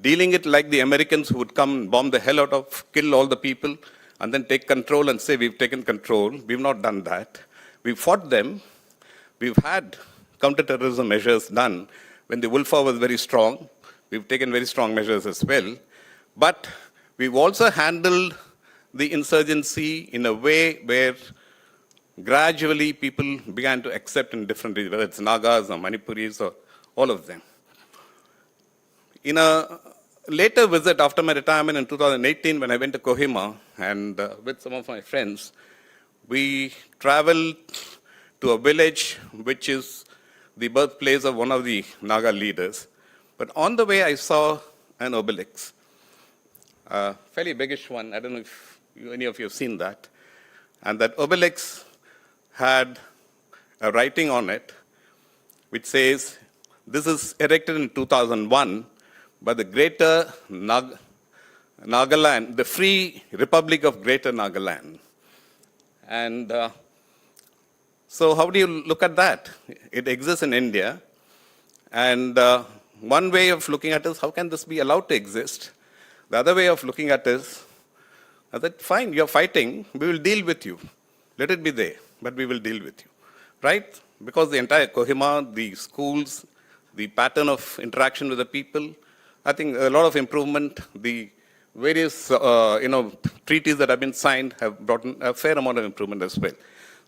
dealing it like the Americans who would come and bomb the hell out of, kill all the people, and then take control and say, we've taken control. We've not done that. We've fought them. We've had counterterrorism measures done when the Wolfa was very strong. We've taken very strong measures as well. But we've also handled the insurgency in a way where gradually people began to accept in different regions, whether it's Nagas or Manipuris or all of them. In a later visit after my retirement in 2018, when I went to Kohima and with some of my friends, we traveled to a village which is the birthplace of one of the Naga leaders. But on the way, I saw an obelisk, a fairly biggish one. I don't know if any of you have seen that. And that obelisk had a writing on it which says, this is erected in 2001 by the Greater Nagaland, the Free Republic of Greater Nagaland. And so how do you look at that? It exists in India. And one way of looking at it is, how can this be allowed to exist? The other way of looking at it is, I said, fine, you're fighting, we will deal with you. Let it be there, but we will deal with you. Right? Because the entire Kohima, the schools, the pattern of interaction with the people, I think a lot of improvement. The various treaties that have been signed have brought in a fair amount of improvement as well.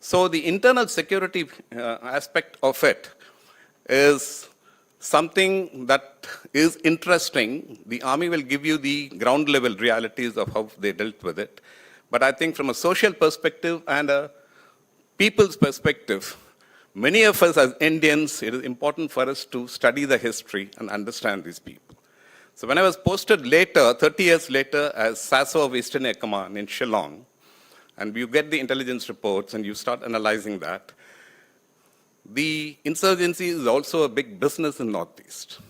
So the internal security aspect of it is something that is interesting. The army will give you the ground level realities of how they dealt with it. But I think from a social perspective and a people's perspective, many of us as Indians, it is important for us to study the history and understand these people. So when I was posted later, 30 years later, as SASO of Eastern Air Command in Shillong, and you get the intelligence reports and you start analyzing that, the insurgency is also a big business in Northeast.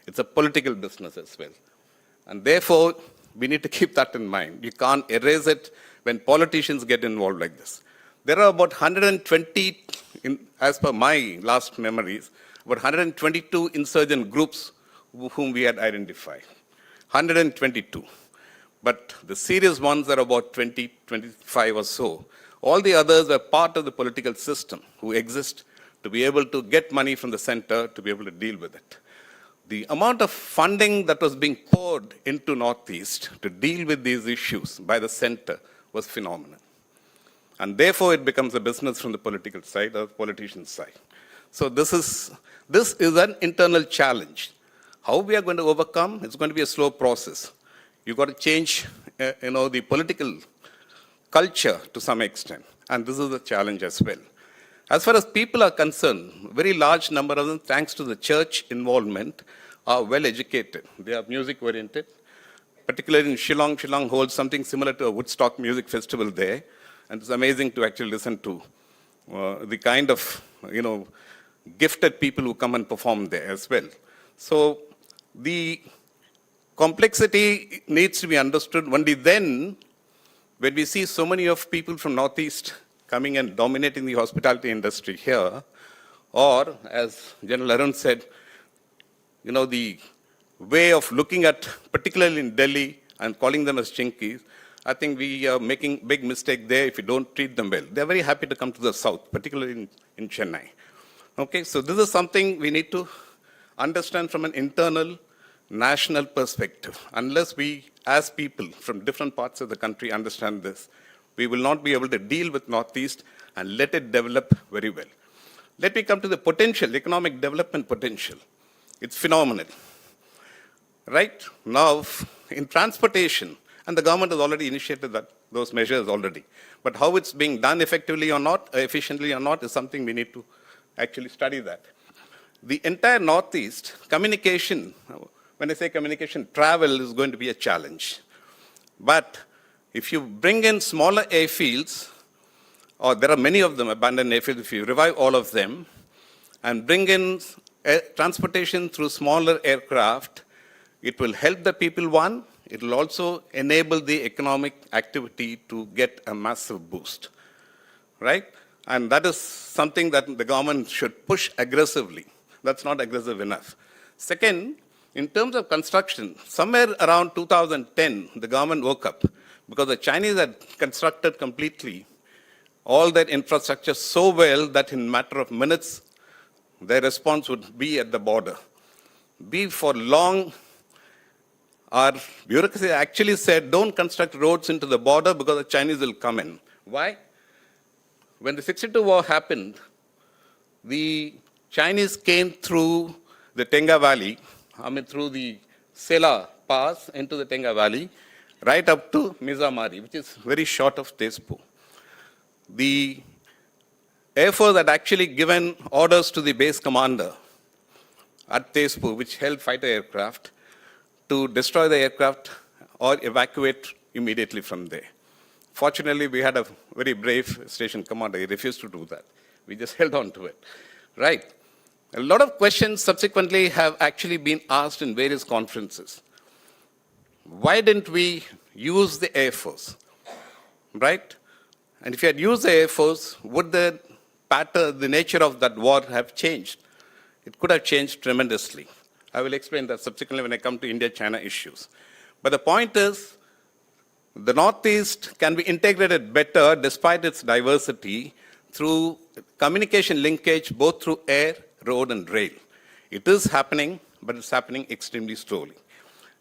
It's a political business as well. And therefore, we need to keep that in mind. You can't erase it when politicians get involved like this. There are about 120, as per my last memories, about 122 insurgent groups whom we had identified. 122. But the serious ones are about 20, 25 or so. All the others are part of the political system who exist to be able to get money from the center to be able to deal with it. The amount of funding that was being poured into Northeast to deal with these issues by the center was phenomenal. And therefore, it becomes a business from the political side or the politician's side. So this is an internal challenge. How we are going to overcome, it's going to be a slow process. You've got to change the political culture to some extent. And this is a challenge as well. As far as people are concerned, a very large number of them, thanks to the church involvement, are well educated. They are music oriented. Particularly in Shillong, Shillong holds something similar to a Woodstock music festival there. And it's amazing to actually listen to the kind of, gifted people who come and perform there as well. So the complexity needs to be understood only then when we see so many of people from Northeast coming and dominating the hospitality industry here, or as General Arun said, the way of looking at, particularly in Delhi, and calling them as chinkies, I think we are making big mistake there if we don't treat them well. They're very happy to come to the south, particularly in Chennai. Okay, so this is something we need to understand from an internal, national perspective. Unless we, as people from different parts of the country, understand this, we will not be able to deal with Northeast and let it develop very well. Let me come to the potential, economic development potential. It's phenomenal. Right? Now, in transportation, and the government has already initiated those measures already. But how it's being done effectively or not, efficiently or not, is something we need to actually study that. The entire Northeast, communication, when I say communication, travel is going to be a challenge. But if you bring in smaller airfields, or there are many of them, abandoned airfields, if you revive all of them, and bring in transportation through smaller aircraft, it will help the people, one. It will also enable the economic activity to get a massive boost, right? And that is something that the government should push aggressively. That's not aggressive enough. Second, in terms of construction, somewhere around 2010, the government woke up because the Chinese had constructed completely all that infrastructure so well that in a matter of minutes, their response would be at the border. For long, our bureaucracy actually said, don't construct roads into the border because the Chinese will come in. Why? When the 62 war happened, the Chinese came through the Tenga Valley, through the Sela Pass into the Tenga Valley, right up to Mizamari, which is very short of Tespo. The Air Force had actually given orders to the base commander at Tezpur, which held fighter aircraft, to destroy the aircraft or evacuate immediately from there. Fortunately, we had a very brave station commander. He refused to do that. We just held on to it. Right. A lot of questions subsequently have actually been asked in various conferences. Why didn't we use the Air Force? Right? And if you had used the Air Force, would the pattern, the nature of that war have changed? It could have changed tremendously. I will explain that subsequently when I come to India-China issues. But the point is, the Northeast can be integrated better despite its diversity through communication linkage both through air, road, and rail. It is happening, but it's happening extremely slowly.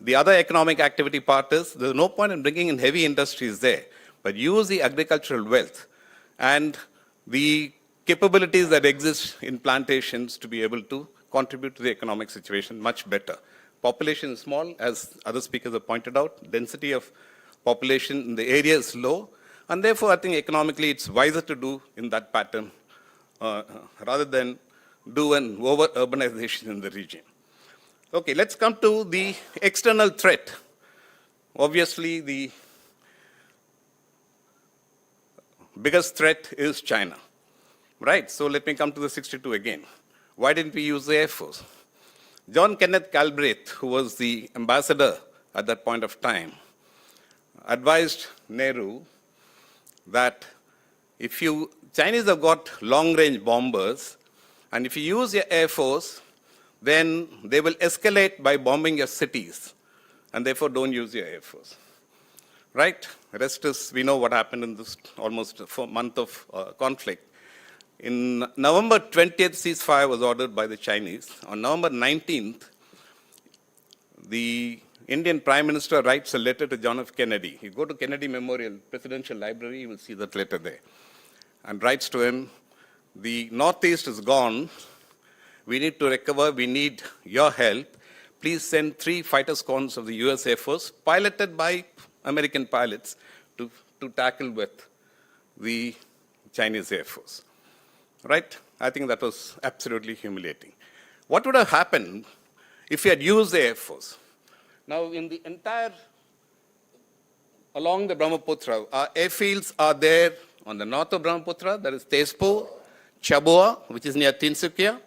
The other economic activity part is there's no point in bringing in heavy industries there, but use the agricultural wealth and the capabilities that exist in plantations to be able to contribute to the economic situation much better. Population is small, as other speakers have pointed out. Density of population in the area is low, and therefore I think economically it's wiser to do in that pattern rather than do an over-urbanization in the region. Okay, let's come to the external threat. Obviously, the biggest threat is China. Right, so let me come to the 62 again. Why didn't we use the Air Force? John Kenneth Galbraith, who was the ambassador at that point of time, advised Nehru that if Chinese have got long-range bombers, and if you use your Air Force, then they will escalate by bombing your cities, and therefore don't use your Air Force. Right? The rest is, we know what happened in this almost month of conflict. In November 20th, ceasefire was ordered by the Chinese. On November 19th, the Indian Prime Minister writes a letter to John F. Kennedy. You go to Kennedy Memorial Presidential Library, you will see that letter there. And writes to him, the Northeast is gone. We need to recover. We need your help. Please send 3 fighter squadrons of the US Air Force, piloted by American pilots, to tackle with the Chinese Air Force. Right? I think that was absolutely humiliating. What would have happened if we had used the Air Force? Now, in the entire, along the Brahmaputra, our airfields are there on the north of Brahmaputra, that is Tezpur, Chabua, which is near Tinsukia,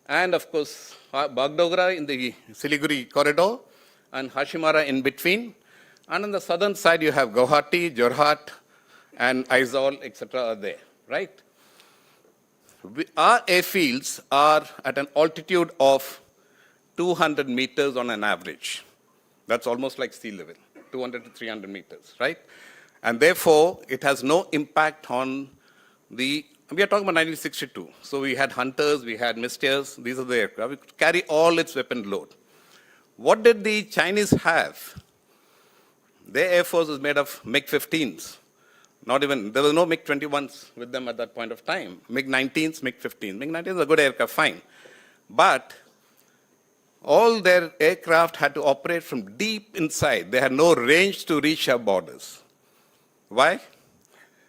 and of course, Bagdogra in the Siliguri corridor, and Hashimara in between. And on the southern side, you have Guwahati, Jorhat, and Aizawl, etc. are there, right? Our airfields are at an altitude of 200 meters on an average. That's almost like sea level, 200 to 300 meters, right? And therefore, it has no impact on we are talking about 1962. So we had Hunters, we had Mystiers, these are the aircraft. We could carry all its weapon load. What did the Chinese have? Their Air Force was made of MiG-15s. Not even, there was no MiG-21s with them at that point of time. MiG-19s, MiG-15s. MiG-19s are a good aircraft, fine. But all their aircraft had to operate from deep inside. They had no range to reach our borders. Why?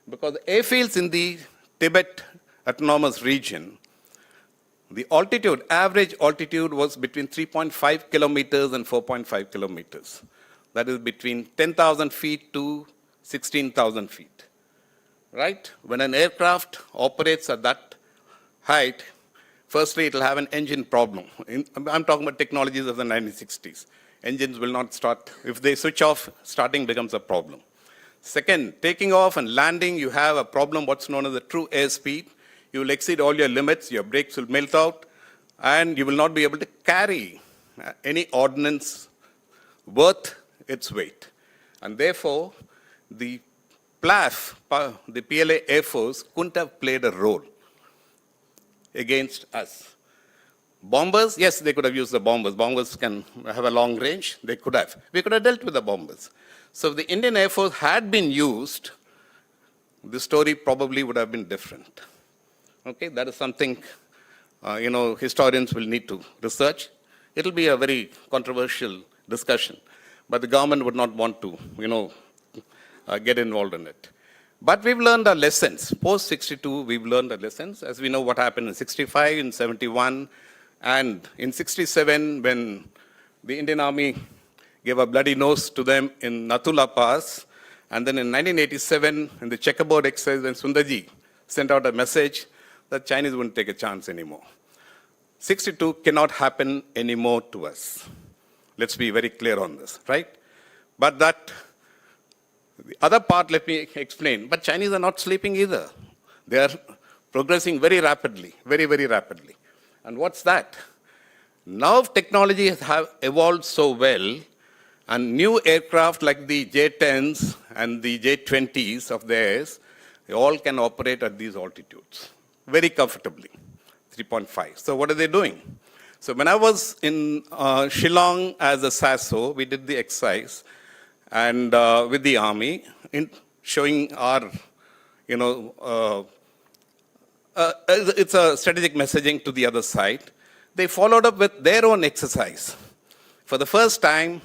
Because the airfields in the Tibet Autonomous Region, the altitude, average altitude was between 3.5 kilometers and 4.5 kilometers. That is between 10,000 feet to 16,000 feet, right? When an aircraft operates at that height, firstly, it will have an engine problem. I'm talking about technologies of the 1960s. Engines will not start. If they switch off, starting becomes a problem. Second, taking off and landing, you have a problem, what's known as the true airspeed. You will exceed all your limits, your brakes will melt out, and you will not be able to carry any ordnance worth its weight. And therefore, the PLAF, the PLA Air Force, couldn't have played a role against us. Bombers, yes, they could have used the bombers. Bombers can have a long range. They could have. We could have dealt with the bombers. So if the Indian Air Force had been used, the story probably would have been different. Okay, that is something, historians will need to research. It will be a very controversial discussion, but the government would not want to, get involved in it. But we've learned our lessons. Post 62, we've learned our lessons. As we know what happened in 65, in 71, and in 67, when the Indian Army gave a bloody nose to them in Natula Pass, and then in 1987, in the checkerboard exercise, when Sundarji sent out a message that Chinese wouldn't take a chance anymore. 62 cannot happen anymore to us. Let's be very clear on this, right? But that, the other part, let me explain. But Chinese are not sleeping either. They are progressing very rapidly, very, very rapidly. And what's that? Now technology has evolved so well, and new aircraft like the J-10s and the J-20s of theirs, they all can operate at these altitudes very comfortably, 3.5. So what are they doing? So when I was in Shillong as a SASO, we did the exercise and with the army, in showing our, it's a strategic messaging to the other side. They followed up with their own exercise. For the first time,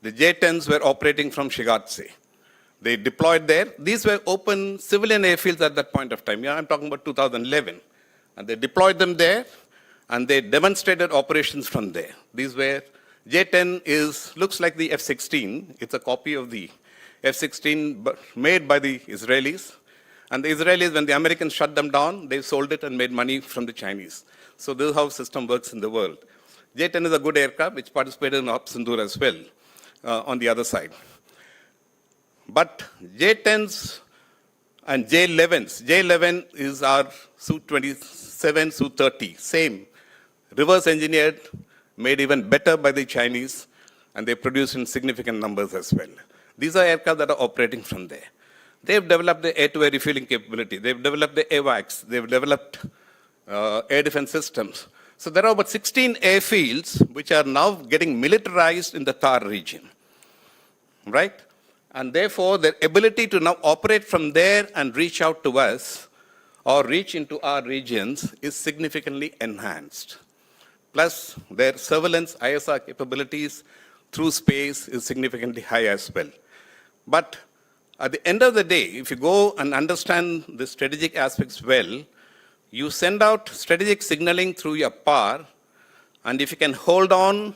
the J-10s were operating from Shigatse. They deployed there. These were open civilian airfields at that point of time. Yeah, I'm talking about 2011. And they deployed them there, and they demonstrated operations from there. These were, J-10 looks like the F-16. It's a copy of the F-16 but made by the Israelis. And the Israelis, when the Americans shut them down, they sold it and made money from the Chinese. So this is how system works in the world. J-10 is a good aircraft, which participated in Op Sindoor as well, on the other side. But J-10s and J-11s, J-11 is our Su-27, Su-30, same. Reverse engineered, made even better by the Chinese, and they produce in significant numbers as well. These are aircraft that are operating from there. They've developed the air-to-air refueling capability. They've developed the AWACS. They've developed air defense systems. So there are about 16 airfields which are now getting militarized in the Thar region, right? And therefore, their ability to now operate from there and reach out to us or reach into our regions is significantly enhanced. Plus, their surveillance ISR capabilities through space is significantly high as well. But at the end of the day, if you go and understand the strategic aspects well, you send out strategic signaling through your power, and if you can hold on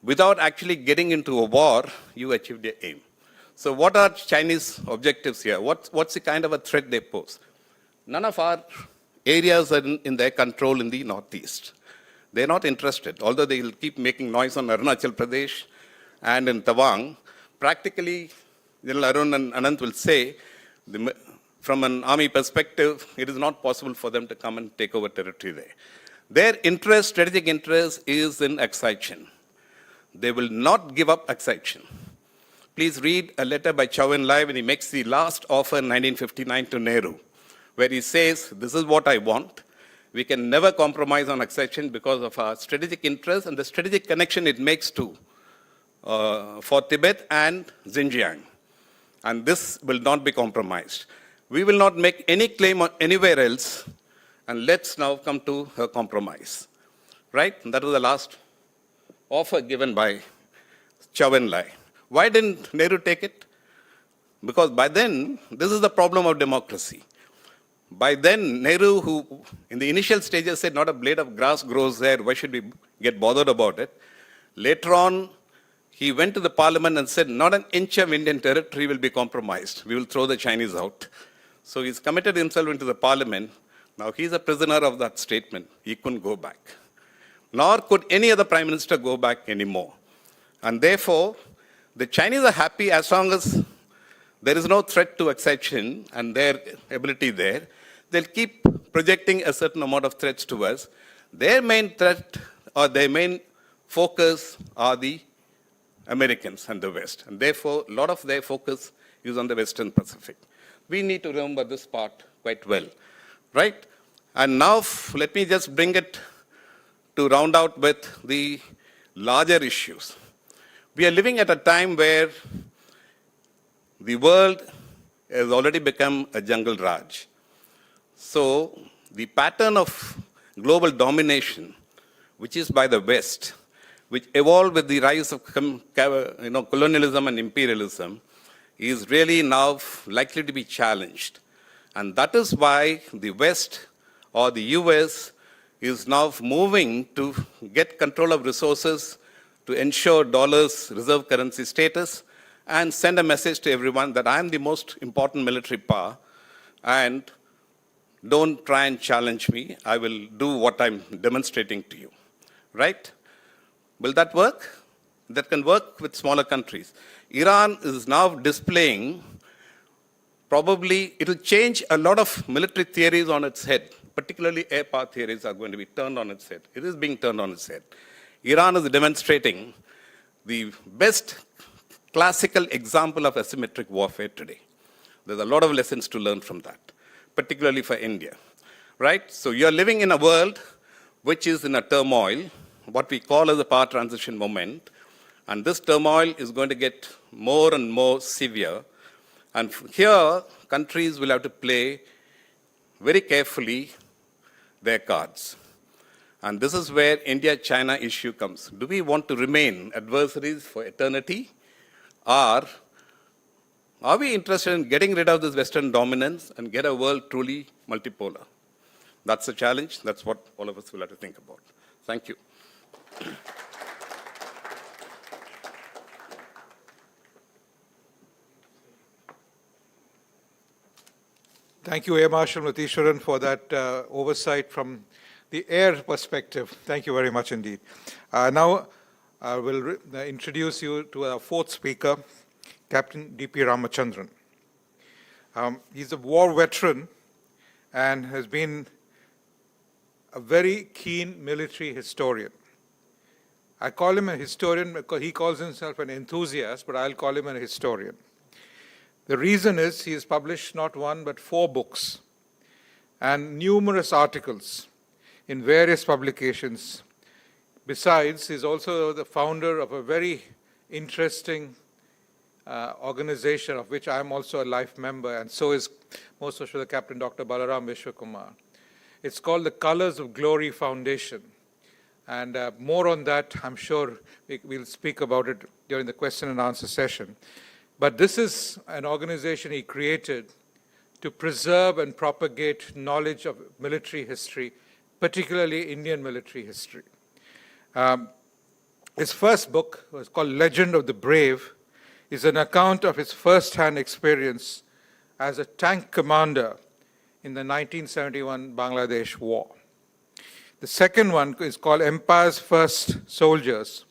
without actually getting into a war, you achieve your aim. So what are Chinese objectives here? What's the kind of a threat they pose? None of our areas are in their control in the northeast. They're not interested, although they will keep making noise on Arunachal Pradesh and in Tawang. Practically, General Arun and Anant will say, from an army perspective, it is not possible for them to come and take over territory there. Their interest, strategic interest, is in excitation. They will not give up excitation. Please read a letter by Chow En-lai when he makes the last offer in 1959 to Nehru, where he says, this is what I want. We can never compromise on excitation because of our strategic interest and the strategic connection it makes to for Tibet and Xinjiang. And this will not be compromised. We will not make any claim on anywhere else, and let's now come to a compromise. Right? And that was the last offer given by Chow En-lai. Why didn't Nehru take it? Because by then, this is the problem of democracy. By then, Nehru, who in the initial stages said not a blade of grass grows there, why should we get bothered about it? Later on, he went to the parliament and said, not an inch of Indian territory will be compromised. We will throw the Chinese out. So he's committed himself into the parliament. Now he's a prisoner of that statement. He couldn't go back. Nor could any other prime minister go back anymore. And therefore, the Chinese are happy as long as there is no threat to excitation and their ability there. They'll keep projecting a certain amount of threats to us. Their main threat or their main focus are the Americans and the West. And therefore, a lot of their focus is on the Western Pacific. We need to remember this part quite well, right? And now, let me just bring it to round out with the larger issues. We are living at a time where the world has already become a jungle raj. So the pattern of global domination, which is by the West, which evolved with the rise of colonialism and imperialism, is really now likely to be challenged. And that is why the West or the US is now moving to get control of resources to ensure dollars reserve currency status and send a message to everyone that I am the most important military power and don't try and challenge me. I will do what I'm demonstrating to you. Right? Will that work? That can work with smaller countries. Iran is now displaying, probably it will change a lot of military theories on its head, particularly air power theories are going to be turned on its head. It is being turned on its head. Iran is demonstrating the best classical example of asymmetric warfare today. There's a lot of lessons to learn from that, particularly for India. Right? So you're living in a world which is in a turmoil, what we call as a power transition moment. And this turmoil is going to get more and more severe. And here, countries will have to play very carefully their cards. And this is where India-China issue comes. Do we want to remain adversaries for eternity? Or are we interested in getting rid of this Western dominance and get a world truly multipolar? That's the challenge. That's what all of us will have to think about. Thank you. Thank you, Air Marshal Matheeswaran, for that oversight from the air perspective. Thank you very much indeed. Now, I will introduce you to our fourth speaker, Captain D.P. Ramachandran. He's a war veteran and has been a very keen military historian. I call him a historian because he calls himself an enthusiast, but I'll call him a historian. The reason is he has published not one but 4 books and numerous articles in various publications. Besides, he's also the founder of a very interesting organization of which I'm also a life member, and so is most of the Captain Dr. Balaram Vishwakumar. It's called the Colors of Glory Foundation. And more on that, I'm sure we'll speak about it during the question and answer session. But this is an organization he created to preserve and propagate knowledge of military history, particularly Indian military history. His first book was called Legend of the Brave, is an account of his first-hand experience as a tank commander in the 1971 Bangladesh War. The second one is called Empire's First Soldiers,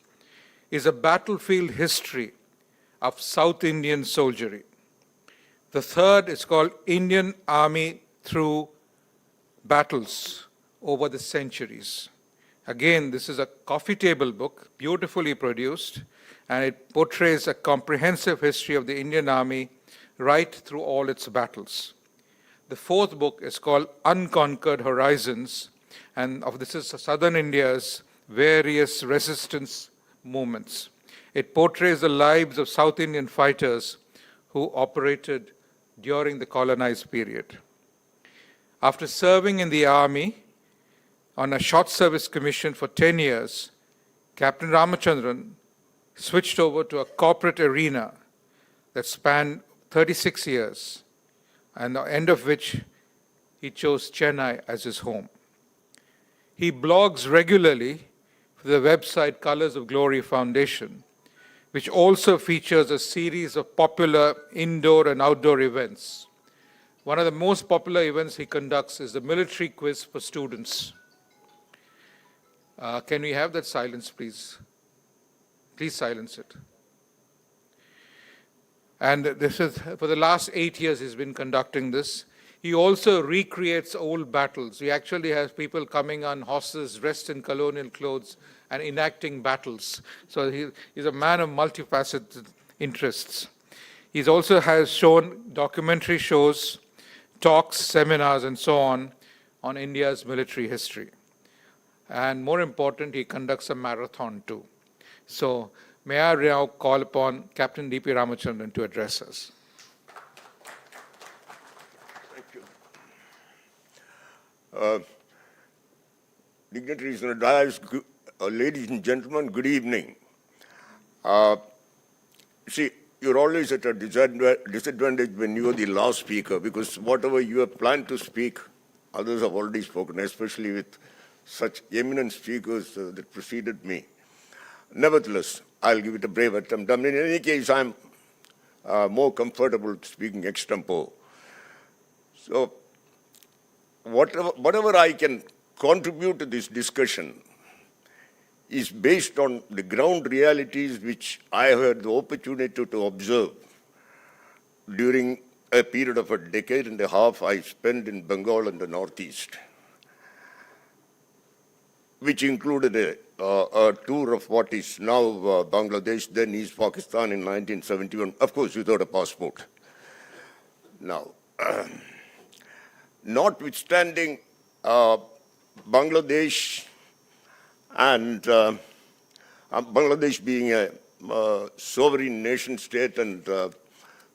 is a battlefield history of South Indian soldiery. The third is called Indian Army Through Battles Over the Centuries. Again, this is a coffee table book, beautifully produced, and it portrays a comprehensive history of the Indian Army right through all its battles. The fourth book is called Unconquered Horizons, and this is southern India's various resistance movements. It portrays the lives of South Indian fighters who operated during the colonized period. After serving in the army on a short service commission for 10 years, Captain Ramachandran switched over to a corporate arena that spanned 36 years, and the end of which he chose Chennai as his home. He blogs regularly for the website Colors of Glory Foundation, which also features a series of popular indoor and outdoor events. One of the most popular events he conducts is the military quiz for students. Can we have that silence, please? Please silence it. And this is, for the last 8 years he's been conducting this. He also recreates old battles. He actually has people coming on horses dressed in colonial clothes and enacting battles. So he's a man of multifaceted interests. He also has shown documentary shows, talks, seminars, and so on India's military history. And more important, he conducts a marathon too. So may I now call upon Captain D.P. Ramachandran to address us. Dignitaries in the dais, ladies and gentlemen, good evening. See, you're always at a disadvantage when you're the last speaker, because whatever you have planned to speak, others have already spoken, especially with such eminent speakers that preceded me. Nevertheless, I'll give it a brave attempt. I mean, in any case, I'm more comfortable speaking extempo. So, whatever I can contribute to this discussion is based on the ground realities which I had the opportunity to observe during a period of a decade and a half I spent in Bengal and the Northeast, which included a tour of what is now Bangladesh, then East Pakistan in 1971, of course without a passport. Now, notwithstanding Bangladesh and Bangladesh being a sovereign nation state and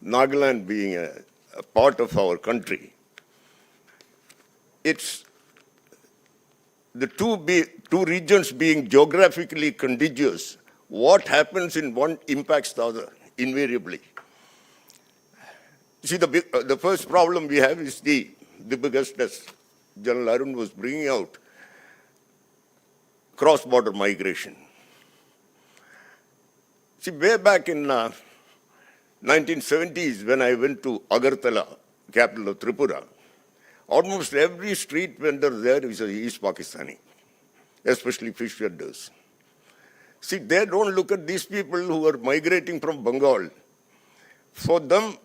Nagaland being a part of our country, it's the two regions being geographically contiguous. What happens in one impacts the other, invariably. See, the first problem we have is the biggest, as General Arun was bringing out, cross-border migration. See, way back in 1970s, when I went to Agartala, capital of Tripura, almost every street vendor there is an East Pakistani, especially fish vendors. See, they don't look at these people who are migrating from Bengal. For them,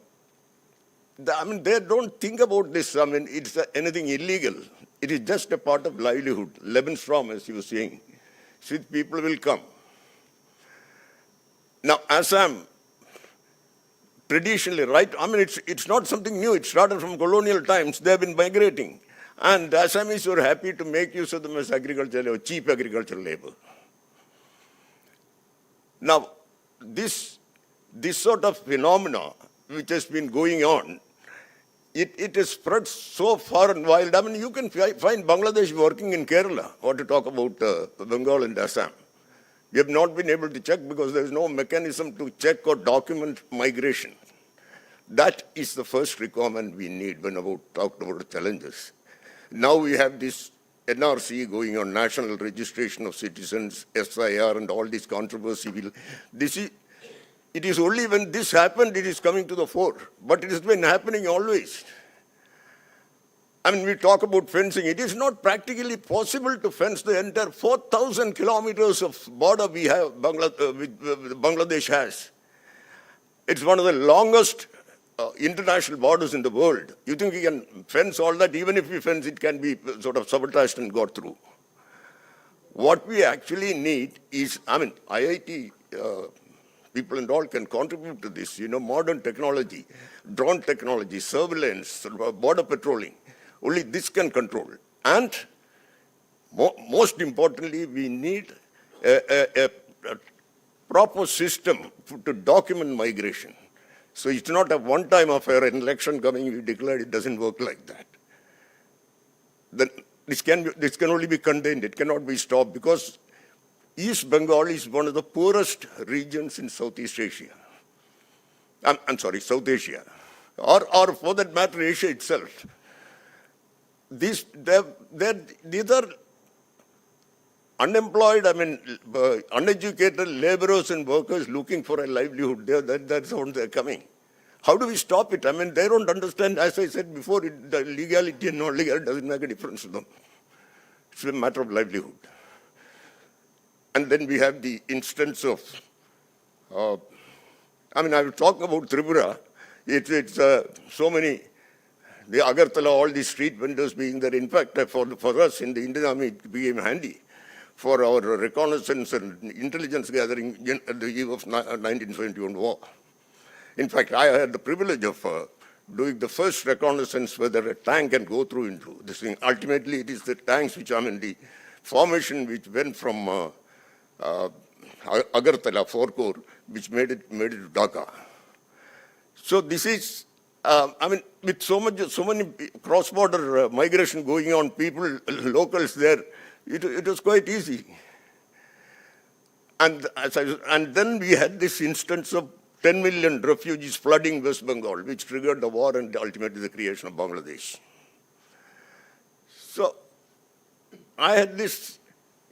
they don't think about this. I mean, it's anything illegal. It is just a part of livelihood. Lebensraum, as you were saying. See, people will come. Now, Assam, traditionally, right? I mean, it's not something new. It started from colonial times. They have been migrating. And the Assamese were happy to make use of them as agricultural or cheap agricultural labor. Now, this sort of phenomena, which has been going on, it has spread so far and wide. I mean, you can find Bangladesh working in Kerala, or to talk about Bengal and Assam. We have not been able to check because there is no mechanism to check or document migration. That is the first requirement we need when talked about the challenges. Now we have this NRC going on, National Registration of Citizens, SIR, and all this controversy. It is only when this happened, it is coming to the fore. But it has been happening always. I mean, we talk about fencing. It is not practically possible to fence the entire 4,000 kilometers of border we have, Bangladesh has. It's one of the longest international borders in the world. You think we can fence all that? Even if we fence, it can be sort of sabotaged and got through. What we actually need is, I mean, IIT people and all can contribute to this, modern technology, drone technology, surveillance, border patrolling. Only this can control. And most importantly, we need a proper system to document migration. So it's not a one-time affair, an election coming, we declared. It doesn't work like that. Then this can only be contained. It cannot be stopped because East Bengal is one of the poorest regions in Southeast Asia. I'm sorry, South Asia. Or for that matter, Asia itself. These are unemployed, uneducated laborers and workers looking for a livelihood. That's how they're coming. How do we stop it? I mean, they don't understand, as I said before, the legality and non-legality doesn't make a difference to them. It's a matter of livelihood. And then we have the instance of, I was talking about Tripura. It's so many, the Agartala, all these street vendors being there. In fact, for us in the Indian Army, it became handy for our reconnaissance and intelligence gathering at the eve of 1971 war. In fact, I had the privilege of doing the first reconnaissance whether a tank can go through into this thing. Ultimately, it is the tanks which the formation which went from Agartala, 4 Corps, which made it to Dhaka. So this is, with so many cross-border migration going on, people, locals there, it was quite easy. And then we had this instance of 10 million refugees flooding West Bengal, which triggered the war and ultimately the creation of Bangladesh. So I had this,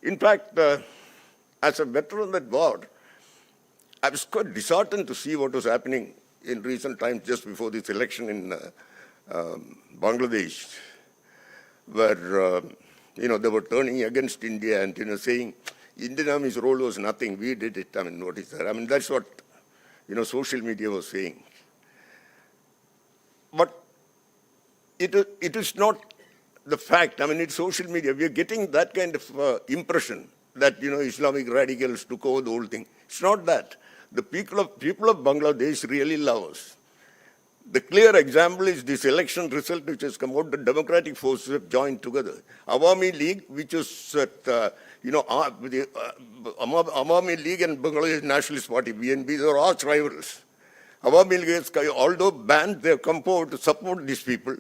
in fact, as a veteran of that war, I was quite disheartened to see what was happening in recent times just before this election in Bangladesh, where, they were turning against India and, saying Indian Army's role was nothing, we did it. I mean, what is that? I mean, that's what, social media was saying. But it is not the fact. I mean, it's social media. We are getting that kind of impression that, Islamic radicals took over the whole thing. It's not that. The people of Bangladesh really love us. The clear example is this election result which has come out. The democratic forces have joined together. Awami League, which is at, the Awami League and Bangladesh Nationalist Party, BNP, they are arch rivals. Awami League, although banned, they have come forward to support these people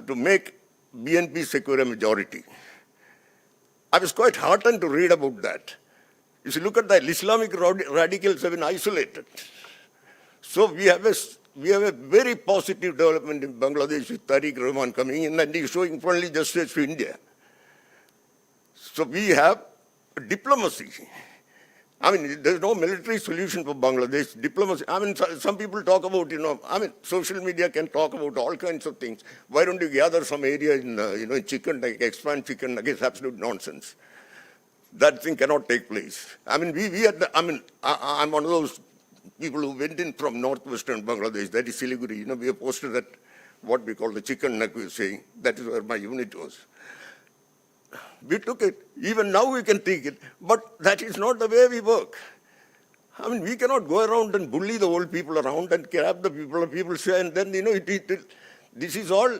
to make BNP secure a majority. I was quite heartened to read about that. If you look at that, Islamic radicals have been isolated. So we have a very positive development in Bangladesh with Tariq Rahman coming in and he's showing friendly gestures to India. So we have diplomacy. I mean, there's no military solution for Bangladesh. Diplomacy. I mean, some people talk about, social media can talk about all kinds of things. Why don't you gather some area in, in Chicken, like expand Chicken? Like, it's absolute nonsense. That thing cannot take place. I mean, I'm one of those people who went in from northwestern Bangladesh, that is Siliguri. We have posted that, what we call the Chicken neck, we were saying. That is where my unit was. We took it. Even now we can take it. But that is not the way we work. I mean, we cannot go around and bully the old people around and grab the people, and people say, and then, this is all,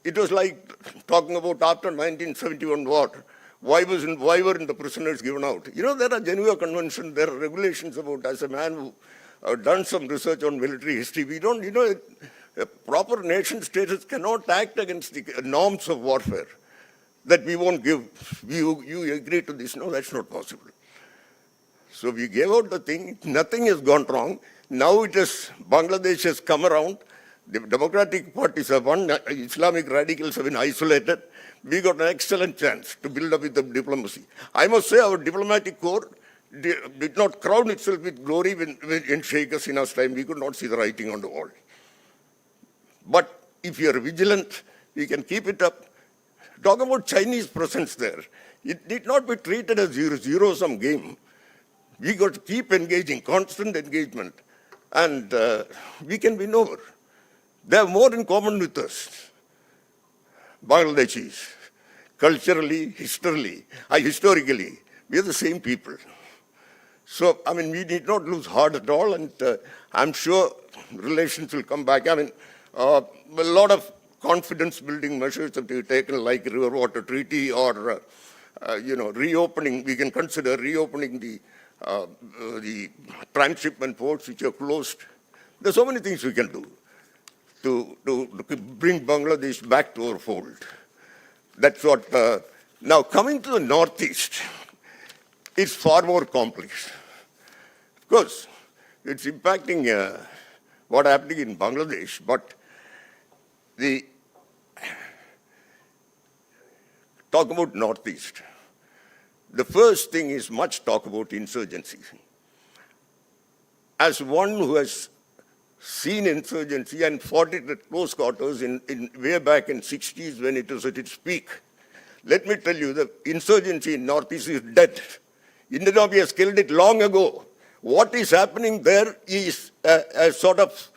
it was like talking about after 1971 war. Why weren't the prisoners given out? There are Geneva Conventions, there are regulations about, as a man who done some research on military history, we don't, a proper nation status cannot act against the norms of warfare. That we won't give, you agree to this. No, that's not possible. So we gave out the thing, nothing has gone wrong. Now Bangladesh has come around, the democratic parties have won, Islamic radicals have been isolated. We got an excellent chance to build up with the diplomacy. I must say our diplomatic corps did not crown itself with glory in Sheikh Hasina's time. We could not see the writing on the wall. But if you are vigilant, we can keep it up. Talk about Chinese presence there. It need not be treated as zero-sum game. We got to keep engaging, constant engagement, and we can win over. They have more in common with us. Bangladeshis, culturally, historically, we are the same people. So, I mean, we need not lose heart at all, and I'm sure relations will come back. I mean, a lot of confidence-building measures have to be taken, like River Water Treaty or, reopening. We can consider reopening the transshipment ports which are closed. There's so many things we can do to bring Bangladesh back to our fold. That's what. Now, coming to the Northeast, it's far more complex. Of course, it's impacting what's happening in Bangladesh, but talk about Northeast. The first thing is much talk about insurgency. As one who has seen insurgency and fought it at close quarters in way back in 60s when it was at its peak, let me tell you, the insurgency in Northeast is dead. Indian Army has killed it long ago. What is happening there is a sort of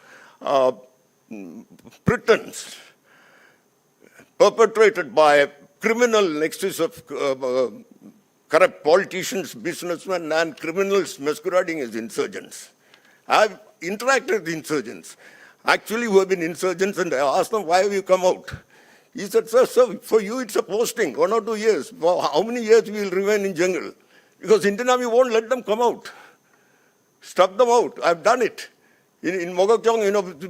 pretense perpetrated by a criminal nexus of corrupt politicians, businessmen, and criminals masquerading as insurgents. I've interacted with insurgents, actually who have been insurgents, and I asked them, why have you come out? He said, sir, for you it's a posting, 1 or 2 years. For how many years we will remain in jungle? Because Indian Army won't let them come out. Stuff them out. I've done it. In Mogakchong,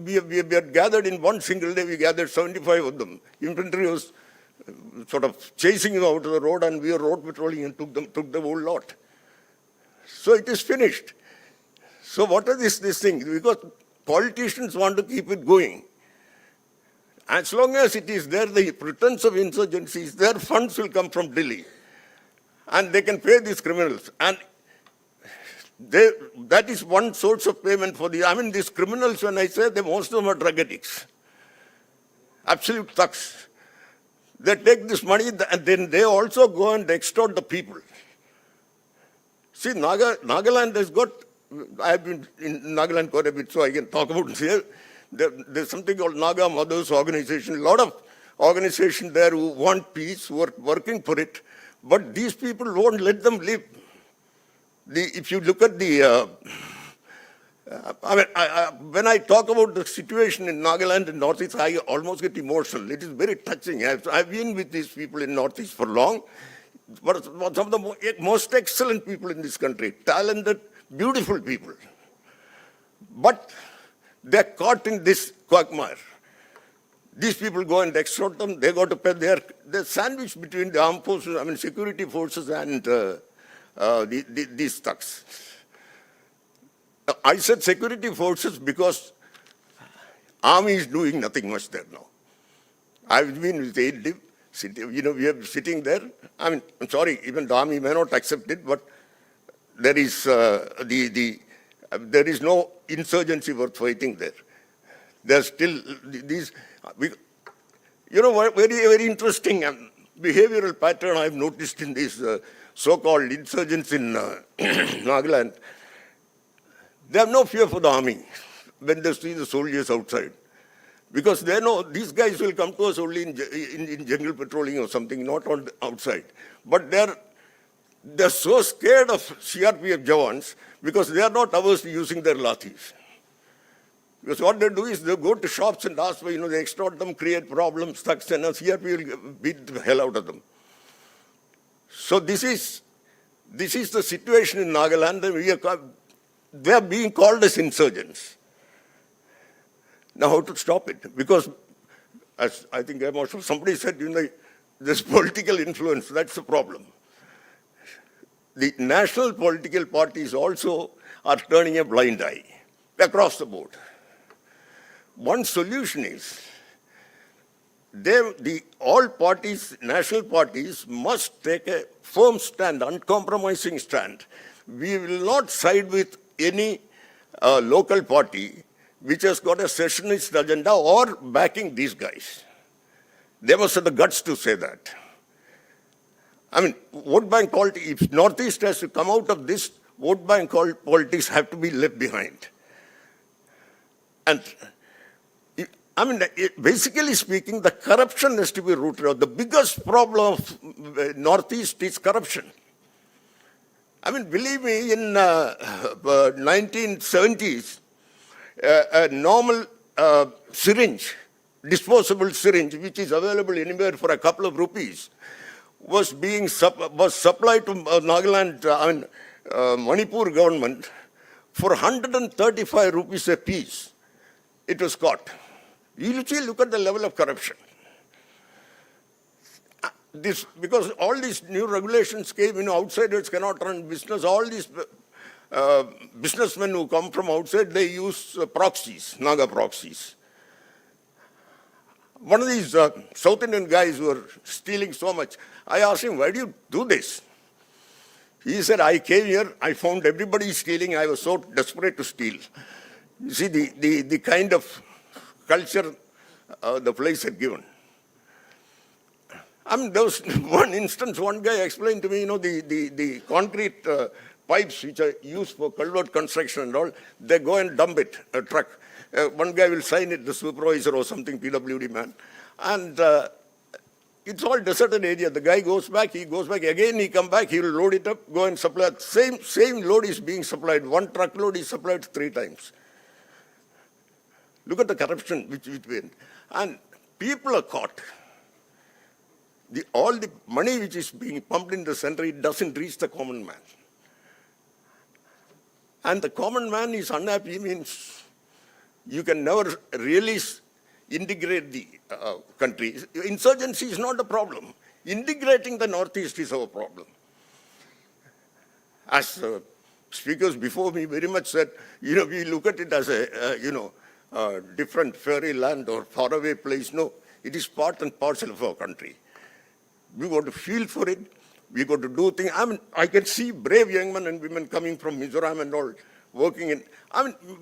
we had gathered in one single day, we gathered 75 of them. Infantry was sort of chasing them out of the road, and we were road patrolling and took the whole lot. So it is finished. So what are this thing? Because politicians want to keep it going. As long as it is there, the pretense of insurgency is there, funds will come from Delhi. And they can pay these criminals. And that is one source of payment for these criminals, when I say most of them are drug addicts. Absolute thugs. They take this money and then they also go and extort the people. See, Nagaland has got, I've been in Nagaland quite a bit, so I can talk about it here. There's something called Naga Mothers Organization. A lot of organizations there who want peace, who are working for it, but these people won't let them live. If you look at when I talk about the situation in Nagaland and Northeast, I almost get emotional. It is very touching. I've been with these people in Northeast for long. But some of the most excellent people in this country, talented, beautiful people. But they're caught in this quagmire. These people go and extort them. They got to pay. They're sandwiched between the armed forces, security forces and these thugs. I said security forces because army is doing nothing much there now. I've been with AID, we are sitting there. I'm sorry, even the army may not accept it, but there is there is no insurgency worth fighting there. There's still these, very, very interesting behavioral pattern I've noticed in these so-called insurgents in Nagaland. They have no fear for the army when they see the soldiers outside. Because they know these guys will come to us only in jungle patrolling or something, not on outside. But they're so scared of CRPF Jawans because they are not averse to using their lathis. Because what they do is they go to shops and ask for, they extort them, create problems, thugs, and CRPF will beat the hell out of them. So this is the situation in Nagaland. They are being called as insurgents. Now, how to stop it? Because, as I think somebody said, there's political influence. That's the problem. The national political parties also are turning a blind eye across the board. One solution is all parties, national parties, must take a firm stand, uncompromising stand. We will not side with any local party which has got a secessionist agenda or backing these guys. They must have the guts to say that. Vote bank politics, if Northeast has to come out of this, vote bank politics have to be left behind. And, basically speaking, the corruption has to be rooted out. The biggest problem of Northeast is corruption. Believe me, in 1970s, a normal syringe, disposable syringe, which is available anywhere for a couple of rupees, was supplied to Nagaland, Manipur government for 135 rupees a piece. It was caught. You see, look at the level of corruption. Because all these new regulations came, outsiders cannot run business. All these businessmen who come from outside, they use proxies, Naga proxies. One of these South Indian guys who were stealing so much, I asked him, why do you do this? He said, I came here, I found everybody stealing, I was so desperate to steal. You see, the kind of culture the place had given. There was one instance, one guy explained to me, the concrete pipes which are used for culvert construction and all, they go and dump it, a truck. One guy will sign it, the supervisor or something, PWD man. And it's all deserted area. The guy goes back, again he come back, he will load it up, go and supply. Same load is being supplied. One truckload is supplied 3 times. Look at the corruption which went. And people are caught. All the money which is being pumped in the center, it doesn't reach the common man. And the common man is unhappy, means you can never really integrate the country. Insurgency is not a problem. Integrating the Northeast is our problem. As speakers before me very much said, we look at it as a, different fairy land or faraway place. No, it is part and parcel of our country. We got to feel for it. We got to do things. I can see brave young men and women coming from Mizoram and all, working in.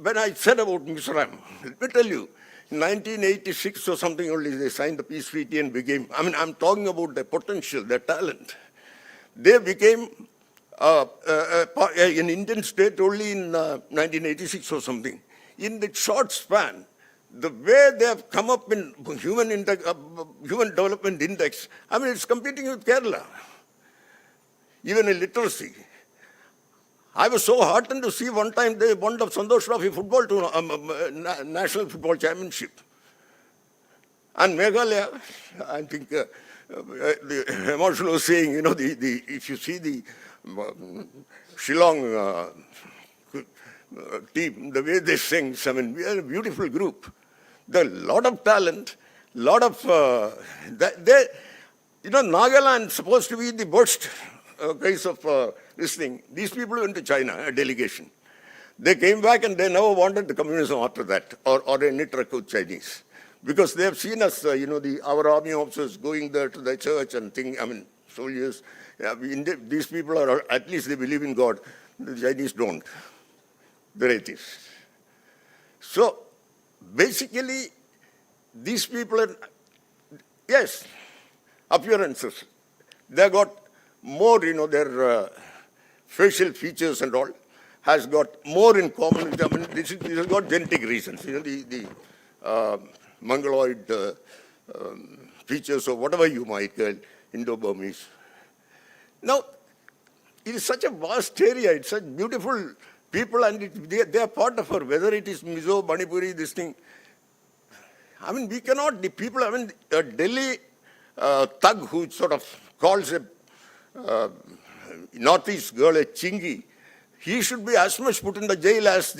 When I said about Mizoram, let me tell you, in 1986 or something only, they signed the peace treaty and became, I'm talking about their potential, their talent. They became an Indian state only in 1986 or something. In the short span, the way they have come up in human development index, it's competing with Kerala. Even in literacy. I was so heartened to see one time they won the Santosh Trophy football to national football championship. And Meghalaya, I think the Marshal was saying, if you see the Shillong team, the way they sing, we are a beautiful group. There are a lot of talent, lot of, Nagaland is supposed to be the worst case of this thing. These people went to China, a delegation. They came back and they never wanted the communism after that, or any truck with Chinese. Because they have seen us, our army officers going there to the church and soldiers. These people are, at least they believe in God. The Chinese don't. They're atheists. So, basically, these people are, yes, appearances. They got more, their facial features and all has got more in common with them. This has got genetic reasons. The Mongoloid features or whatever you might call Indo-Burmese. Now, it is such a vast area. It's such beautiful people, and they are part of our, whether it is Mizo, Manipuri, this thing. We cannot, the people, a Delhi thug who sort of calls a Northeast girl a chingy, he should be as much put in the jail as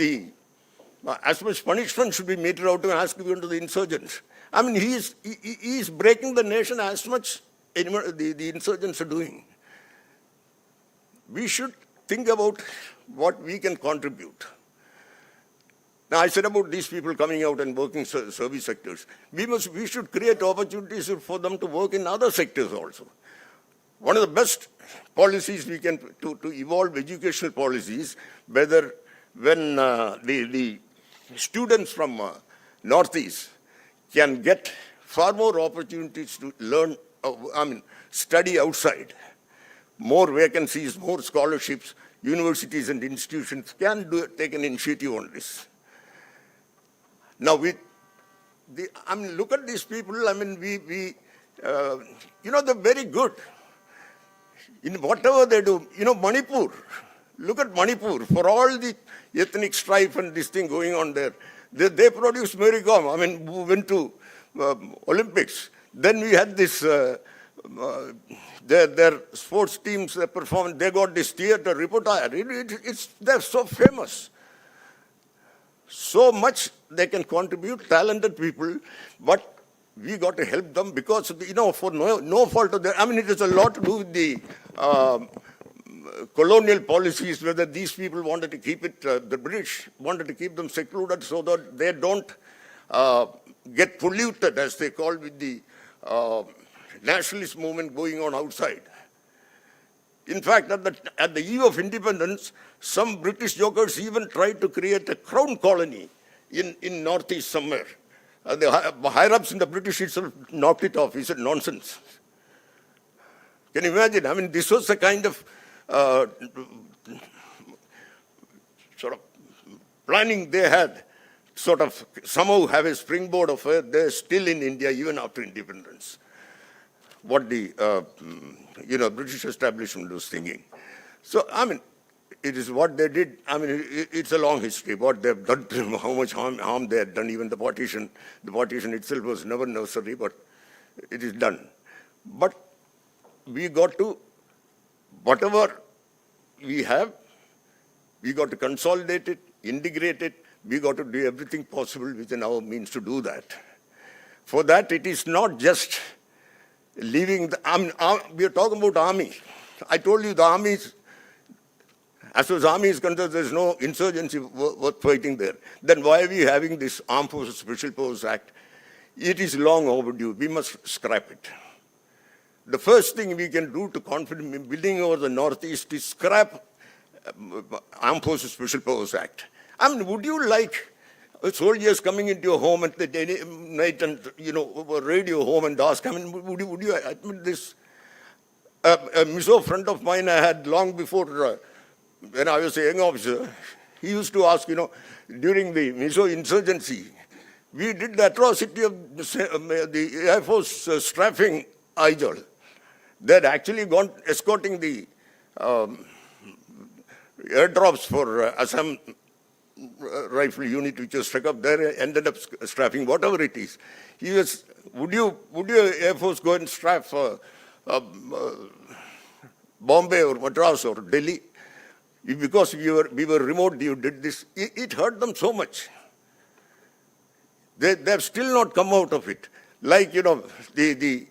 as much punishment should be meted out to him as given to the insurgents. He is breaking the nation as much the insurgents are doing. We should think about what we can contribute. Now, I said about these people coming out and working service sectors. We should create opportunities for them to work in other sectors also. One of the best policies we can, to evolve educational policies, whether when the students from Northeast can get far more opportunities to learn, study outside, more vacancies, more scholarships, universities and institutions can take an initiative on this. Now, look at these people, they're very good in whatever they do. Manipur, look at Manipur, for all the ethnic strife and this thing going on there, they produced Mary Kom, who went to Olympics. Then we had this, their sports teams, they performed, they got this theater repertoire. They're so famous. So much they can contribute, talented people, but we got to help them because, for no fault of their, it has a lot to do with the colonial policies, whether these people wanted to keep it, the British wanted to keep them secluded so that they don't get polluted, as they call, with the nationalist movement going on outside. In fact, at the eve of independence, some British jokers even tried to create a crown colony in Northeast somewhere. The higher-ups in the British itself knocked it off. He said, nonsense. Can you imagine? This was the kind of sort of planning they had, sort of somehow have a springboard of they're still in India even after independence. What the British establishment was thinking. So, it is what they did. It's a long history, what they've done, how much harm they had done, even the partition. The partition itself was never necessary, but it is done. But we got to, whatever we have, we got to consolidate it, integrate it. We got to do everything possible within our means to do that. For that, it is not just leaving the, we are talking about army. I told you the armies As far as army is concerned, there's no insurgency worth fighting there. Then why are we having this Armed Forces Special Powers Act? It is long overdue. We must scrap it. The first thing we can do to confident building over the Northeast is scrap Armed Forces Special Powers Act. I mean, would you like soldiers coming into your home at the night and, over radio home and ask, I mean, would you admit this? A Mizo friend of mine I had long before, when I was a young officer, he used to ask, during the Mizo insurgency, we did the atrocity of the Air Force strafing idol. They had actually gone escorting the airdrops for Assam rifle unit, which was struck up there, ended up strafing, whatever it is. He was, would you Air Force go and strafe Bombay or Madras or Delhi? Because we were remote, you did this. It hurt them so much. They have still not come out of it. Like, the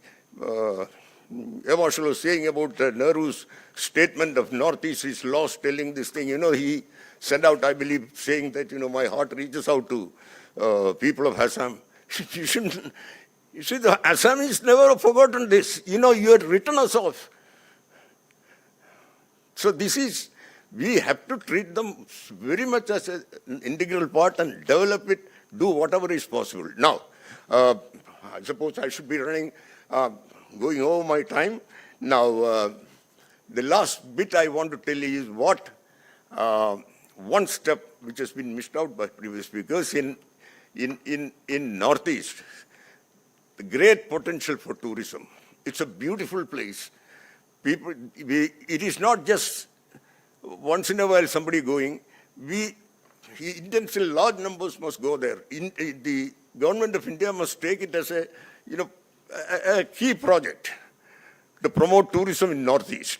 Marshall was saying about Nehru's statement of Northeast is lost, telling this thing. He sent out, I believe, saying that, my heart reaches out to people of Assam. You shouldn't. You see, the Assamese never have forgotten this. You had written us off. So we have to treat them very much as an integral part and develop it, do whatever is possible. Now, I suppose I should be going over my time. Now, the last bit I want to tell you is what one step which has been missed out by previous speakers in Northeast, the great potential for tourism. It's a beautiful place. It is not just once in a while somebody going. Indians in large numbers must go there. The government of India must take it as a key project to promote tourism in Northeast.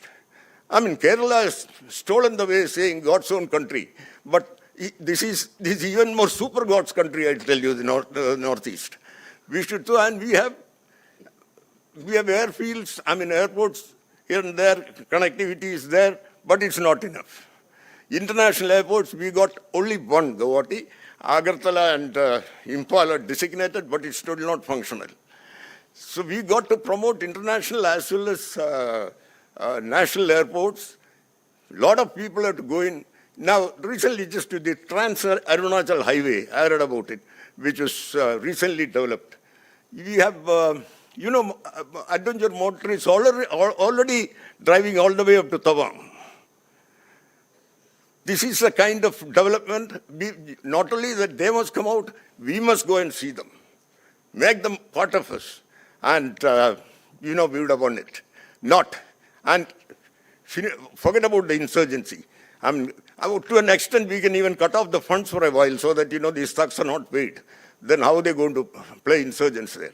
I mean, Kerala has stolen the way, saying God's own country, but this is even more super God's country, I tell you, the Northeast. We should do, and we have airfields, airports here and there, connectivity is there, but it's not enough. International airports, we got only one, Guwahati. Agartala and Impala designated, but it's still not functional. So we got to promote international as well as national airports. A lot of people have to go in. Now, recently just to the Trans-Arunachal Highway, I read about it, which was recently developed. We have, adventure motorists already driving all the way up to Tawang. This is a kind of development, not only that they must come out, we must go and see them. Make them part of us. And, we would have won it. Not. And forget about the insurgency. To an extent, we can even cut off the funds for a while so that, these thugs are not paid. Then how are they going to play insurgents there?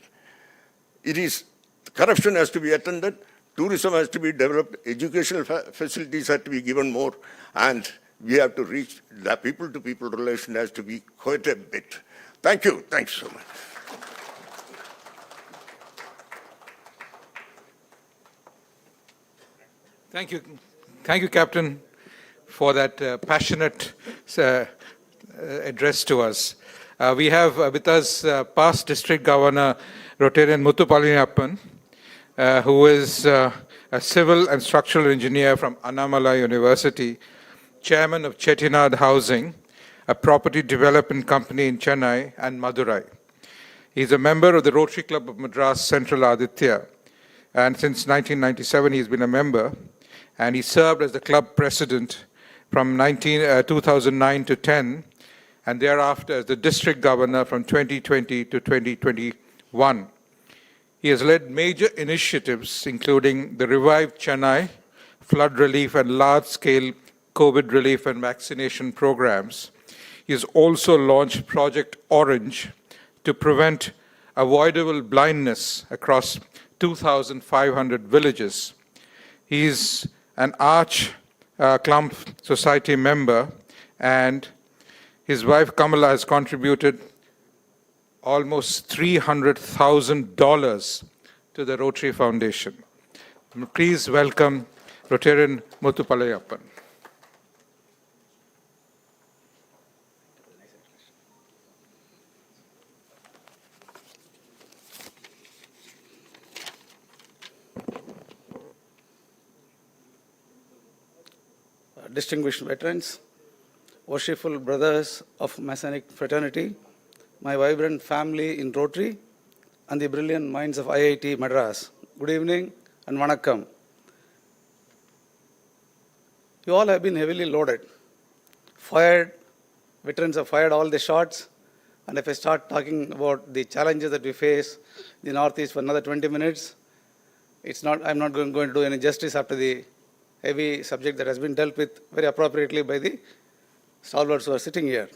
Corruption has to be attended, tourism has to be developed, educational facilities have to be given more, and we have to reach the people-to-people relation has to be quite a bit. Thank you. Thanks so much. Thank you. Thank you, Captain, for that passionate address to us. We have with us past District Governor Rotarian Muthupalaniappan, who is a civil and structural engineer from Annamalai University, chairman of Chettinad Housing, a property development company in Chennai and Madurai. He is a member of the Rotary Club of Madras Central Aditya, and since 1997 he's been a member, and he served as the club president from 2009 to 10, and thereafter as the district governor from 2020 to 2021. He has led major initiatives, including the Revived Chennai, flood relief and large-scale COVID relief and vaccination programs. He has also launched Project Orange to prevent avoidable blindness across 2,500 villages. He is an Arch Clump Society member, and his wife Kamala has contributed almost $300,000 to the Rotary Foundation. Please welcome Rotarian Muthupalaniappan. distinguished veterans, worshipful brothers of Masonic fraternity, my vibrant family in Rotary, and the brilliant minds of IIT Madras. Good evening and vanakkam. You all have been heavily loaded, fired, veterans have fired all the shots, and if I start talking about the challenges that we face in the Northeast for another 20 minutes, I'm not going to do any justice after the heavy subject that has been dealt with very appropriately by the stalwarts who are sitting here.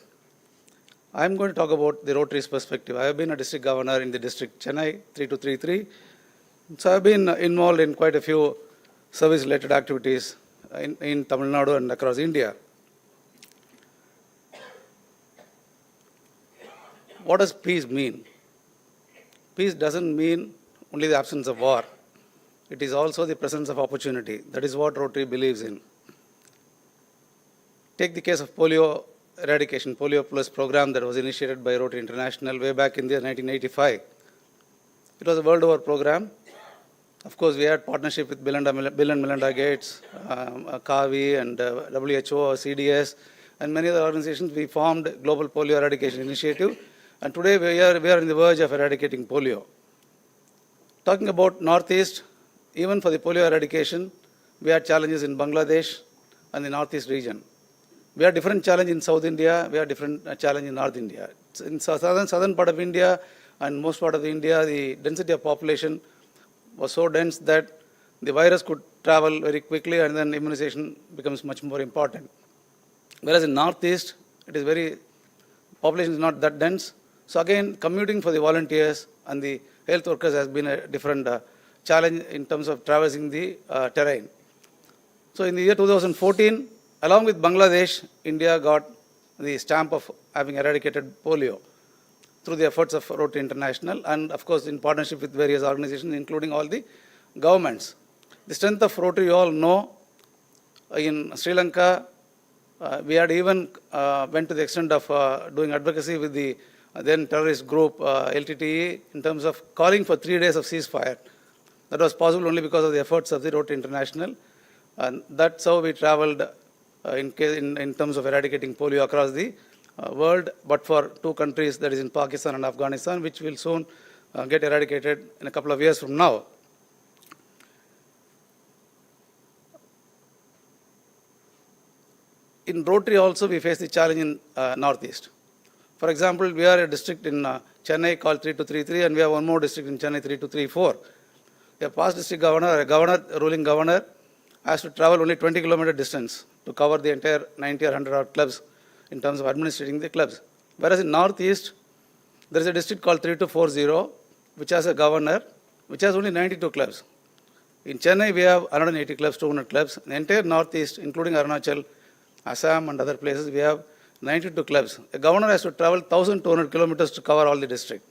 I'm going to talk about the Rotary's perspective. I have been a district governor in the district Chennai 3233. So I've been involved in quite a few service-related activities in Tamil Nadu and across India. What does peace mean? Peace doesn't mean only the absence of war. It is also the presence of opportunity. That is what Rotary believes in. Take the case of polio eradication, Polio Plus program that was initiated by Rotary International way back in the 1985. It was a world over program. Of course, we had partnership with Bill and Melinda Gates, CAVI and WHO, CDS, and many other organizations. We formed Global Polio Eradication Initiative, and today we are on the verge of eradicating polio. Talking about Northeast, even for the polio eradication, we had challenges in Bangladesh and the Northeast region. We have different challenge in South India, we have different challenge in North India. In southern part of India and most part of India, the density of population was so dense that the virus could travel very quickly and then immunization becomes much more important. Whereas in Northeast, population is not that dense. So again, commuting for the volunteers and the health workers has been a different challenge in terms of traversing the terrain. So in the year 2014, along with Bangladesh, India got the stamp of having eradicated polio through the efforts of Rotary International and, of course, in partnership with various organizations, including all the governments. The strength of Rotary, you all know, in Sri Lanka, we had even went to the extent of doing advocacy with the then terrorist group LTTE in terms of calling for 3 days of ceasefire. That was possible only because of the efforts of the Rotary International. And that's how we traveled in terms of eradicating polio across the world, but for two countries, that is in Pakistan and Afghanistan, which will soon get eradicated in a couple of years from now. In Rotary also, we face the challenge in Northeast. For example, we are a district in Chennai called 3233, and we have one more district in Chennai 3234. A past district governor, a ruling governor, has to travel only 20 kilometer distance to cover the entire 90 or 100 odd clubs in terms of administrating the clubs. Whereas in Northeast, there is a district called 3240, which has a governor, which has only 92 clubs. In Chennai, we have 180 clubs, 200 clubs. In the entire Northeast, including Arunachal, Assam and other places, we have 92 clubs. A governor has to travel 1,200 kilometers to cover all the district.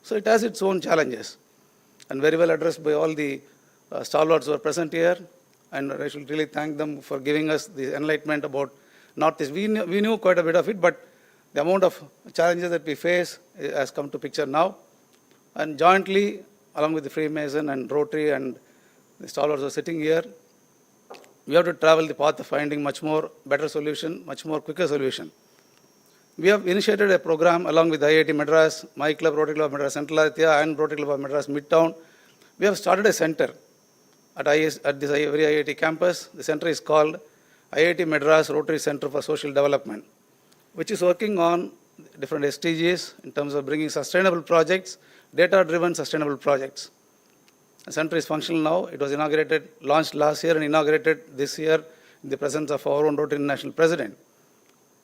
So it has its own challenges, and very well addressed by all the stalwarts who are present here. And I should really thank them for giving us the enlightenment about Northeast. We knew quite a bit of it, but the amount of challenges that we face has come to picture now. And jointly, along with the Freemason and Rotary and the stalwarts who are sitting here, we have to travel the path of finding much more better solution, much more quicker solution. We have initiated a program along with IIT Madras, my club, Rotary Club of Madras Central Aditya, and Rotary Club of Madras Midtown. We have started a center at this very IIT campus. The center is called IIT Madras Rotary Center for Social Development, which is working on different SDGs in terms of bringing sustainable projects, data-driven sustainable projects. The center is functional now. It was launched last year and inaugurated this year in the presence of our own Rotary International President.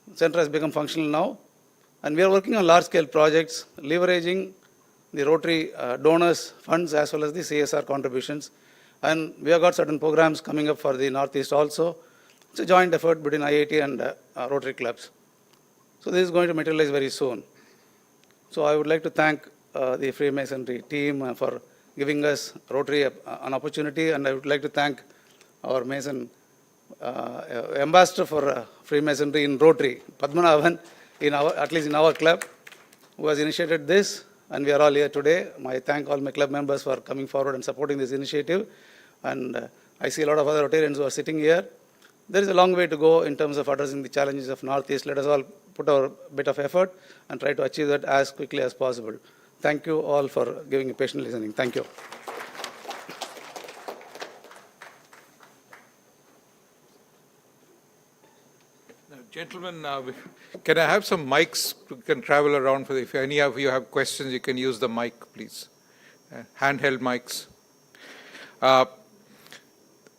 The center has become functional now, and we are working on large-scale projects, leveraging the Rotary donors' funds as well as the CSR contributions. And we have got certain programs coming up for the Northeast also. It's a joint effort between IIT and Rotary clubs. So this is going to materialize very soon. So I would like to thank the Freemasonry team for giving us Rotary an opportunity, and I would like to thank our Mason ambassador for Freemasonry in Rotary, Padmanabhan, at least in our club, who has initiated this, and we are all here today. I thank all my club members for coming forward and supporting this initiative, and I see a lot of other Rotarians who are sitting here. There is a long way to go in terms of addressing the challenges of Northeast. Let us all put our bit of effort and try to achieve that as quickly as possible. Thank you all for giving a patient listening. Thank you. Gentlemen, can I have some mics? We can travel around. If any of you have questions, you can use the mic, please. Handheld mics.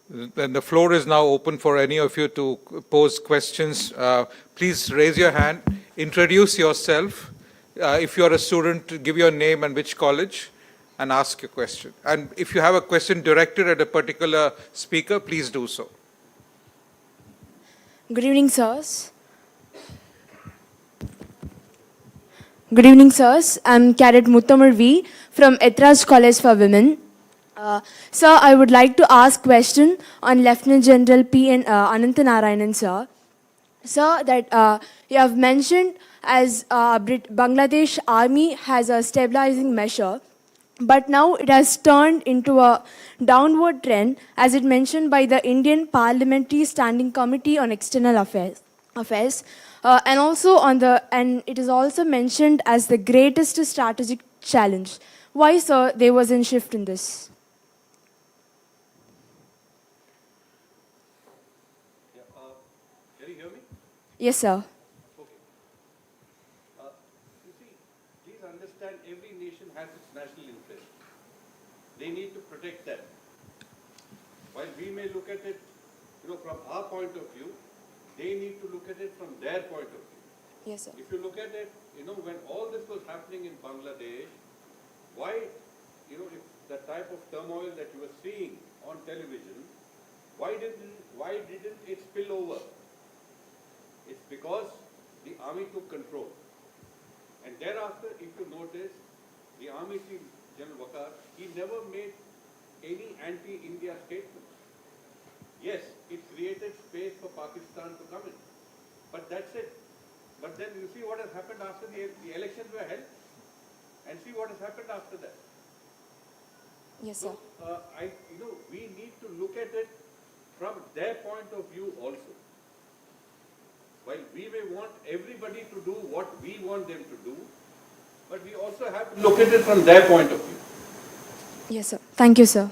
Then the floor is now open for any of you to pose questions. Please raise your hand, introduce yourself. If you are a student, give your name and which college, and ask your question. And if you have a question directed at a particular speaker, please do so. Good evening, sirs. Good evening, sirs. I'm Cadet Muttamur V from Etraj College for Women. Sir, I would like to ask question on Lieutenant General P.N. Anantanarayanan, sir. Sir, that you have mentioned as Bangladesh Army has a stabilizing measure, but now it has turned into a downward trend, as it mentioned by the Indian Parliamentary Standing Committee on External Affairs. And also and it is also mentioned as the greatest strategic challenge. Why, sir, there was a shift in this? Can you hear me? Yes, sir. You see, please understand every nation has its national interest. They need to protect that. While we may look at it, from our point of view, they need to look at it from their point of view. Yes, sir. If you look at it, when all this was happening in Bangladesh, why, if the type of turmoil that you were seeing on television, why didn't it spill over? It's because the army took control. And thereafter, if you notice, the Army Chief General Wakar, he never made any anti-India statements. Yes, it created space for Pakistan to come in. But that's it. But then you see what has happened after the elections were held, and see what has happened after that. Yes, sir. So, we need to look at it from their point of view also. While we may want everybody to do what we want them to do, but we also have to look at it from their point of view. Yes, sir. Thank you, sir.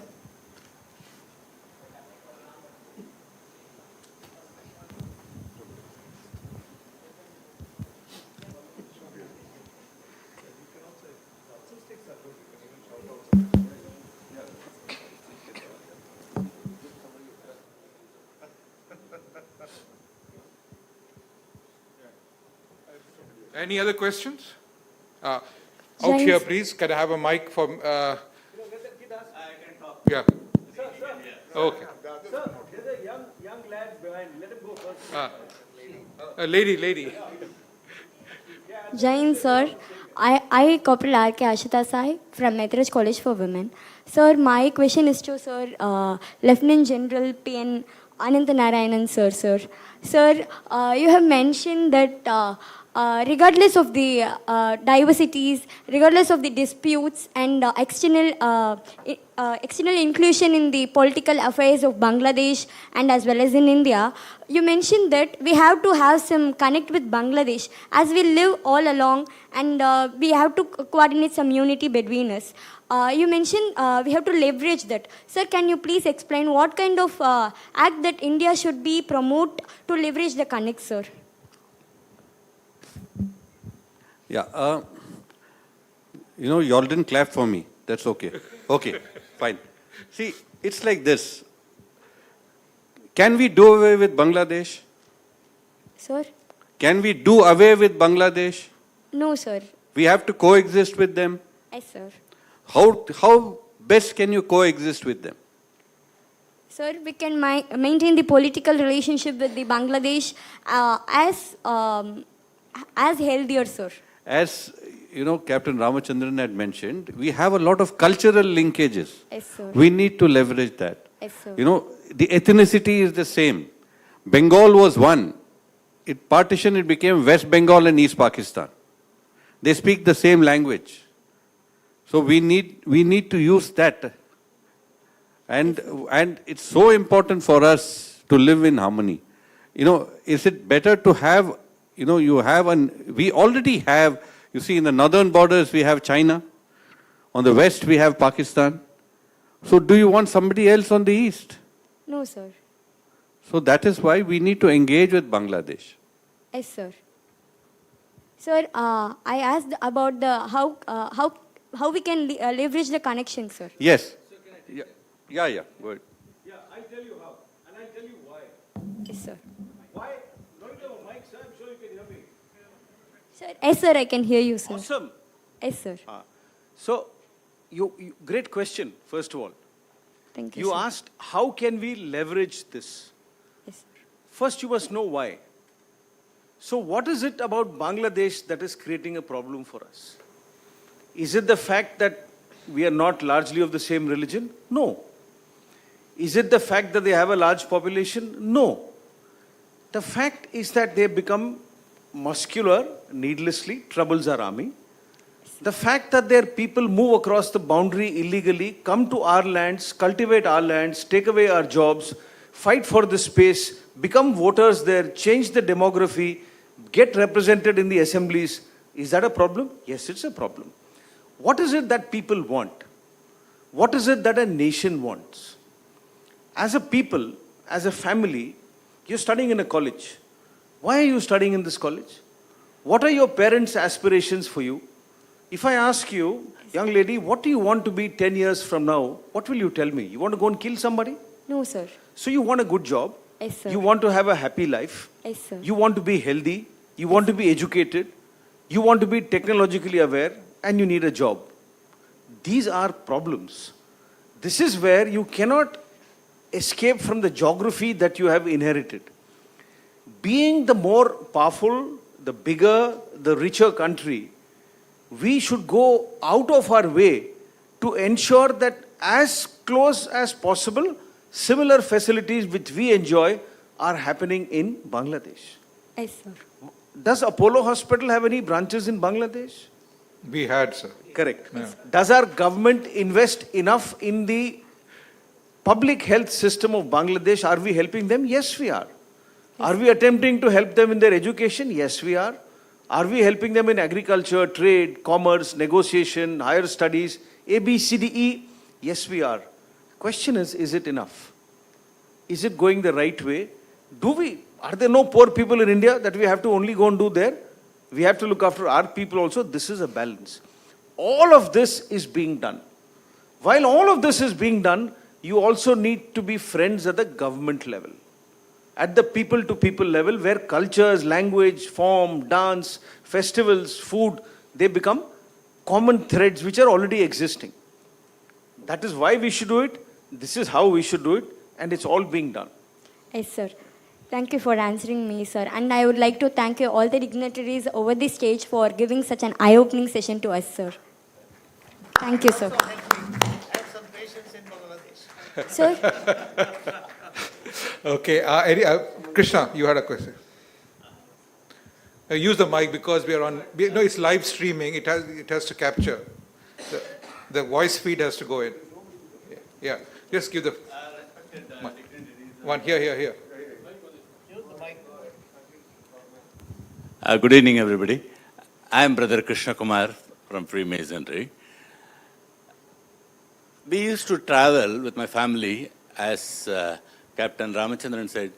Any other questions? Out here, please. Can I have a mic from... I can talk. Yeah. Okay. Sir, there's a young lad behind. Let him go first. A lady. Jain, sir. I Corporal R.K. Ashita Sai from Etraj College for Women. Sir, my question is to Sir Lieutenant General P.N. Anantanarayanan, sir. Sir, you have mentioned that regardless of the diversities, regardless of the disputes and external inclusion in the political affairs of Bangladesh and as well as in India, you mentioned that we have to have some connect with Bangladesh as we live all along, and we have to coordinate some unity between us. You mentioned we have to leverage that. Sir, can you please explain what kind of act that India should be promote to leverage the connect, sir? Yeah, you all didn't clap for me. That's okay. Okay, fine. See, it's like this. Can we do away with Bangladesh? Sir? Can we do away with Bangladesh? No, sir. We have to coexist with them. Yes, sir. How best can you coexist with them? Sir, we can maintain the political relationship with the Bangladesh as healthier, sir. As Captain Ramachandran had mentioned, we have a lot of cultural linkages. Yes, sir. We need to leverage that. Yes, sir. The ethnicity is the same. Bengal was one. It partitioned, it became West Bengal and East Pakistan. They speak the same language. So we need to use that. And it's so important for us to live in harmony. Is it better to have, we already have, you see, in the northern borders we have China, on the west we have Pakistan. So do you want somebody else on the east? No, sir. So that is why we need to engage with Bangladesh. Yes, sir. Sir, I asked about the how we can leverage the connection, sir. Yes. Yeah, go ahead. Yeah, I'll tell you how, and I'll tell you why. Yes, sir. Why? Don't you have a mic, sir? I'm sure you can hear me. Sir, yes, sir, I can hear you, sir. Awesome. Yes, sir. So, great question, first of all. Thank you, You sir. asked, how can we leverage this? Yes, sir. First, you must know why. So, what is it about Bangladesh that is creating a problem for us? Is it the fact that we are not largely of the same religion? No. Is it the fact that they have a large population? No. The fact is that they have become muscular, needlessly, troubles our army. The fact that their people move across the boundary illegally, come to our lands, cultivate our lands, take away our jobs, fight for the space, become voters there, change the demography, get represented in the assemblies. Is that a problem? Yes, it's a problem. What is it that people want? What is it that a nation wants? As a people, as a family, you're studying in a college. Why are you studying in this college? What are your parents' aspirations for you? If I ask you, young lady, what do you want to be 10 years from now? What will you tell me? You want to go and kill somebody? No, sir. So you want a good job. Yes, sir. You want to have a happy life. Yes, sir. You want to be healthy. You want to be educated. You want to be technologically aware. And you need a job. These are problems. This is where you cannot escape from the geography that you have inherited. Being the more powerful, the bigger, the richer country, we should go out of our way to ensure that as close as possible, similar facilities which we enjoy are happening in Bangladesh. Yes, sir. Does Apollo Hospital have any branches in Bangladesh? We had, sir. Correct. Yeah. Does our government invest enough in the public health system of Bangladesh? Are we helping them? Yes, we are. Are we attempting to help them in their education? Yes, we are. Are we helping them in agriculture, trade, commerce, negotiation, higher studies, A, B, C, D, E? Yes, we are. Question is it enough? Is it going the right way? Are there no poor people in India that we have to only go and do there? We have to look after our people also. This is a balance. All of this is being done. While all of this is being done, you also need to be friends at the government level. At the people-to-people level, where cultures, language, form, dance, festivals, food, they become common threads which are already existing. That is why we should do it. This is how we should do it. And it's all being done. Yes, sir. Thank you for answering me, sir. And I would like to thank you all the dignitaries over the stage for giving such an eye-opening session to us, sir. Thank you, sir. Have some patience in Bangladesh. Sir? Okay, Krishna, you had a question. Use the mic because we are on, no, it's live streaming, it has to capture. The voice feed has to go in. Yeah, just give the one, here. Good evening, everybody. I am Brother Krishna Kumar from Freemasonry. We used to travel with my family, as Captain Ramachandran said,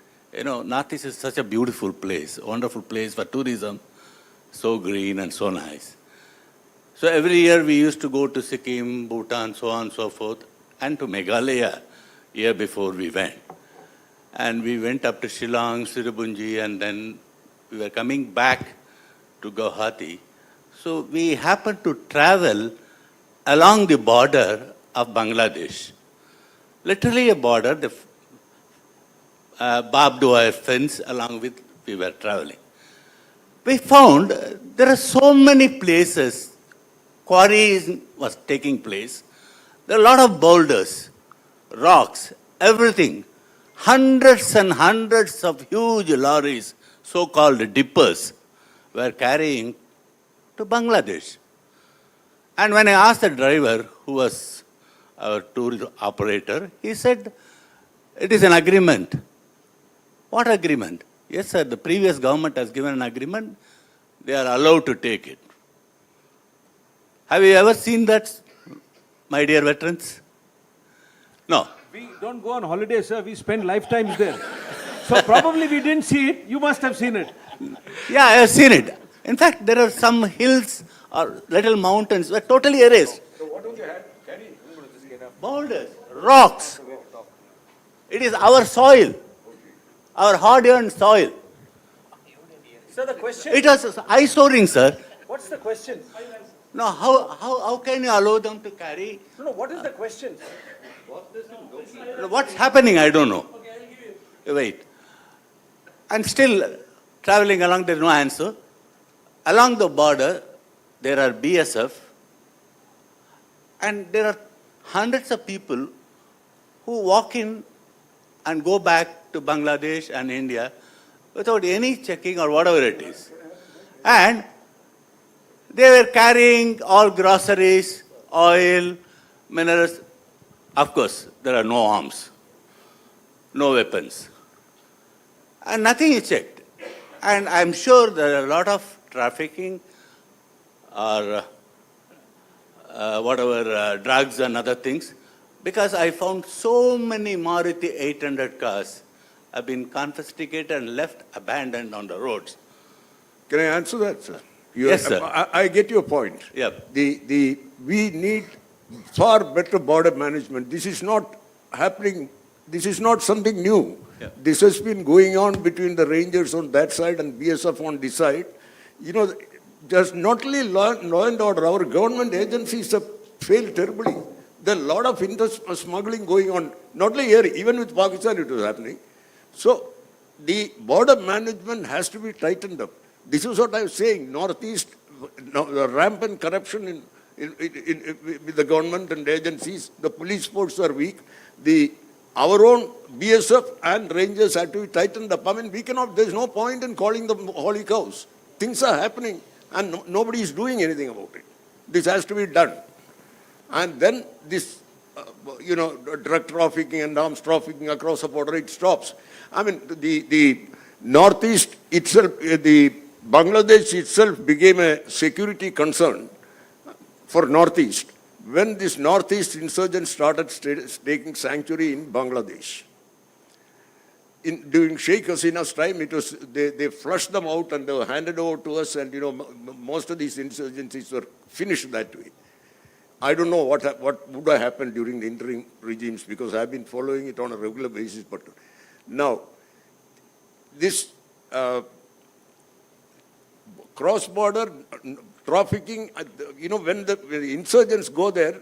Northeast is such a beautiful place, wonderful place for tourism, so green and so nice. So every year we used to go to Sikkim, Bhutan, so on and so forth, and to Meghalaya, year before we went. And we went up to Shillong, Siribunji, and then we were coming back to Guwahati. So we happened to travel along the border of Bangladesh. Literally a border, the barbed wire fence along with we were traveling. We found there are so many places, quarries was taking place. There are a lot of boulders, rocks, everything. Hundreds and hundreds of huge lorries, so-called dippers, were carrying to Bangladesh. And when I asked the driver, who was our tour operator, he said, it is an agreement. What agreement? Yes, sir, the previous government has given an agreement. They are allowed to take it. Have you ever seen that, my dear veterans? No. We don't go on holiday, sir. We spend lifetimes there. So probably we didn't see it. You must have seen it. Yeah, I have seen it. In fact, there are some hills or little mountains were totally erased. So what was your hand? Boulders, rocks. It is our soil, our hard-earned soil. Sir, the question. It was eyesore, sir. What's the question? No, how can you allow them to carry? No, what is the question? What's happening? I don't know. Wait. And still traveling along, there's no answer. Along the border, there are BSF, and there are hundreds of people who walk in and go back to Bangladesh and India without any checking or whatever it is. And they were carrying all groceries, oil, minerals. Of course, there are no arms, no weapons. And nothing is checked. And I'm sure there are a lot of trafficking or drugs and other things, because I found so many Maruti 800 cars have been confiscated and left abandoned on the roads. Can I answer that, sir? Yes, sir. I get your point. Yep. We need far better border management. This is not happening. This is not something new. Yeah. This has been going on between the Rangers on that side and BSF on this side. You know, just not only law and order, our government agencies have failed terribly. There are a lot of smuggling going on, not only here, even with Pakistan it was happening. So the border management has to be tightened up. This is what I was saying. Northeast, the rampant corruption with the government and agencies. The police force are weak. Our own BSF and Rangers have to be tightened up. I mean, there's no point in calling them holy cows. Things are happening and nobody is doing anything about it. This has to be done. And then this, drug trafficking and arms trafficking across the border, it stops. I mean, the Northeast itself, the Bangladesh itself became a security concern for Northeast when this Northeast insurgents started taking sanctuary in Bangladesh. During Sheikh Hasina's time, they flushed them out and they were handed over to us, and most of these insurgencies were finished that way. I don't know what would have happened during the interim regimes, because I've been following it on a regular basis. But now, this cross-border trafficking, when the insurgents go there,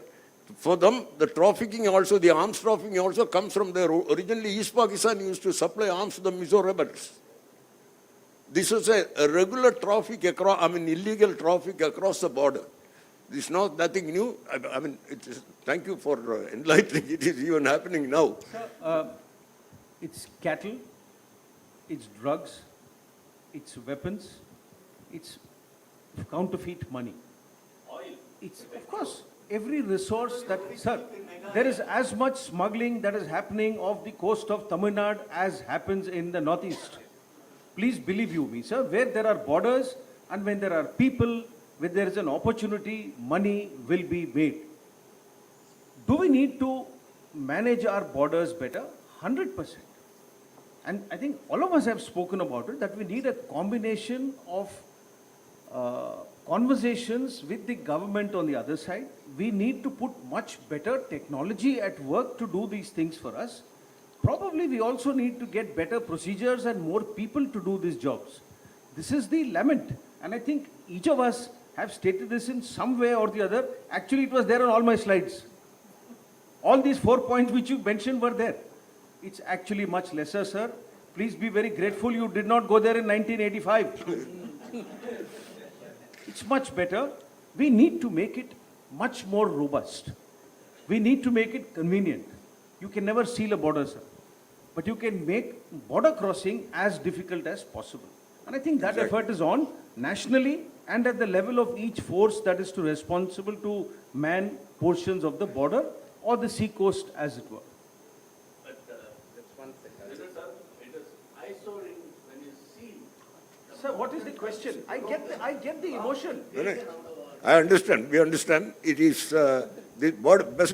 for them, the trafficking also, the arms trafficking also comes from there. Originally, East Pakistan used to supply arms to the Mizo rebels. This was a regular traffic illegal traffic across the border. This is nothing new. Thank you for enlightening. It is even happening now. Sir, it's cattle, it's drugs, it's weapons, it's counterfeit money. Oil. It's, of course, every resource that, sir, there is as much smuggling that is happening off the coast of Tamil Nadu as happens in the Northeast. Please believe you me, sir, where there are borders and when there are people, where there is an opportunity, money will be made. Do we need to manage our borders better? 100%. And I think all of us have spoken about it, that we need a combination of conversations with the government on the other side. We need to put much better technology at work to do these things for us. Probably we also need to get better procedures and more people to do these jobs. This is the lament. And I think each of us have stated this in some way or the other. Actually, it was there on all my slides. All these 4 points which you mentioned were there. It's actually much lesser, sir. Please be very grateful you did not go there in 1985. It's much better. We need to make it much more robust. We need to make it convenient. You can never seal a border, sir. But you can make border crossing as difficult as possible. And I think that effort is on nationally and at the level of each force that is responsible to man portions of the border or the sea coast, as it were. But that's one thing. It is Sir, what is the question? I get the emotion. I understand, we understand. It is the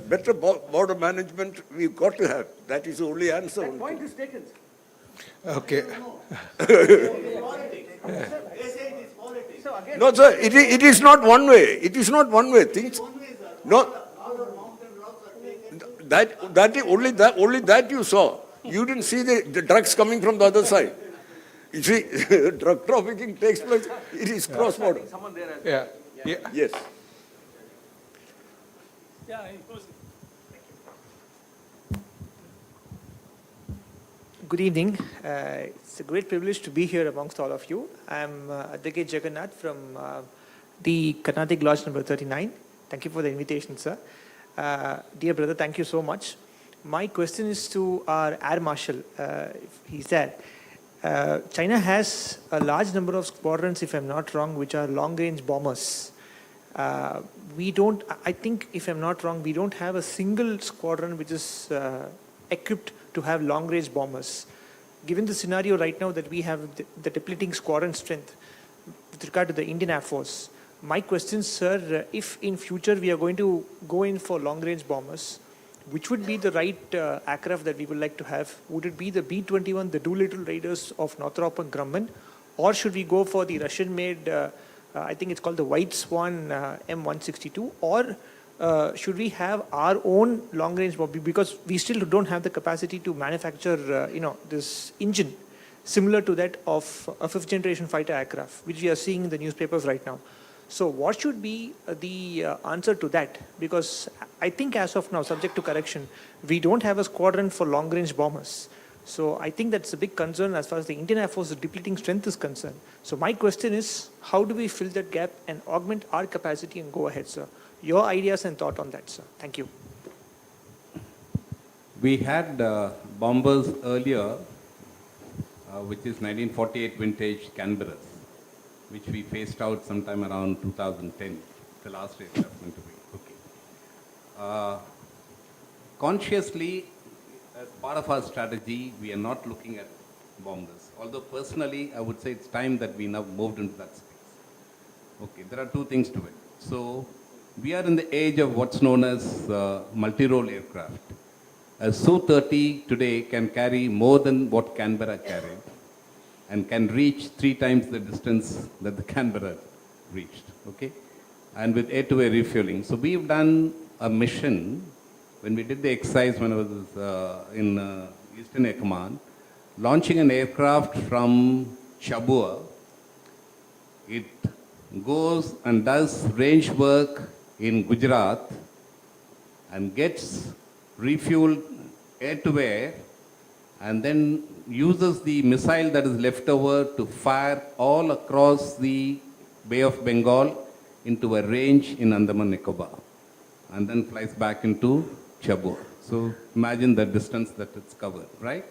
better border management we've got to have. That is the only answer. That point is taken. Okay. So again, No, sir, it is not one way. It is not one way. Things, no. Only that you saw. You didn't see the drugs coming from the other side. You see, drug trafficking takes place. It is cross-border. someone there has Yeah. Yeah. Yes. Good evening. It's a great privilege to be here amongst all of you. I'm Advocate Jagannath from the Carnatic Lodge number 39. Thank you for the invitation, sir. Dear brother, thank you so much. My question is to our Air Marshal, if he's there. China has a large number of squadrons, if I'm not wrong, which are long-range bombers. We don't, I think, if I'm not wrong, we don't have a single squadron which is equipped to have long-range bombers. Given the scenario right now that we have the depleting squadron strength with regard to the Indian Air Force, my question, sir, if in future we are going to go in for long-range bombers, which would be the right aircraft that we would like to have? Would it be the B-21, the Doolittle Raiders of Northrop and Grumman, or should we go for the Russian-made, I think it's called the White Swan M162, or should we have our own long-range bomber, because we still don't have the capacity to manufacture, this engine similar to that of a fifth-generation fighter aircraft, which we are seeing in the newspapers right now. So what should be the answer to that? Because I think as of now, subject to correction, we don't have a squadron for long-range bombers. So I think that's a big concern as far as the Indian Air Force's depleting strength is concerned. So my question is, how do we fill that gap and augment our capacity and go ahead, sir? Your ideas and thought on that, sir. Thank you. We had bombers earlier, which is 1948 vintage Canberras, which we phased out sometime around 2010, the last aircraft went away. Okay. Consciously, as part of our strategy, we are not looking at bombers. Although personally, I would say it's time that we now moved into that space. Okay, there are two things to it. So, we are in the age of what's known as multi-role aircraft. A Su-30 today can carry more than what Canberra carried, and can reach 3 times the distance that the Canberra reached, okay? And with air-to-air refueling. So we've done a mission, when we did the exercise when I was in Eastern Air Command, launching an aircraft from Chabua. It goes and does range work in Gujarat and gets refueled air-to-air, and then uses the missile that is left over to fire all across the Bay of Bengal into a range in Andaman Nicobar, and then flies back into Chabua. So imagine the distance that it's covered, right?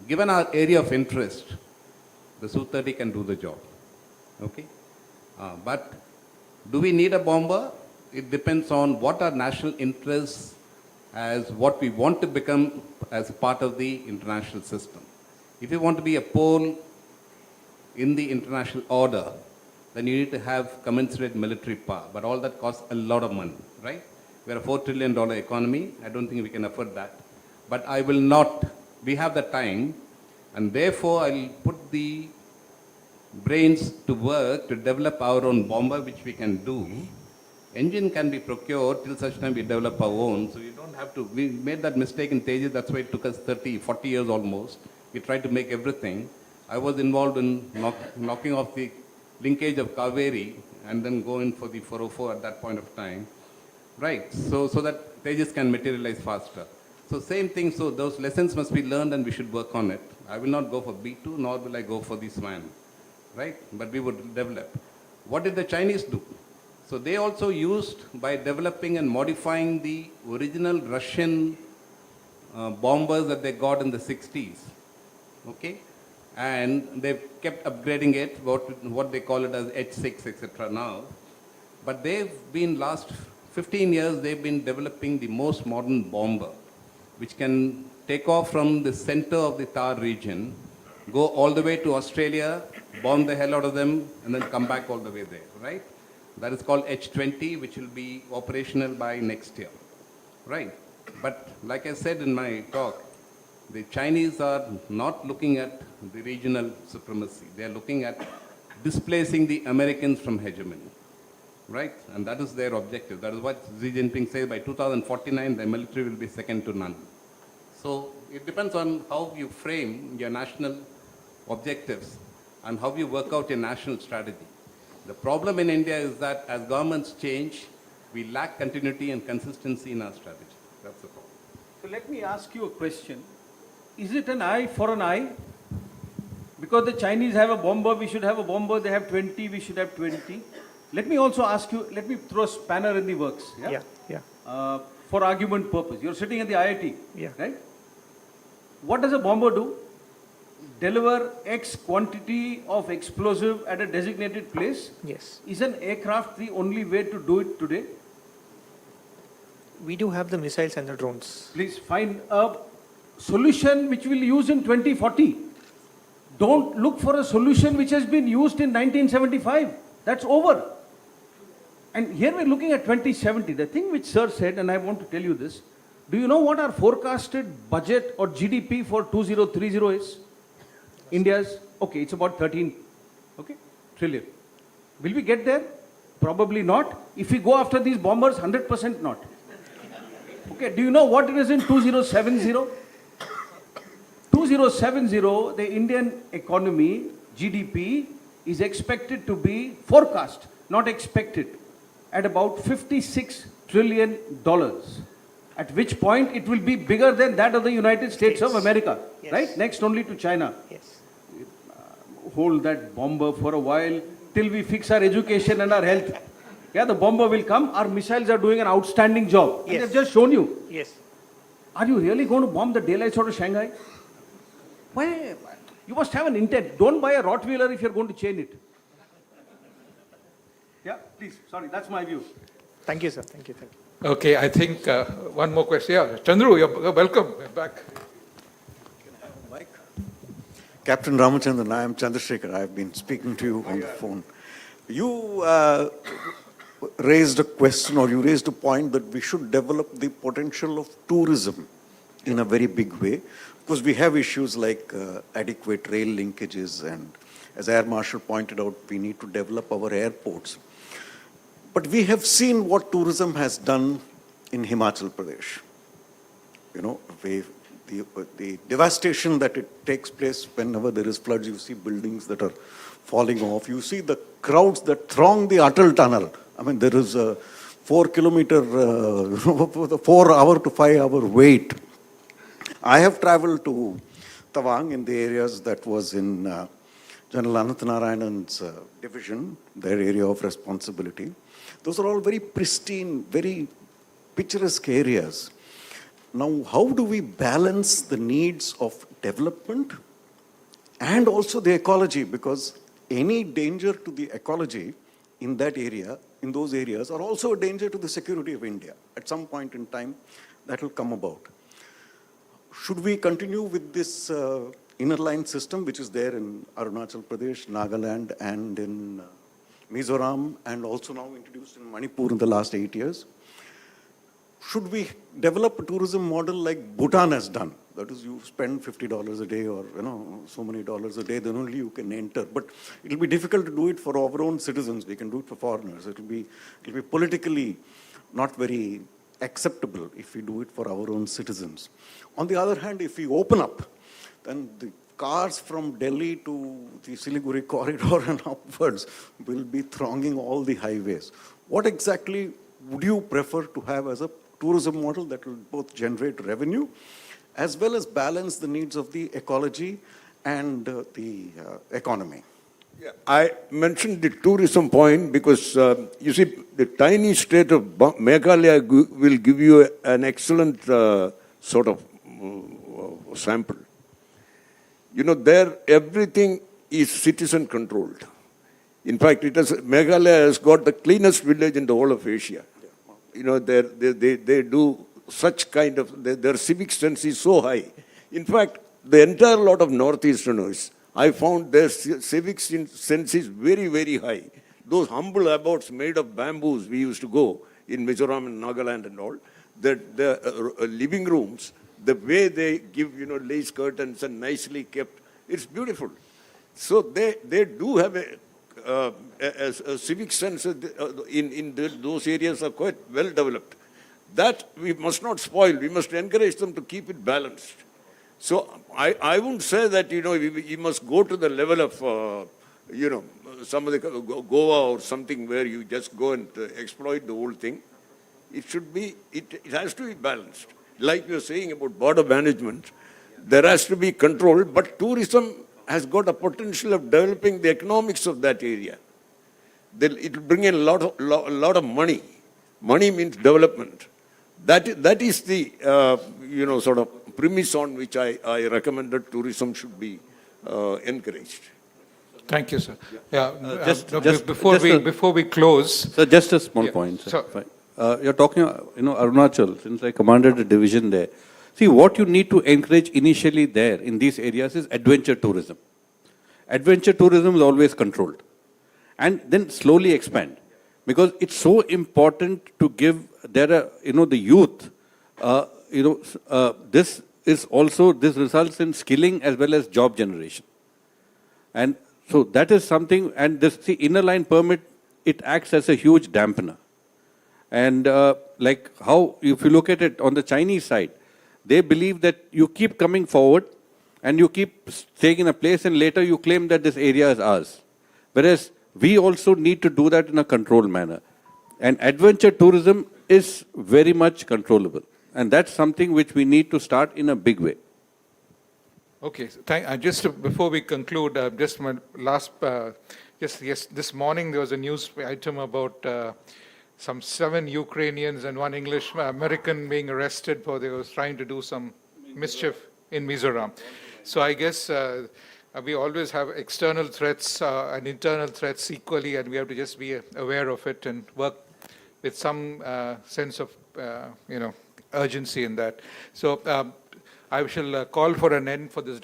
Given our area of interest, the Su-30 can do the job, okay? But do we need a bomber? It depends on what our national interests as what we want to become as part of the international system. If you want to be a pole in the international order, then you need to have commensurate military power. But all that costs a lot of money, right? We're a $4 trillion economy. I don't think we can afford that. But I will not. We have the time, and therefore I'll put the brains to work to develop our own bomber, which we can do. Engine can be procured till such time we develop our own, so you don't have to. We made that mistake in Tejas, that's why it took us 30, 40 years almost. We tried to make everything. I was involved in knocking off the linkage of Kaveri and then going for the 404 at that point of time. Right, so that Tejas can materialize faster. So same thing, so those lessons must be learned and we should work on it. I will not go for B2, nor will I go for the SWAN, right? But we would develop. What did the Chinese do? So they also used, by developing and modifying the original Russian bombers that they got in the 60s, okay? And they've kept upgrading it, what they call it as H6, etc. now. But they've been, last 15 years, they've been developing the most modern bomber, which can take off from the center of the Thar region, go all the way to Australia, bomb the hell out of them, and then come back all the way there, right? That is called H-20, which will be operational by next year, right? But like I said in my talk, the Chinese are not looking at the regional supremacy. They are looking at displacing the Americans from hegemony, right? And that is their objective. That is what Xi Jinping says, by 2049, the military will be second to none. So it depends on how you frame your national objectives and how you work out your national strategy. The problem in India is that as governments change, we lack continuity and consistency in our strategy. That's the problem. So let me ask you a question. Is it an eye for an eye? Because the Chinese have a bomber, we should have a bomber. They have 20, we should have 20. Let me also ask you, let me throw a spanner in the works. For argument purpose. You're sitting at the IIT, right? What does a bomber do? Deliver X quantity of explosive at a designated place? Yes. Is an aircraft the only way to do it today? We do have the missiles and the drones. Please find a solution which we'll use in 2040. Don't look for a solution which has been used in 1975. That's over. And here we're looking at 2070. The thing which Sir said, and I want to tell you this, do you know what our forecasted budget or GDP for 2030 is? India's, okay, it's about 13 trillion. Will we get there? Probably not. If we go after these bombers, 100% not. Okay, do you know what it is in 2070? 2070, the Indian economy, GDP, is expected to be forecast, not expected, at about $56 trillion. At which point it will be bigger than that of the United States of America, right? Next only to China. Yes. Hold that bomber for a while till we fix our education and our health. Yeah, the bomber will come. Our missiles are doing an outstanding job. And they've just shown you. Yes. Are you really going to bomb the daylights out of Shanghai? Why? You must have an intent. Don't buy a Rottweiler if you're going to chain it. Yeah, please. Sorry, that's my view. Thank you, sir. Thank you. Thank you. Okay, I think one more question. Yeah, Chandru, you're welcome. You're back. Captain Ramachandran, I am Chandrasekhar. I have been speaking to you on the phone. You raised a question, or you raised a point that we should develop the potential of tourism in a very big way, because we have issues like adequate rail linkages, and as Air Marshal pointed out, we need to develop our airports. But we have seen what tourism has done in Himachal Pradesh. You know, the devastation that it takes place whenever there is floods. You see buildings that are falling off. You see the crowds that throng the Atal Tunnel. I mean, there is a 4-kilometer, 4-hour to 5-hour wait. I have traveled to Tawang in the areas that was in General Anant Narayanan's division, their area of responsibility. Those are all very pristine, very picturesque areas. Now, how do we balance the needs of development and also the ecology? Because any danger to the ecology in that area, in those areas, are also a danger to the security of India. At some point in time, that will come about. Should we continue with this inner line system, which is there in Arunachal Pradesh, Nagaland, and in Mizoram, and also now introduced in Manipur in the last 8 years? Should we develop a tourism model like Bhutan has done? That is, you spend $50 a day, or so many dollars a day, then only you can enter. But it will be difficult to do it for our own citizens. We can do it for foreigners. It will be politically not very acceptable if we do it for our own citizens. On the other hand, if we open up, then the cars from Delhi to the Siliguri corridor and upwards will be thronging all the highways. What exactly would you prefer to have as a tourism model that will both generate revenue as well as balance the needs of the ecology and the economy? Yeah, I mentioned the tourism point because, you see, the tiny state of Meghalaya will give you an excellent sort of sample. You know, there everything is citizen controlled. In fact, Meghalaya has got the cleanest village in the whole of Asia. You know, they do such kind of, their civic sense is so high. In fact, the entire lot of Northeasterners I found their civic sense is very, very high. Those humble abodes made of bamboos, we used to go in Mizoram and Nagaland and all, the living rooms, the way they give, lace curtains and nicely kept, it's beautiful. So they do have a civic sense in those areas are quite well developed. That we must not spoil. We must encourage them to keep it balanced. So I wouldn't say that, you must go to the level of, some of the Goa or something where you just go and exploit the whole thing. It should be, it has to be balanced. Like you're saying about border management, there has to be control, but tourism has got a potential of developing the economics of that area. It will bring in a lot of money. Money means development. That is the, sort of premise on which I recommended tourism should be encouraged. Thank you, sir. Yeah, just before we close. So just a small point, sir. You're talking, Arunachal, since I commanded a division there. See, what you need to encourage initially there in these areas is adventure tourism. Adventure tourism is always controlled. And then slowly expand. Because it's so important to give the youth, this results in skilling as well as job generation. And so that is something, and the inner line permit, it acts as a huge dampener. And like how, if you look at it on the Chinese side, they believe that you keep coming forward and you keep staying in a place and later you claim that this area is ours. Whereas we also need to do that in a controlled manner. And adventure tourism is very much controllable. And that's something which we need to start in a big way. Okay, before we conclude, just my last, this morning there was a news item about some 7 Ukrainians and 1 English American being arrested for they was trying to do some mischief in Mizoram. So I guess we always have external threats and internal threats equally, and we have to just be aware of it and work with some sense of, urgency in that. So I shall call for an end for this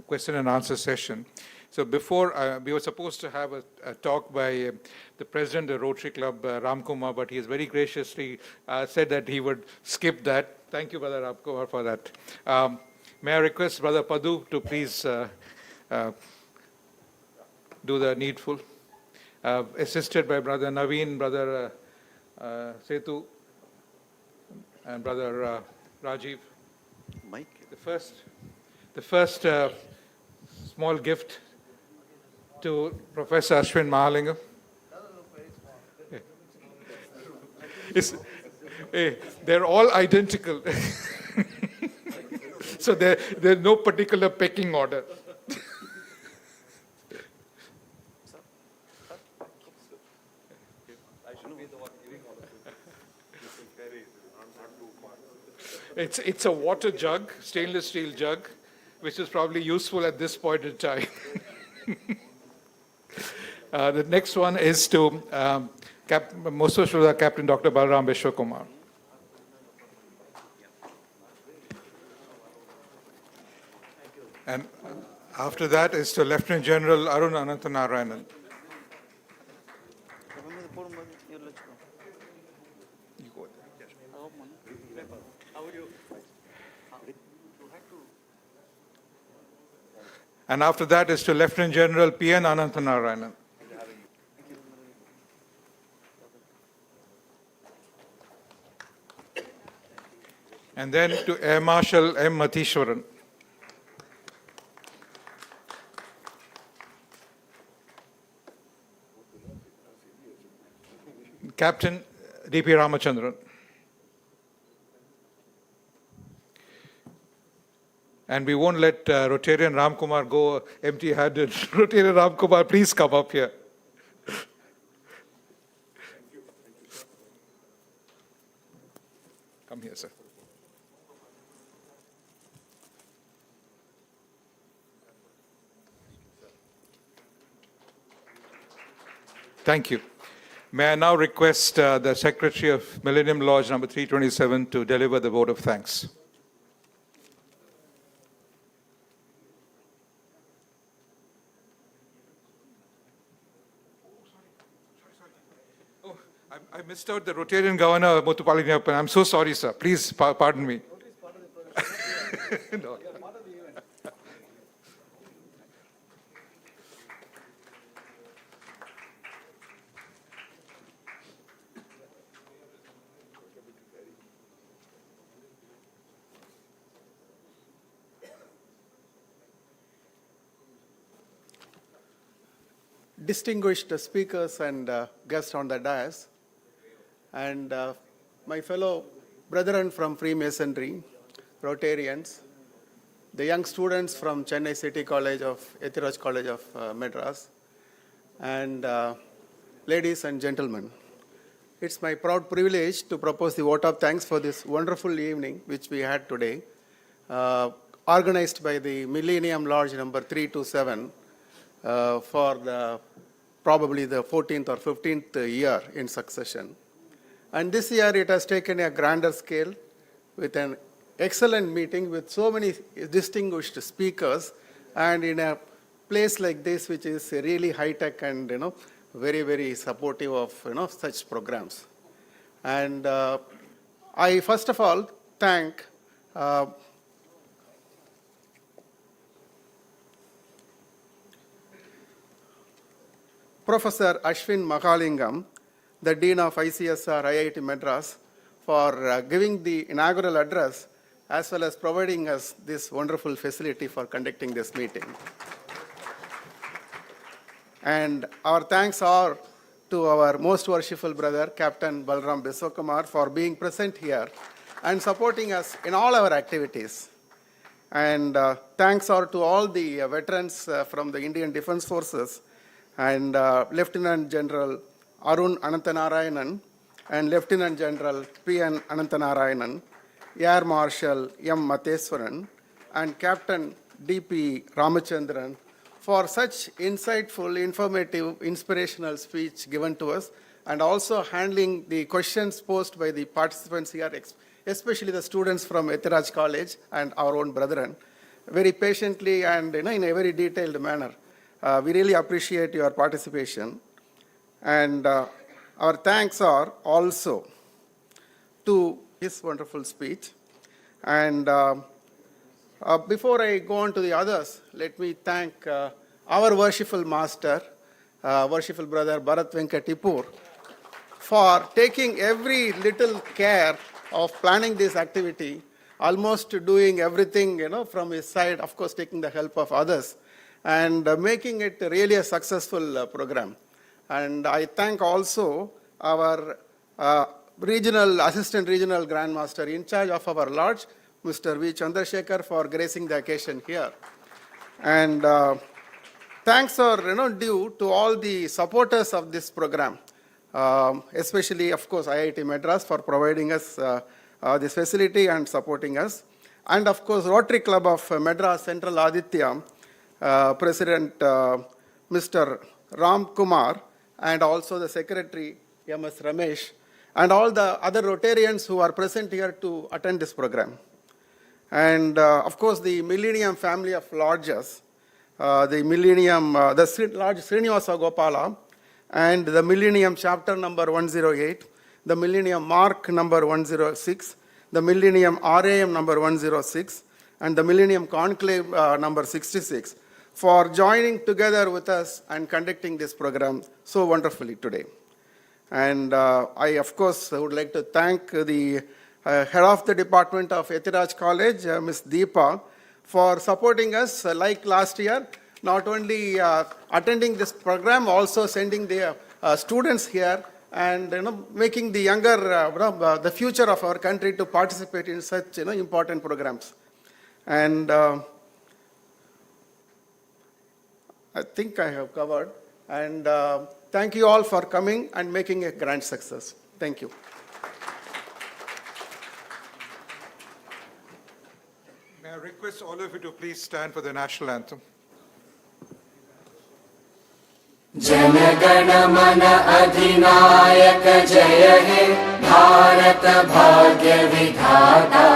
question and answer session. So before, we were supposed to have a talk by the president of Rotary Club, Ram Kumar, but he has very graciously said that he would skip that. Thank you, Brother Ram Kumar, for that. May I request Brother Padu to please do the needful. Assisted by Brother Naveen, Brother Setu, and Brother Rajiv. Mike. The first small gift to Professor Ashwin Mahalingam. They're all identical. So there's no particular pecking order. It's a water jug, stainless steel jug, which is probably useful at this point in time. The next one is to most of Captain Dr. Balram Vishwakumar. And after that is to Lieutenant General Arun Anantanarayanan. And after that is to Lieutenant General P.N. Anantanarayanan. And then to Air Marshal M. Mathishwaran. Captain D.P. Ramachandran. And we won't let Rotarian Ram Kumar go empty-handed. Rotarian Ram Kumar, please come up here. Come here, sir. Thank you. May I now request the Secretary of Millennium Lodge number 327 to deliver the vote of thanks. missed out the Rotarian governor, Muthupaliniappan. I'm so sorry, sir. Please pardon me. No. Distinguished speakers and guests on the dais, and my fellow brethren from Freemasonry, Rotarians, the young students from Chennai City College of Ethiraj College of Madras, and ladies and gentlemen. It's my proud privilege to propose the vote of thanks for this wonderful evening which we had today, organized by the Millennium Lodge number 327 for probably the 14th or 15th year in succession. And this year it has taken a grander scale with an excellent meeting with so many distinguished speakers, and in a place like this which is really high-tech and very, very supportive of such programs. And I first of all thank Professor Ashwin Mahalingam, the Dean of ICSR IIT Madras, for giving the inaugural address as well as providing us this wonderful facility for conducting this meeting. And our thanks are to our most worshipful brother, Captain Balram Biswakumar, for being present here and supporting us in all our activities. And thanks are to all the veterans from the Indian Defense Forces, and Lieutenant General Arun Anantanarayanan and Lieutenant General P.N. Anantanarayanan, Air Marshal M. Matheswaran, and Captain D.P. Ramachandran for such insightful, informative, inspirational speech given to us, and also handling the questions posed by the participants here, especially the students from Ethiraj College and our own brethren, very patiently and in a very detailed manner. We really appreciate your participation. And our thanks are also to his wonderful speech. And before I go on to the others, let me thank our worshipful master, worshipful brother Bharat Venkatipur, for taking every little care of planning this activity, almost doing everything from his side, of course taking the help of others, and making it really a successful program. And I thank also our Assistant Regional Grand Master in charge of our lodge, Mr. V. Chandrasekhar, for gracing the occasion here. And thanks are due to all the supporters of this program, especially, of course, IIT Madras for providing us this facility and supporting us. And, of course, Rotary Club of Madras Central Aditya, President Mr. Ram Kumar, and also the Secretary M.S. Ramesh, and all the other Rotarians who are present here to attend this program. And of course the Millennium family of lodges, the Millennium, the Lodge Srinivasa Gopala, and the Millennium chapter number 108, the Millennium Mark number 106, the Millennium RAM number 106, and the Millennium Conclave number 66, for joining together with us and conducting this program so wonderfully today. And I, of course, would like to thank the head of the Department of Ethiraj College, Ms. Deepa, for supporting us like last year, not only attending this program, also sending the students here and making the younger, the future of our country to participate in such important programs. And I think I have covered. And thank you all for coming and making a grand success. Thank you. May I request all of you to please stand for the national anthem. जनगण मन अधिनायक जय हे भारत भाग्य विधाता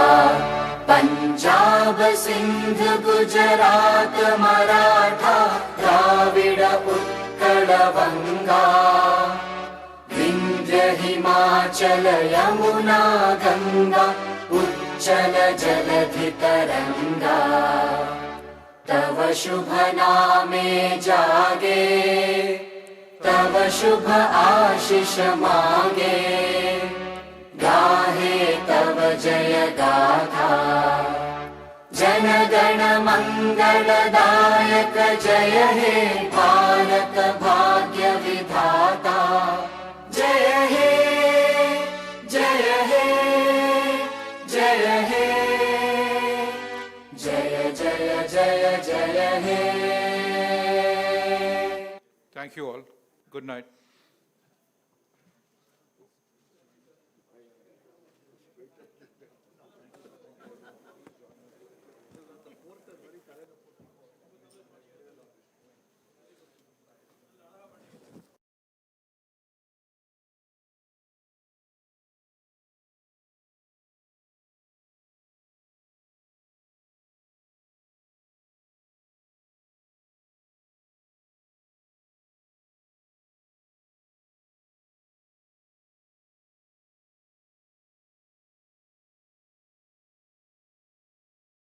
पंजाब सिंध गुजरात मराठा द्राविड़ उत्कल बंगा विंध्य हिमालय हिमाचल यमुना गंगा उच्चल जलधि तरंगा तव शुभ नामे जागे तव शुभ आशीष मांगे गाहे तव जय गाथा जन गण मंगलदायक जय हे भारत भाग्य विधाता जय हे जय हे जय हे जय जय जय जय हे Thank you all. Good night.